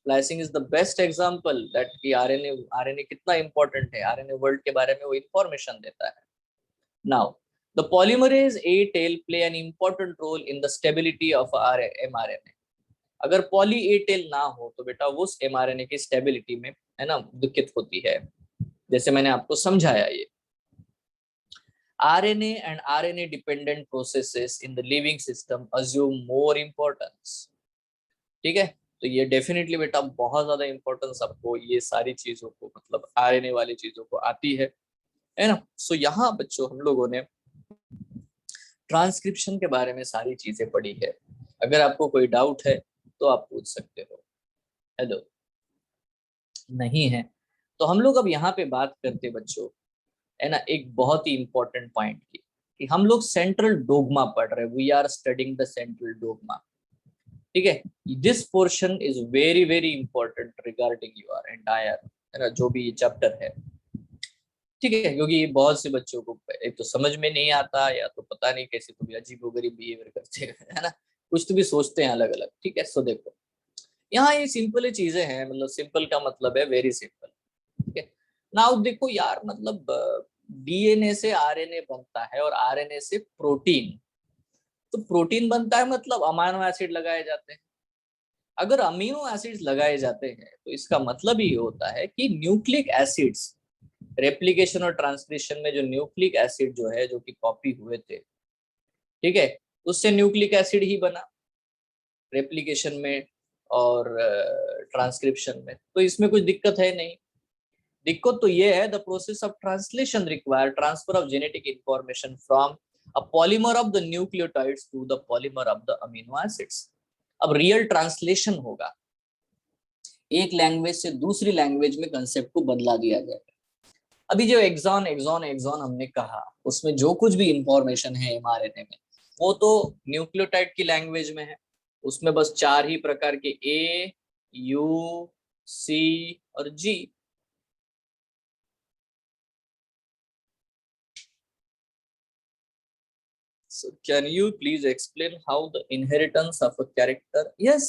Splicing is the best example that कि आरएनए कितना इंपॉर्टेंट है, आरएनए वर्ल्ड के बारे में वो इंफॉर्मेशन देता है. Now the polymerase A tail play an important role in the stability of mRNA. अगर पॉली ए टेल ना हो तो बेटा वो mRNA की स्टेबिलिटी में, है ना, दिक्कत होती है. जैसे मैंने आपको समझाया, ये RNA and RNA dependent processes in the living system assume more importance. ठीक है, तो ये डेफिनेटली बेटा बहुत ज्यादा इंपॉर्टेंस आपको ये सारी चीजों को, मतलब आरएनए वाली चीजों को आती है ना. सो यहाँ बच्चों हम लोगों ने ट्रांसक्रिप्शन के बारे में सारी चीजें पढ़ी है. अगर आपको कोई डाउट है तो आप पूछ सकते हो. हेलो, नहीं है तो हम लोग अब यहाँ पे बात करते बच्चों, है ना, एक बहुत ही इंपॉर्टेंट पॉइंट की, कि हम लोग सेंट्रल डोगमा पढ़ रहे हैं. We are studying the central dogma. ठीक है, this portion is very very important regarding your entire, है ना, जो भी ये चैप्टर है. ठीक है, क्योंकि ये बहुत से बच्चों को एक तो समझ में नहीं आता, या तो पता नहीं कैसे तो भी अजीबोगरीब बिहेवियर करते हैं, है ना, कुछ तो भी सोचते हैं अलग अलग. ठीक है, सो देखो यहाँ ये सिंपल चीजें हैं, मतलब सिंपल का मतलब है वेरी सिंपल. ठीक है, नाउ देखो यार, मतलब डीएनए से आरएनए बनता है और आरएनए से प्रोटीन. तो प्रोटीन बनता है मतलब अमीनो एसिड लगाए जाते हैं. अगर अमीनो एसिड्स लगाए जाते हैं तो इसका मतलब ये होता है कि न्यूक्लिक एसिड्स, रेप्लिकेशन और ट्रांसक्रिप्शन में जो न्यूक्लिक एसिड जो है, जो कि कॉपी हुए थे, ठीक है, उससे न्यूक्लिक एसिड ही बना रेप्लिकेशन में और ट्रांसक्रिप्शन में, तो इसमें कुछ दिक्कत है नहीं। दिक्कत तो ये है, the process of translation require transfer of genetic information from a polymer of the nucleotides to the polymer of the amino acids. अब रियल ट्रांसलेशन होगा, एक लैंग्वेज से दूसरी लैंग्वेज में कंसेप्ट को बदला दिया जाएगा। अभी जो एक्सॉन एक्सॉन एक्सॉन हमने कहा, उसमें जो कुछ भी इंफॉर्मेशन है एमआरएनए में, वो तो न्यूक्लियोटाइड की लैंग्वेज में है। उसमें बस 4 ही प्रकार के ए, यू, सी और जी। So can you please explain how the inheritance of a character? Yes,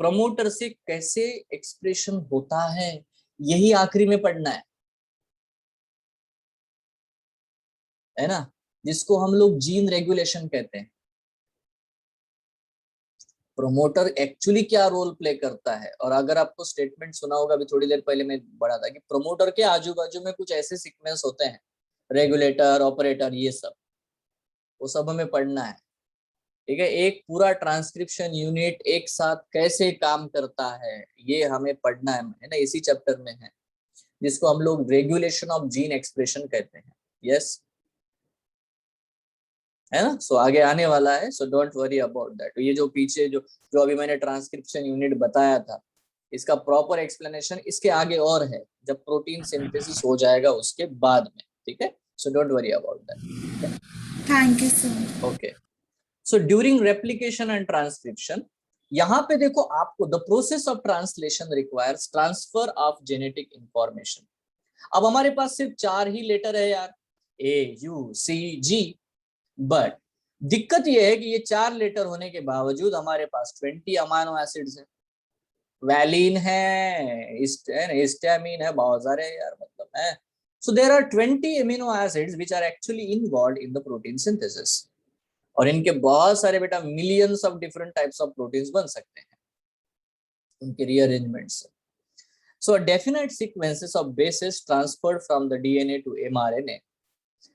promoter से कैसे एक्सप्रेशन होता है, यही आखिरी में पढ़ना है ना, जिसको हम लोग जीन रेगुलेशन कहते हैं। प्रोमोटर एक्चुअली क्या रोल प्ले करता है, और अगर आपको स्टेटमेंट सुना होगा अभी थोड़ी देर पहले मैं पढ़ा था कि प्रोमोटर के आजू बाजू में कुछ ऐसे सीक्वेंस होते हैं, रेगुलेटर, ऑपरेटर, ये सब, वो सब हमें पढ़ना है। ठीक है, एक पूरा ट्रांसक्रिप्शन यूनिट एक साथ कैसे काम करता है, ये हमें पढ़ना है ना, इसी चैप्टर में है, जिसको हम लोग रेगुलेशन ऑफ जीन एक्सप्रेशन कहते हैं। यस, है ना। सो आगे आने वाला है, so don't worry about that. ये जो पीछे जो जो अभी मैंने ट्रांसक्रिप्शन यूनिट बताया था, इसका प्रॉपर एक्सप्लेनेशन इसके आगे और है, जब प्रोटीन सिंथेसिस हो जाएगा उसके बाद में। ठीक है, so don't worry about that. Thank you sir. Okay, so during replication and transcription, यहाँ पे देखो आपको the process of translation requires transfer of genetic information. अब हमारे पास सिर्फ 4 ही लेटर है यार, ए, यू, सी, जी, बट दिक्कत ये है कि ये 4 लेटर होने के बावजूद हमारे पास 20 अमाइनो एसिड्स है, वैलिन है, हिस्टामिन है, बहुत सारे यार, मतलब है। So there are 20 amino acids which are actually involved in the protein synthesis, और इनके बहुत सारे बेटा millions of different types of proteins बन सकते हैं उनके रीअरेंजमेंट से। So a definite sequences of bases transferred from the DNA to mRNA,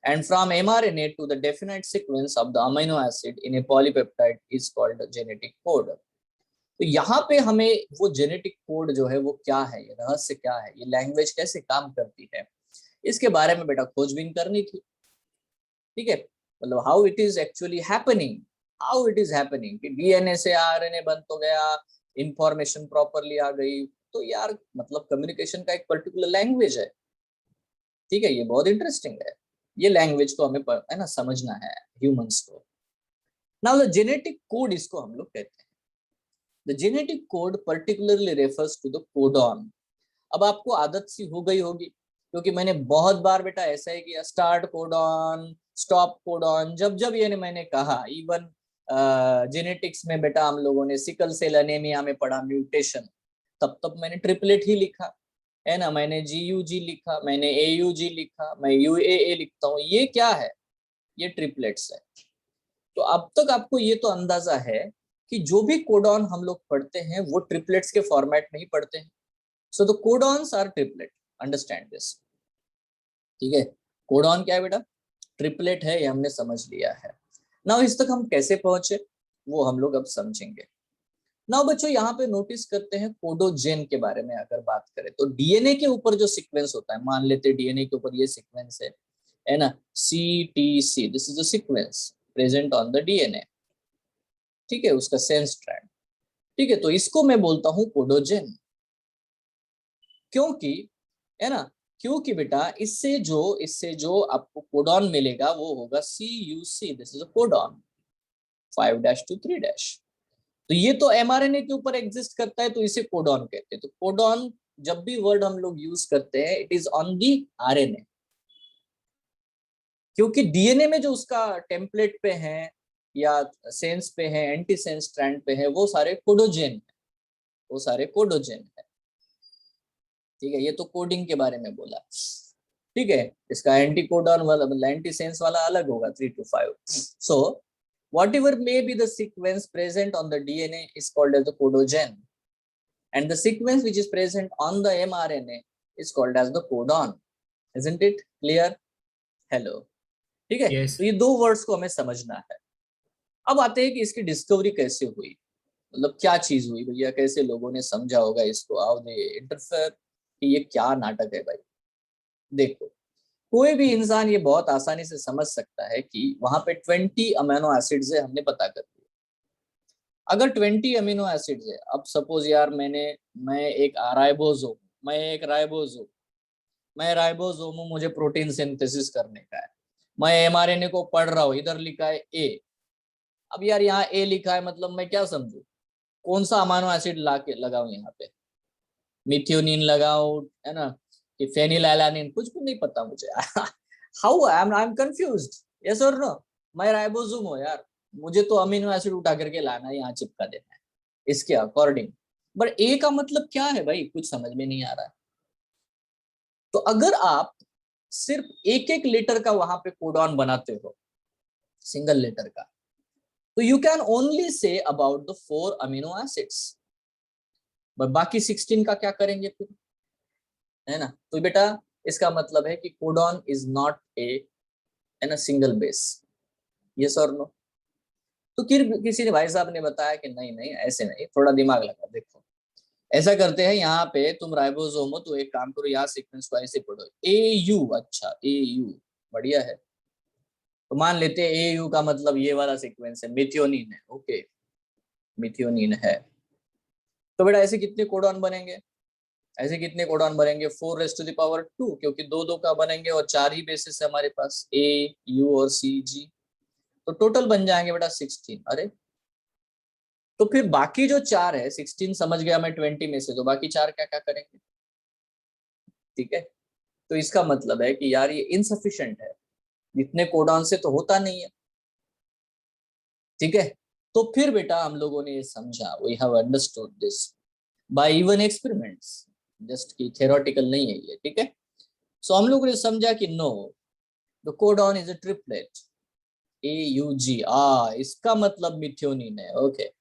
and from mRNA to the definite sequence of the amino acid in a polypeptide is called the genetic code. तो यहाँ पे हमें वो genetic code जो है वो क्या है, ये रहस्य क्या है, ये लैंग्वेज कैसे काम करती है, इसके बारे में बेटा खोजबीन करनी थी। ठीक है, मतलब how it is actually happening, how it is happening कि डीएनए से आरएनए बन तो गया, इंफॉर्मेशन प्रॉपरली आ गई, तो यार मतलब कम्युनिकेशन का एक पर्टिकुलर लैंग्वेज है। ठीक है, ये बहुत इंटरेस्टिंग है, ये लैंग्वेज को हमें है ना समझना है ह्यूमंस को। नाउ द जेनेटिक कोड इसको हम लोग कहते हैं। The genetic code particularly refers to the codon. अब आपको आदत सी हो गई होगी, क्योंकि मैंने बहुत बार बेटा ऐसा ही किया, स्टार्ट कोडॉन, स्टॉप कोडॉन, जब जब ये मैंने कहा, इवन जेनेटिक्स में बेटा हम लोगों ने सिकल सेल एनीमिया में पढ़ा म्यूटेशन, तब तब मैंने ट्रिपलेट ही लिखा है ना, मैंने GUG लिखा, मैंने AUG लिखा, मैं UAA लिखता हूँ, ये क्या है, ये ट्रिपलेट्स है। तो अब तक आपको ये तो अंदाजा है कि जो भी कोडॉन हम लोग पढ़ते हैं वो ट्रिपलेट्स के फॉर्मेट में ही पढ़ते हैं। So the codons are triplet, understand this. ठीक है, कोडॉन क्या है बेटा, ट्रिपलेट है, ये हमने समझ लिया है। नाउ इस तक हम कैसे पहुंचे वो हम लोग अब समझेंगे। नाउ बच्चों यहाँ पे नोटिस करते हैं कोडोजेन के बारे में अगर बात करें तो डीएनए के ऊपर जो सीक्वेंस होता है, मान लेते डीएनए के ऊपर ये सीक्वेंस है ना, CTC, this is the sequence present on the DNA. ठीक है, उसका सेंस स्ट्रैंड। ठीक है, तो इसको मैं बोलता हूँ कोडोजेन, क्योंकि है ना, क्योंकि बेटा इससे जो आपको कोडॉन मिलेगा वो होगा CUC, this is a codon 5' to 3'। तो ये तो mRNA के ऊपर एग्जिस्ट करता है, तो इसे कोडॉन कहते हैं। तो कोडॉन जब भी वर्ड हम लोग यूज करते हैं, it is on the RNA, क्योंकि डीएनए में जो उसका टेम्पलेट पे है या सेंस पे है, एंटी सेंस स्ट्रैंड पे है, वो सारे कोडोजेन है, वो सारे कोडोजेन है। ठीक है, ये तो कोडिंग के बारे में बोला। ठीक है, इसका एंटी कोडॉन वाला एंटी सेंस वाला अलग होगा 3 to 5। So whatever may be the sequence present on the DNA is called as the codogen, and the sequence which is present on the mRNA is called as the codon. Isn't it clear? Hello. ठीक है, Yes. तो ये दो words को हमें समझना है। अब आते हैं कि इसकी डिस्कवरी कैसे हुई। मतलब क्या चीज हुई भैया, कैसे लोगों ने समझा होगा इसको, हाउ दे इंटरफेयर, कि ये क्या नाटक है भाई। देखो, कोई भी इंसान ये बहुत आसानी से समझ सकता है कि वहां पे 20 अमीनो एसिड्स है, हमने पता कर दिया। अगर 20 अमीनो एसिड्स है, अब सपोज यार मैं एक राइबोसोम, मैं एक राइबोसोम मैं राइबोसोम हूं, मुझे प्रोटीन सिंथेसिस करने का है, मैं एमआरएनए को पढ़ रहा हूँ, इधर लिखा है ए। अब यार यहाँ ए लिखा है, मतलब मैं क्या समझू, कौन सा अमीनो एसिड ला के लगाऊं यहाँ पे, मिथ्योनिन लगाऊं, है ना, कि फेनिलएलानिन, कुछ भी नहीं पता मुझे। How I am confused, yes और नो। मैं राइबोसोम हूँ यार, मुझे तो अमीनो एसिड उठा करके लाना है, यहाँ चिपका देना है इसके अकॉर्डिंग, बट ए का मतलब क्या है भाई, कुछ समझ में नहीं आ रहा है। तो अगर आप सिर्फ एक एक लेटर का वहां पे कोडॉन बनाते हो, सिंगल लेटर का, तो you can only say about the 4 amino acids, बाकी 16 का क्या करेंगे फिर, है ना। तो बेटा इसका मतलब है कि codon is not a an a single base, yes और नो। तो फिर किसी ने, भाई साहब ने बताया कि नहीं नहीं ऐसे नहीं, थोड़ा दिमाग लगा, देखो ऐसा करते हैं, यहाँ पे तुम राइबोसोम हो तो एक काम करो, यहाँ सीक्वेंस को ऐसे पढ़ो, ए यू, अच्छा ए यू, बढ़िया है। तो मान लेते हैं ए यू का मतलब ये वाला सीक्वेंस है, मिथियोनिन है, ओके, मिथियोनिन है। तो बेटा ऐसे कितने कोडॉन बनेंगे, ऐसे कितने कोडॉन बनेंगे, 4⁻², क्योंकि दो दो का बनेंगे और 4 ही बेसिस है हमारे पास, ए यू और सी जी। तो टोटल बन जाएंगे बेटा 16। अरे तो फिर बाकी जो 4 है, 16 समझ गया मैं 20 में से, तो बाकी 4 क्या क्या करेंगे, ठीक है। तो इसका मतलब है कि यार ये इनसफिशिएंट है, इतने कोडॉन से तो होता नहीं है, ठीक है। तो फिर बेटा हम लोगों ने ये समझा, we have understood this by even experiments, just की थ्योरेटिकल नहीं है ये, ठीक है। सो हम लोगों ने समझा कि no, the codon is a triplet, A U G, इसका मतलब मिथ्योनिन है, ओके,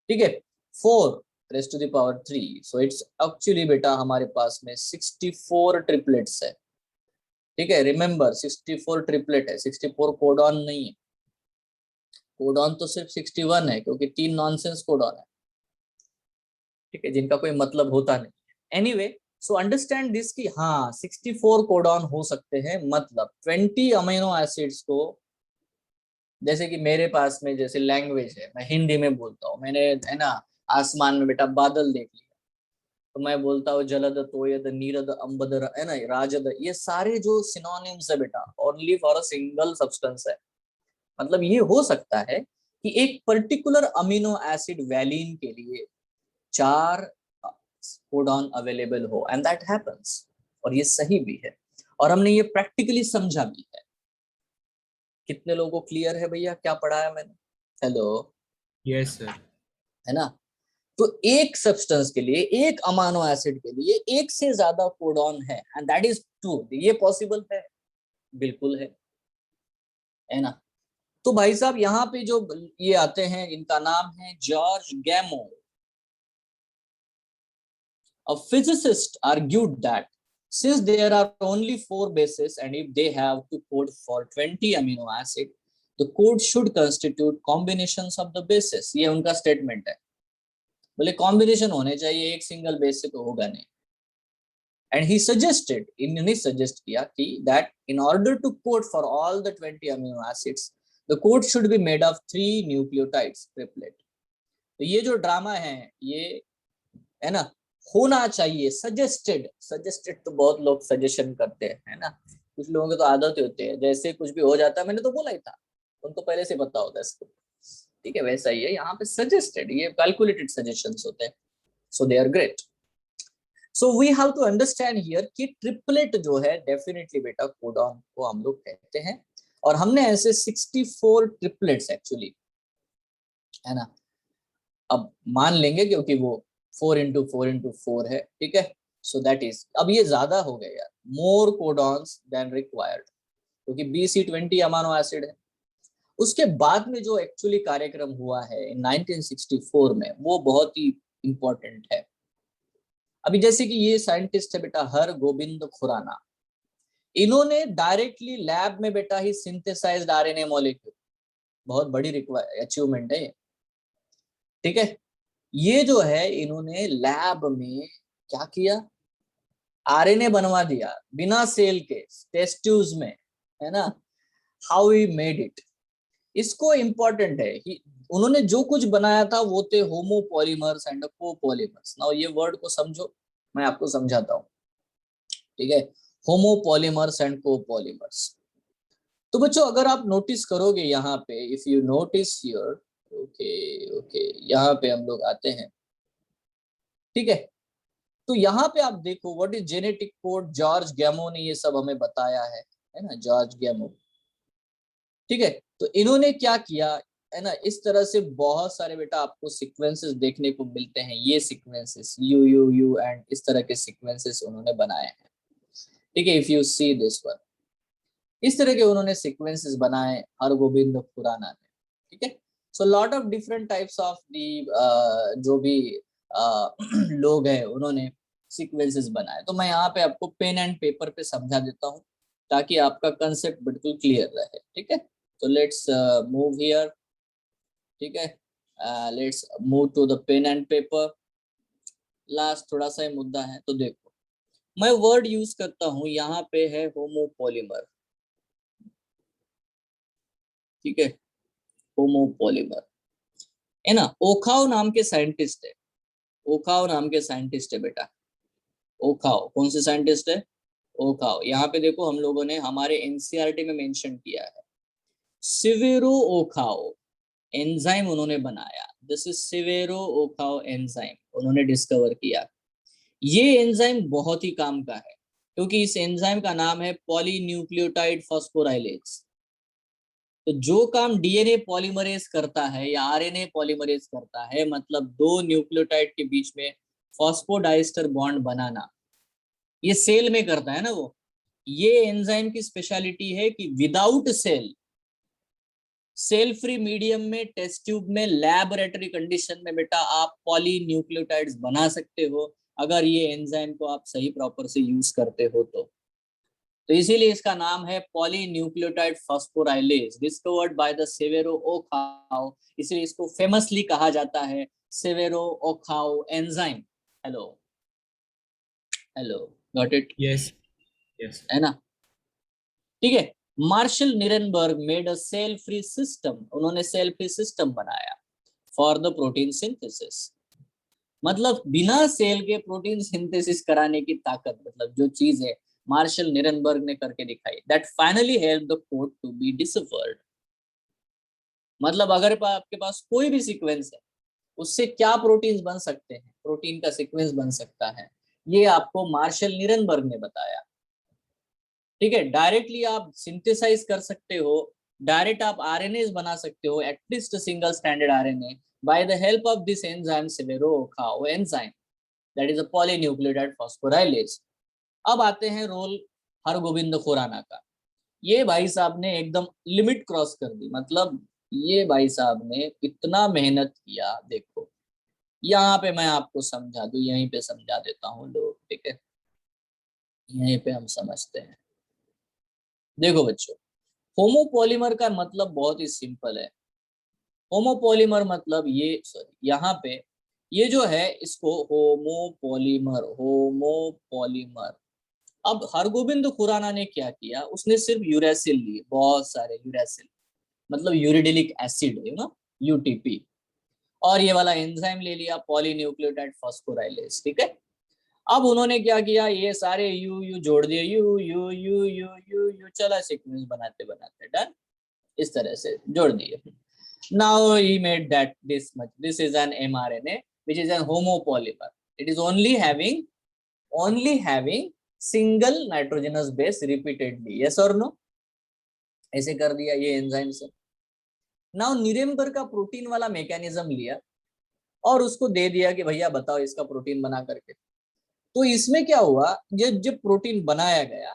ठीक है। 4⁻3, सो इट्स एक्चुअली बेटा हमारे पास में 64 ट्रिपलेट्स है, ठीक है। रिमेंबर 64 ट्रिपलेट है, 64 कोडॉन नहीं है, कोडॉन तो सिर्फ 61 है, क्योंकि 3 नॉनसेंस कोडॉन है, ठीक है, जिनका कोई मतलब होता नहीं। एनीवे, सो अंडरस्टैंड दिस कि हाँ 64 कोडॉन हो सकते हैं, मतलब 20 अमीनो एसिड्स को, जैसे कि मेरे पास में जैसे लैंग्वेज है, मैं हिंदी में बोलता हूँ, मैंने, है ना, आसमान में बेटा बादल देख लिया, तो मैं बोलता हूँ जलद, तोयद, नीरद, अंबद, है ना, राजद, ये सारे जो सिनोनिम्स है बेटा, only for a single substance है। मतलब ये हो सकता है कि एक पर्टिकुलर अमीनो एसिड वैलीन के लिए 4 कोडॉन अवेलेबल हो, एंड दैट हैपेंस, और ये सही भी है, और हमने ये प्रैक्टिकली समझा भी है। कितने लोगों को क्लियर है भैया क्या पढ़ाया मैंने, हेलो, यस सर। है ना। तो एक सब्सटेंस के लिए, एक अमाइनो एसिड के लिए एक से ज्यादा कोडॉन है, एंड दैट इज ट्रू, ये पॉसिबल है, बिल्कुल है ना। तो भाई साहब यहाँ पे जो ये आते हैं, इनका नाम है George गैमो। A physicist argued that since there are only 4 bases and if they have to code for 20 amino acid, the code should constitute combinations of the bases. ये उनका स्टेटमेंट है, बोले कॉम्बिनेशन होने चाहिए, एक सिंगल बेस से तो होगा नहीं। एंड ही सजेस्टेड, इन्होंने सजेस्ट किया कि that in order to code for all the 20 amino acids, the code should be made of 3 nucleotides triplet. तो ये जो ड्रामा है ना, होना चाहिए, सजेस्टेड, सजेस्टेड तो बहुत लोग सजेशन करते हैं, है ना, कुछ लोगों की तो आदत होती है, जैसे कुछ भी हो जाता है, मैंने तो बोला ही था, उनको पहले से पता होता है इसको, ठीक है। वैसा ही है यहाँ पे, सजेस्टेड, ये कैलकुलेटेड सजेशंस होते हैं, so they are great. So we have to understand here कि ट्रिपलेट जो है, डेफिनेटली बेटा कोडॉन को हम लोग कहते हैं, और हमने ऐसे 64 ट्रिपलेट्स एक्चुअली, है ना, अब मान लेंगे क्योंकि वो 4 × 4 × 4 है, ठीक है। सो दैट इज, अब ये ज्यादा हो गया यार, मोर कोडॉन्स देन रिक्वायर्ड, क्योंकि BC20 अमाइनो एसिड है। उसके बाद में जो एक्चुअली कार्यक्रम हुआ है इन 1964 में, वो बहुत ही इंपॉर्टेंट है। अभी जैसे कि ये साइंटिस्ट है बेटा हर गोबिंद खुराना, इन्होंने डायरेक्टली लैब में बेटा ही सिंथेसाइज्ड RNA मॉलिक्यूल, बहुत बड़ी अचीवमेंट है ये। ठीक है, ये जो है इन्होंने लैब में क्या किया, आरएनए बनवा दिया बिना सेल के टेस्ट ट्यूब्स में, है ना। हाउ ही मेड इट, इसको इम्पोर्टेंट है कि उन्होंने जो कुछ बनाया था वो थे होमोपॉलीमर्स एंड कोपॉलीमर्स। नाउ ये वर्ड को समझो, मैं आपको समझाता हूँ, ठीक है। होमोपॉलीमर्स एंड कोपॉलीमर्स, तो बच्चों अगर आप नोटिस करोगे यहाँ पे, if you notice here, okay okay, यहाँ पे हम लोग आते हैं, ठीक है। तो यहाँ पे आप देखो what is genetic code, George Gamow ने ये सब हमें बताया है ना, जॉर्ज गैमो, ठीक है। तो इन्होंने क्या किया, है ना, इस तरह से बहुत सारे बेटा आपको सीक्वेंसेस देखने को मिलते हैं, ये sequences you you you and इस तरह के सीक्वेंसेस उन्होंने बनाए हैं, ठीक है। If you see this one, इस तरह के उन्होंने सीक्वेंसेस बनाए हरगोविंद खुराना ने, ठीक है। So lot of different types of the जो भी लोग हैं उन्होंने सीक्वेंसेस बनाए। तो मैं यहाँ पे आपको पेन एंड पेपर पे समझा देता हूँ ताकि आपका कंसेप्ट बिल्कुल क्लियर रहे, ठीक है। तो लेट्स मूव हियर, ठीक है, let's move to the pen and paper. Last थोड़ा सा ही मुद्दा है, तो देखो मैं वर्ड यूज करता हूँ, यहाँ पे है होमोपॉलीमर, ठीक है, होमोपॉलीमर, है ना। ओखाओ नाम के साइंटिस्ट है, ओखाओ नाम के साइंटिस्ट है बेटा, ओखाओ कौन से साइंटिस्ट है, ओखाओ। यहाँ पे देखो हम लोगों ने हमारे एनसीईआरटी में मेंशन किया है, सिवेरो ओखाओ एंजाइम उन्होंने बनाया, दिस इज सिवेरो ओखाओ एंजाइम, उन्होंने डिस्कवर किया। ये एंजाइम बहुत ही काम का है क्योंकि इस एंजाइम का नाम है पॉलीन्यूक्लियोटाइड फॉस्फोराइलेज। तो जो काम डीएनए पॉलीमरेज करता है या आरएनए पॉलीमरेज करता है, मतलब दो न्यूक्लियोटाइड के बीच में फॉस्फोडाइस्टर बॉन्ड बनाना, ये सेल में करता है ना वो। ये एंजाइम की स्पेशलिटी है कि without cell, cell free medium में, टेस्ट ट्यूब में, लैबोरेटरी कंडीशन में बेटा आप पॉलीन्यूक्लियोटाइड्स बना सकते हो अगर ये एंजाइम को आप सही प्रॉपर से यूज करते हो तो इसीलिए इसका नाम है polynucleotide phosphorylase, discovered by the Severo Ochoa, इसलिए इसको फेमसली कहा जाता है Severo Ochoa enzyme. Hello hello, got it, yes yes. है ना, ठीक है। Marshall Nirenberg made a cell free system, उन्होंने सेल फ्री सिस्टम बनाया फॉर द प्रोटीन सिंथेसिस, मतलब बिना सेल के प्रोटीन सिंथेसिस कराने की ताकत, मतलब जो चीज है मार्शल निरेनबर्ग ने करके दिखाई, that finally help the code to be discovered. मतलब अगर आपके पास कोई भी सीक्वेंस है उससे क्या प्रोटीन्स बन सकते हैं, प्रोटीन का सीक्वेंस बन सकता है, ये आपको मार्शल निरेनबर्ग ने बताया, ठीक है। डायरेक्टली आप सिंथेसाइज कर सकते हो, डायरेक्ट आप आरएनए बना सकते हो, at least single standard RNA, by the help of this enzyme Severo Ochoa enzyme, that is a polynucleotide phosphorylase. अब आते हैं रोल हरगोविंद खुराना का। ये भाई साहब ने एकदम लिमिट क्रॉस कर दी, मतलब ये भाई साहब ने इतना मेहनत किया, देखो यहाँ पे मैं आपको समझा दूं, यहीं पे समझा देता हूँ लोग, ठीक है, यहीं पे हम समझते हैं। देखो बच्चों, होमोपॉलीमर का मतलब बहुत ही सिंपल है। होमोपॉलीमर मतलब ये, सॉरी यहाँ पे ये जो है इसको होमोपॉलीमर, होमोपॉलीमर। अब हरगोविंद खुराना ने क्या किया, उसने सिर्फ यूरेसिल लिए, बहुत सारे यूरेसिल, मतलब यूरिडिलिक एसिड, यू नो, यूटीपी, और ये वाला एंजाइम ले लिया पॉलीन्यूक्लियोटाइड फॉस्फोराइलेज, ठीक है। अब उन्होंने क्या किया, ये सारे यू यू जोड़ दिए, you you you you you you, चला सीक्वेंस बनाते बनाते डन, इस तरह से जोड़ दिए। Now he made that this much, this is N mRNA which is an homopolymer, it is only having single nitrogenous base repeatedly, yes or no, ऐसे कर दिया ये एंजाइम से। नाउ निरेनबर्ग का प्रोटीन वाला मैकेनिज्म लिया और उसको दे दिया कि भैया बताओ इसका प्रोटीन बना करके। तो इसमें क्या हुआ, जब जब प्रोटीन बनाया गया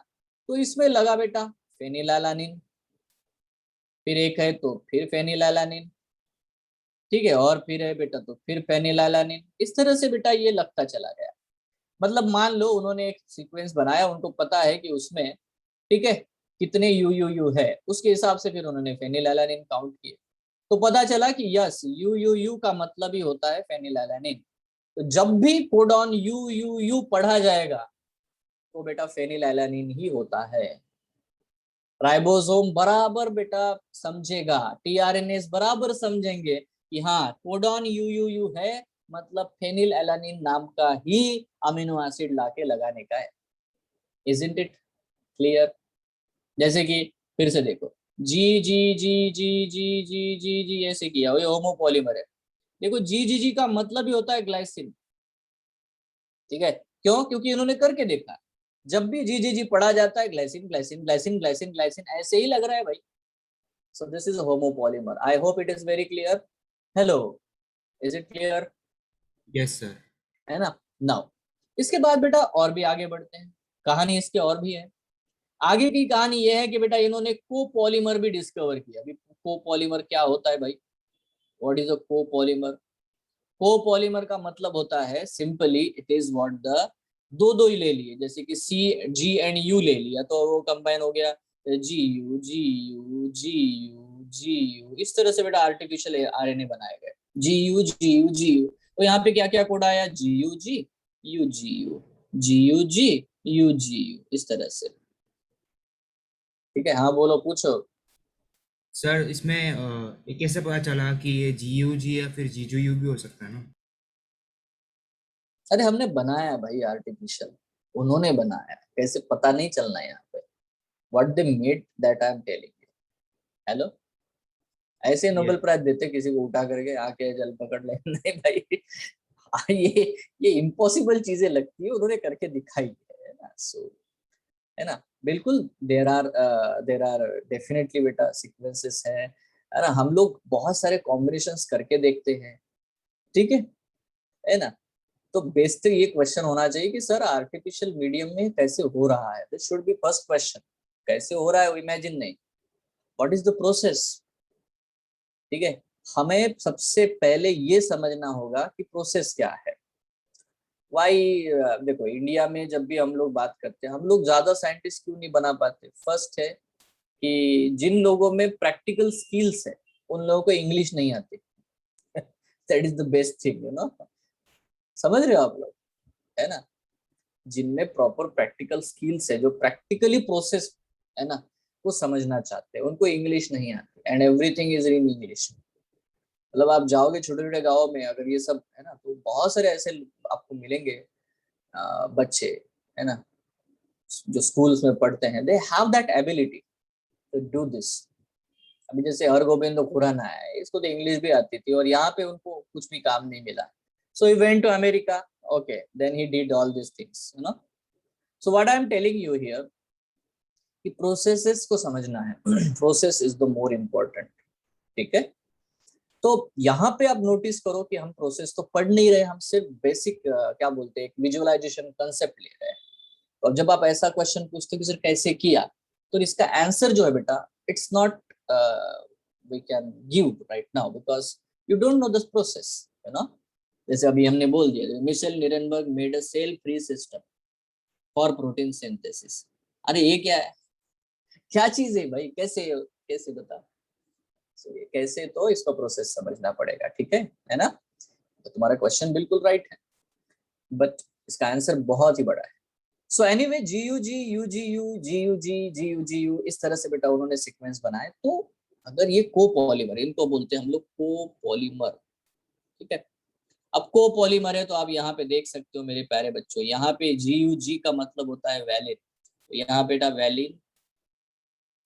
तो इसमें लगा बेटा फेनिलैलानिन, फिर एक है तो फिर फेनिलैलानिन, ठीक है, और फिर है बेटा तो फिर फेनिलैलानिन, इस तरह से बेटा ये लगता चला गया। मतलब मान लो उन्होंने एक सीक्वेंस बनाया, उनको पता है कि उसमें, ठीक है, कितने यू यू यू है, उसके हिसाब से फिर उन्होंने फेनिलैलानिन काउंट किए। तो पता चला कि यस यू यू यू का मतलब ही होता है फेनिलएलैनिन। तो जब भी कोडॉन यू यू यू पढ़ा जाएगा तो बेटा फेनिलएलैनिन ही होता है। राइबोसोम बराबर बेटा समझेगा, टीआरएनएस बराबर समझेंगे कि हाँ कोडॉन यू यू यू है, मतलब फेनिलएलैनिन नाम का ही अमीनो एसिड लाके लगाने का है। Isn't it clear? जैसे कि फिर से देखो, जी जी जी जी जी जी जी जी ऐसे किया, ये होमोपॉलीमर है। देखो जी जी जी का मतलब ही होता है ग्लाइसिन। ठीक है, क्यों? क्योंकि इन्होंने करके देखा, जब भी जी जी जी पढ़ा जाता है glycine glycine glycine glycine glycine ऐसे ही लग रहा है भाई। सो this is homopolymer. I hope it is very clear. Hello, is it clear? Yes sir. है ना? नाउ इसके बाद बेटा और भी आगे बढ़ते हैं, कहानी इसके और भी है। आगे की कहानी यह है कि बेटा इन्होंने कोपॉलीमर भी डिस्कवर किया। अभी कोपॉलीमर क्या होता है भाई? What is a copolymer? Copolymer का मतलब होता है simply it is what the, दो दो ही ले लिए, जैसे कि सी जी एंड यू ले लिया तो वो कंबाइन हो गया G U G U G U G U. इस तरह से बेटा आर्टिफिशियल आरएनए बनाए गए, G U G U G U. तो यहाँ पे क्या क्या कोड आया? G U G U G U G U G U G U, इस तरह से। ठीक है, हाँ बोलो पूछो। सर इसमें ये कैसे पता चला कि ये जीयू जी या फिर जीजू यू भी हो सकता है ना? अरे हमने बनाया है भाई आर्टिफिशियल, उन्होंने बनाया है, कैसे पता नहीं चलना है यहाँ पे। What they made that I am telling you. Hello, ऐसे ये नोबेल प्राइज देते किसी को उठा करके आके जल पकड़ ले नहीं भाई। ये इम्पॉसिबल चीजें लगती है, उन्होंने करके दिखाई है ना। सो है ना, बिल्कुल। देर आर डेफिनेटली बेटा सीक्वेंसेस है ना। हम लोग बहुत सारे कॉम्बिनेशंस करके देखते हैं। ठीक है ना। तो बेसिक ये क्वेश्चन होना चाहिए कि सर आर्टिफिशियल मीडियम में कैसे हो रहा है, this should be first question. कैसे हो रहा है इमेजिन नहीं, व्हाट इज द प्रोसेस। ठीक है, हमें सबसे पहले ये समझना होगा कि प्रोसेस क्या है। वाई, देखो इंडिया में जब भी हम लोग बात करते हैं, हम लोग ज्यादा साइंटिस्ट क्यों नहीं बना पाते? फर्स्ट है कि जिन लोगों में प्रैक्टिकल स्किल्स है उन लोगों को इंग्लिश नहीं आती। That is the best thing, समझ रहे हो आप लोग? है ना, जिनमें प्रॉपर प्रैक्टिकल स्किल्स है, जो प्रैक्टिकली प्रोसेस है ना वो समझना चाहते हैं, उनको इंग्लिश नहीं आती and everything is in English. मतलब आप जाओगे छोटे छोटे गाँव में, अगर ये सब है ना, तो बहुत सारे ऐसे आपको मिलेंगे बच्चे, है ना, जो स्कूल्स में पढ़ते हैं, they have that ability to do this. अभी जैसे हरगोविंद खुराना है, इसको तो इंग्लिश भी आती थी और यहाँ पे उनको कुछ भी काम नहीं मिला, so he went to America. Okay, then he did all this things, so what I am telling you here कि प्रोसेसेस को समझना है। Process is the more important. ठीक है, तो यहाँ पे आप नोटिस करो कि हम प्रोसेस तो पढ़ नहीं रहे, हम सिर्फ बेसिक क्या बोलते हैं, एक विजुअलाइजेशन कंसेप्ट ले रहे हैं। और जब आप ऐसा क्वेश्चन पूछते हो कि सर कैसे किया, तो इसका आंसर जो है बेटा, it's not we can give right now because you don't know this process. जैसे अभी हमने बोल दिया Michel Nirenberg made a cell free system for protein synthesis. अरे ये क्या है, क्या चीज है भाई, कैसे कैसे बता। So, ये कैसे, तो इसका प्रोसेस समझना पड़ेगा। ठीक है ना? तो तुम्हारा क्वेश्चन बिल्कुल राइट है, बट इसका आंसर बहुत ही बड़ा है। So anyway, G U G U G U G U G G U G U, इस तरह से बेटा उन्होंने सीक्वेंस बनाए। तो अगर ये कोपॉलीमर, इनको बोलते हैं हम लोग कोपॉलीमर। ठीक है, अब कोपॉलीमर है तो आप यहाँ पे देख सकते हो मेरे प्यारे बच्चों, यहाँ पे जी यू जी का मतलब होता है वैलिन, तो यहाँ बेटा वैलिन।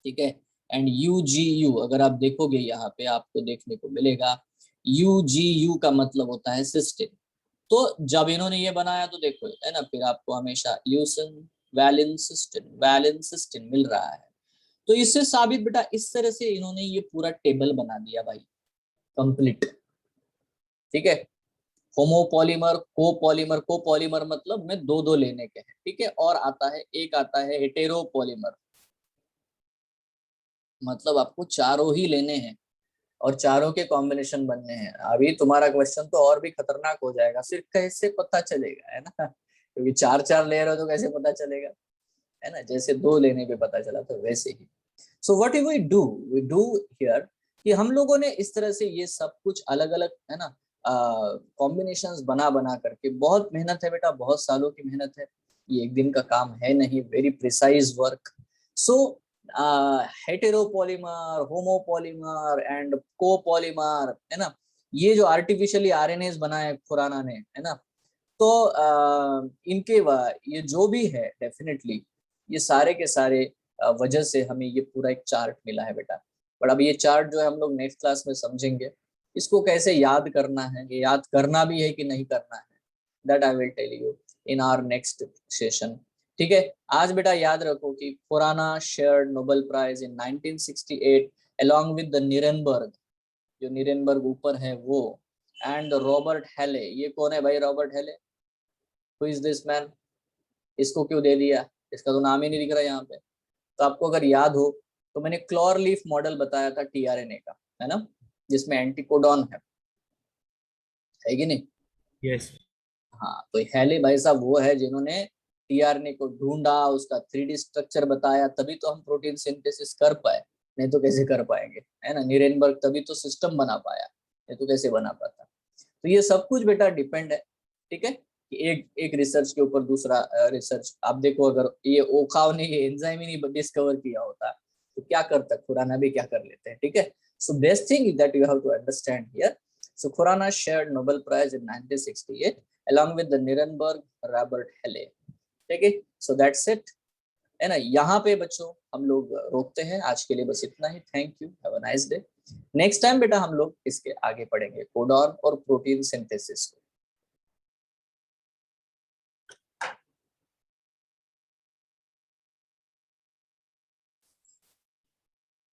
ठीक है, एंड यू जी यू अगर आप देखोगे यहाँ पे आपको देखने को मिलेगा, यू जी यू का मतलब होता है सिस्टीन। तो जब इन्होंने ये बनाया तो देखो, है ना, फिर आपको हमेशा ल्यूसिन वैलिन सिस्टीन मिल रहा है। तो इससे साबित बेटा, इस तरह से इन्होंने ये पूरा टेबल बना दिया भाई, कंप्लीट। ठीक है, होमोपॉलीमर कोपॉलीमर, कोपॉलीमर मतलब में दो दो लेने के हैं। ठीक है, और आता है एक आता है हेटेरोपॉलीमर, मतलब आपको चारों ही लेने हैं और चारों के कॉम्बिनेशन बनने हैं। अभी तुम्हारा क्वेश्चन तो और भी खतरनाक हो जाएगा, सिर्फ कैसे पता चलेगा, है ना, क्योंकि चार चार ले रहे हो तो कैसे पता चलेगा, है ना, जैसे दो लेने पे पता चला तो वैसे ही। So what we do here, कि हम लोगों ने इस तरह से ये सब कुछ अलग अलग है ना कॉम्बिनेशंस बना बना करके, बहुत मेहनत है बेटा, बहुत सालों की मेहनत है, ये एक दिन का काम है नहीं, very precise work. So heteropolymer, homopolymer and copolymer, है ना, ये जो आर्टिफिशियली आरएनएस बनाए खुराना ने, है ना, तो इनके ये जो भी है डेफिनेटली ये सारे के सारे वजह से हमें ये पूरा एक चार्ट मिला है बेटा. बट अब ये चार्ट जो है हम लोग नेक्स्ट क्लास में समझेंगे, इसको कैसे याद करना है, ये याद करना भी है कि नहीं करना है, that I will tell you in our next session. ठीक है, आज बेटा याद रखो कि Khurana shared Nobel prize in 1968 along with the Nirenberg, जो नीरेनबर्ग ऊपर है वो, एंड रॉबर्ट हेले. ये कौन है भाई रॉबर्ट हेले? Who is this man? इसको क्यों दे दिया? इसका तो नाम ही नहीं दिख रहा यहाँ पे. तो आपको अगर याद हो तो मैंने क्लोरलीफ मॉडल बताया था टीआरएनए का, है ना, जिसमें एंटीकोडॉन है कि नहीं? यस. हाँ, तो हेले भाई साहब वो है जिन्होंने टीआरएनए को ढूंढा, उसका 3D स्ट्रक्चर बताया, तभी तो हम प्रोटीन सिंथेसिस कर पाए, नहीं तो कैसे कर पाएंगे, है ना. नीरेनबर्ग तभी तो सिस्टम बना पाया, नहीं तो कैसे बना पाता. तो ये सब कुछ बेटा डिपेंड है, ठीक है, कि एक एक रिसर्च के ऊपर दूसरा रिसर्च. आप देखो अगर ये ओखाव ने ये एंजाइम ही नहीं डिस्कवर किया होता तो क्या करता, खुराना भी क्या कर लेते हैं. ठीक है, so best thing that you have to understand here. So Khurana shared Nobel prize in 1968 along with the Nirenberg Robert Helle. ठीक है, सो दैट्स इट, है ना. यहाँ पे बच्चों हम लोग रोकते हैं आज के लिए, बस इतना ही. Thank you, have a nice day. Next time बेटा हम लोग इसके आगे पढ़ेंगे कोडॉन और प्रोटीन सिंथेसिस को.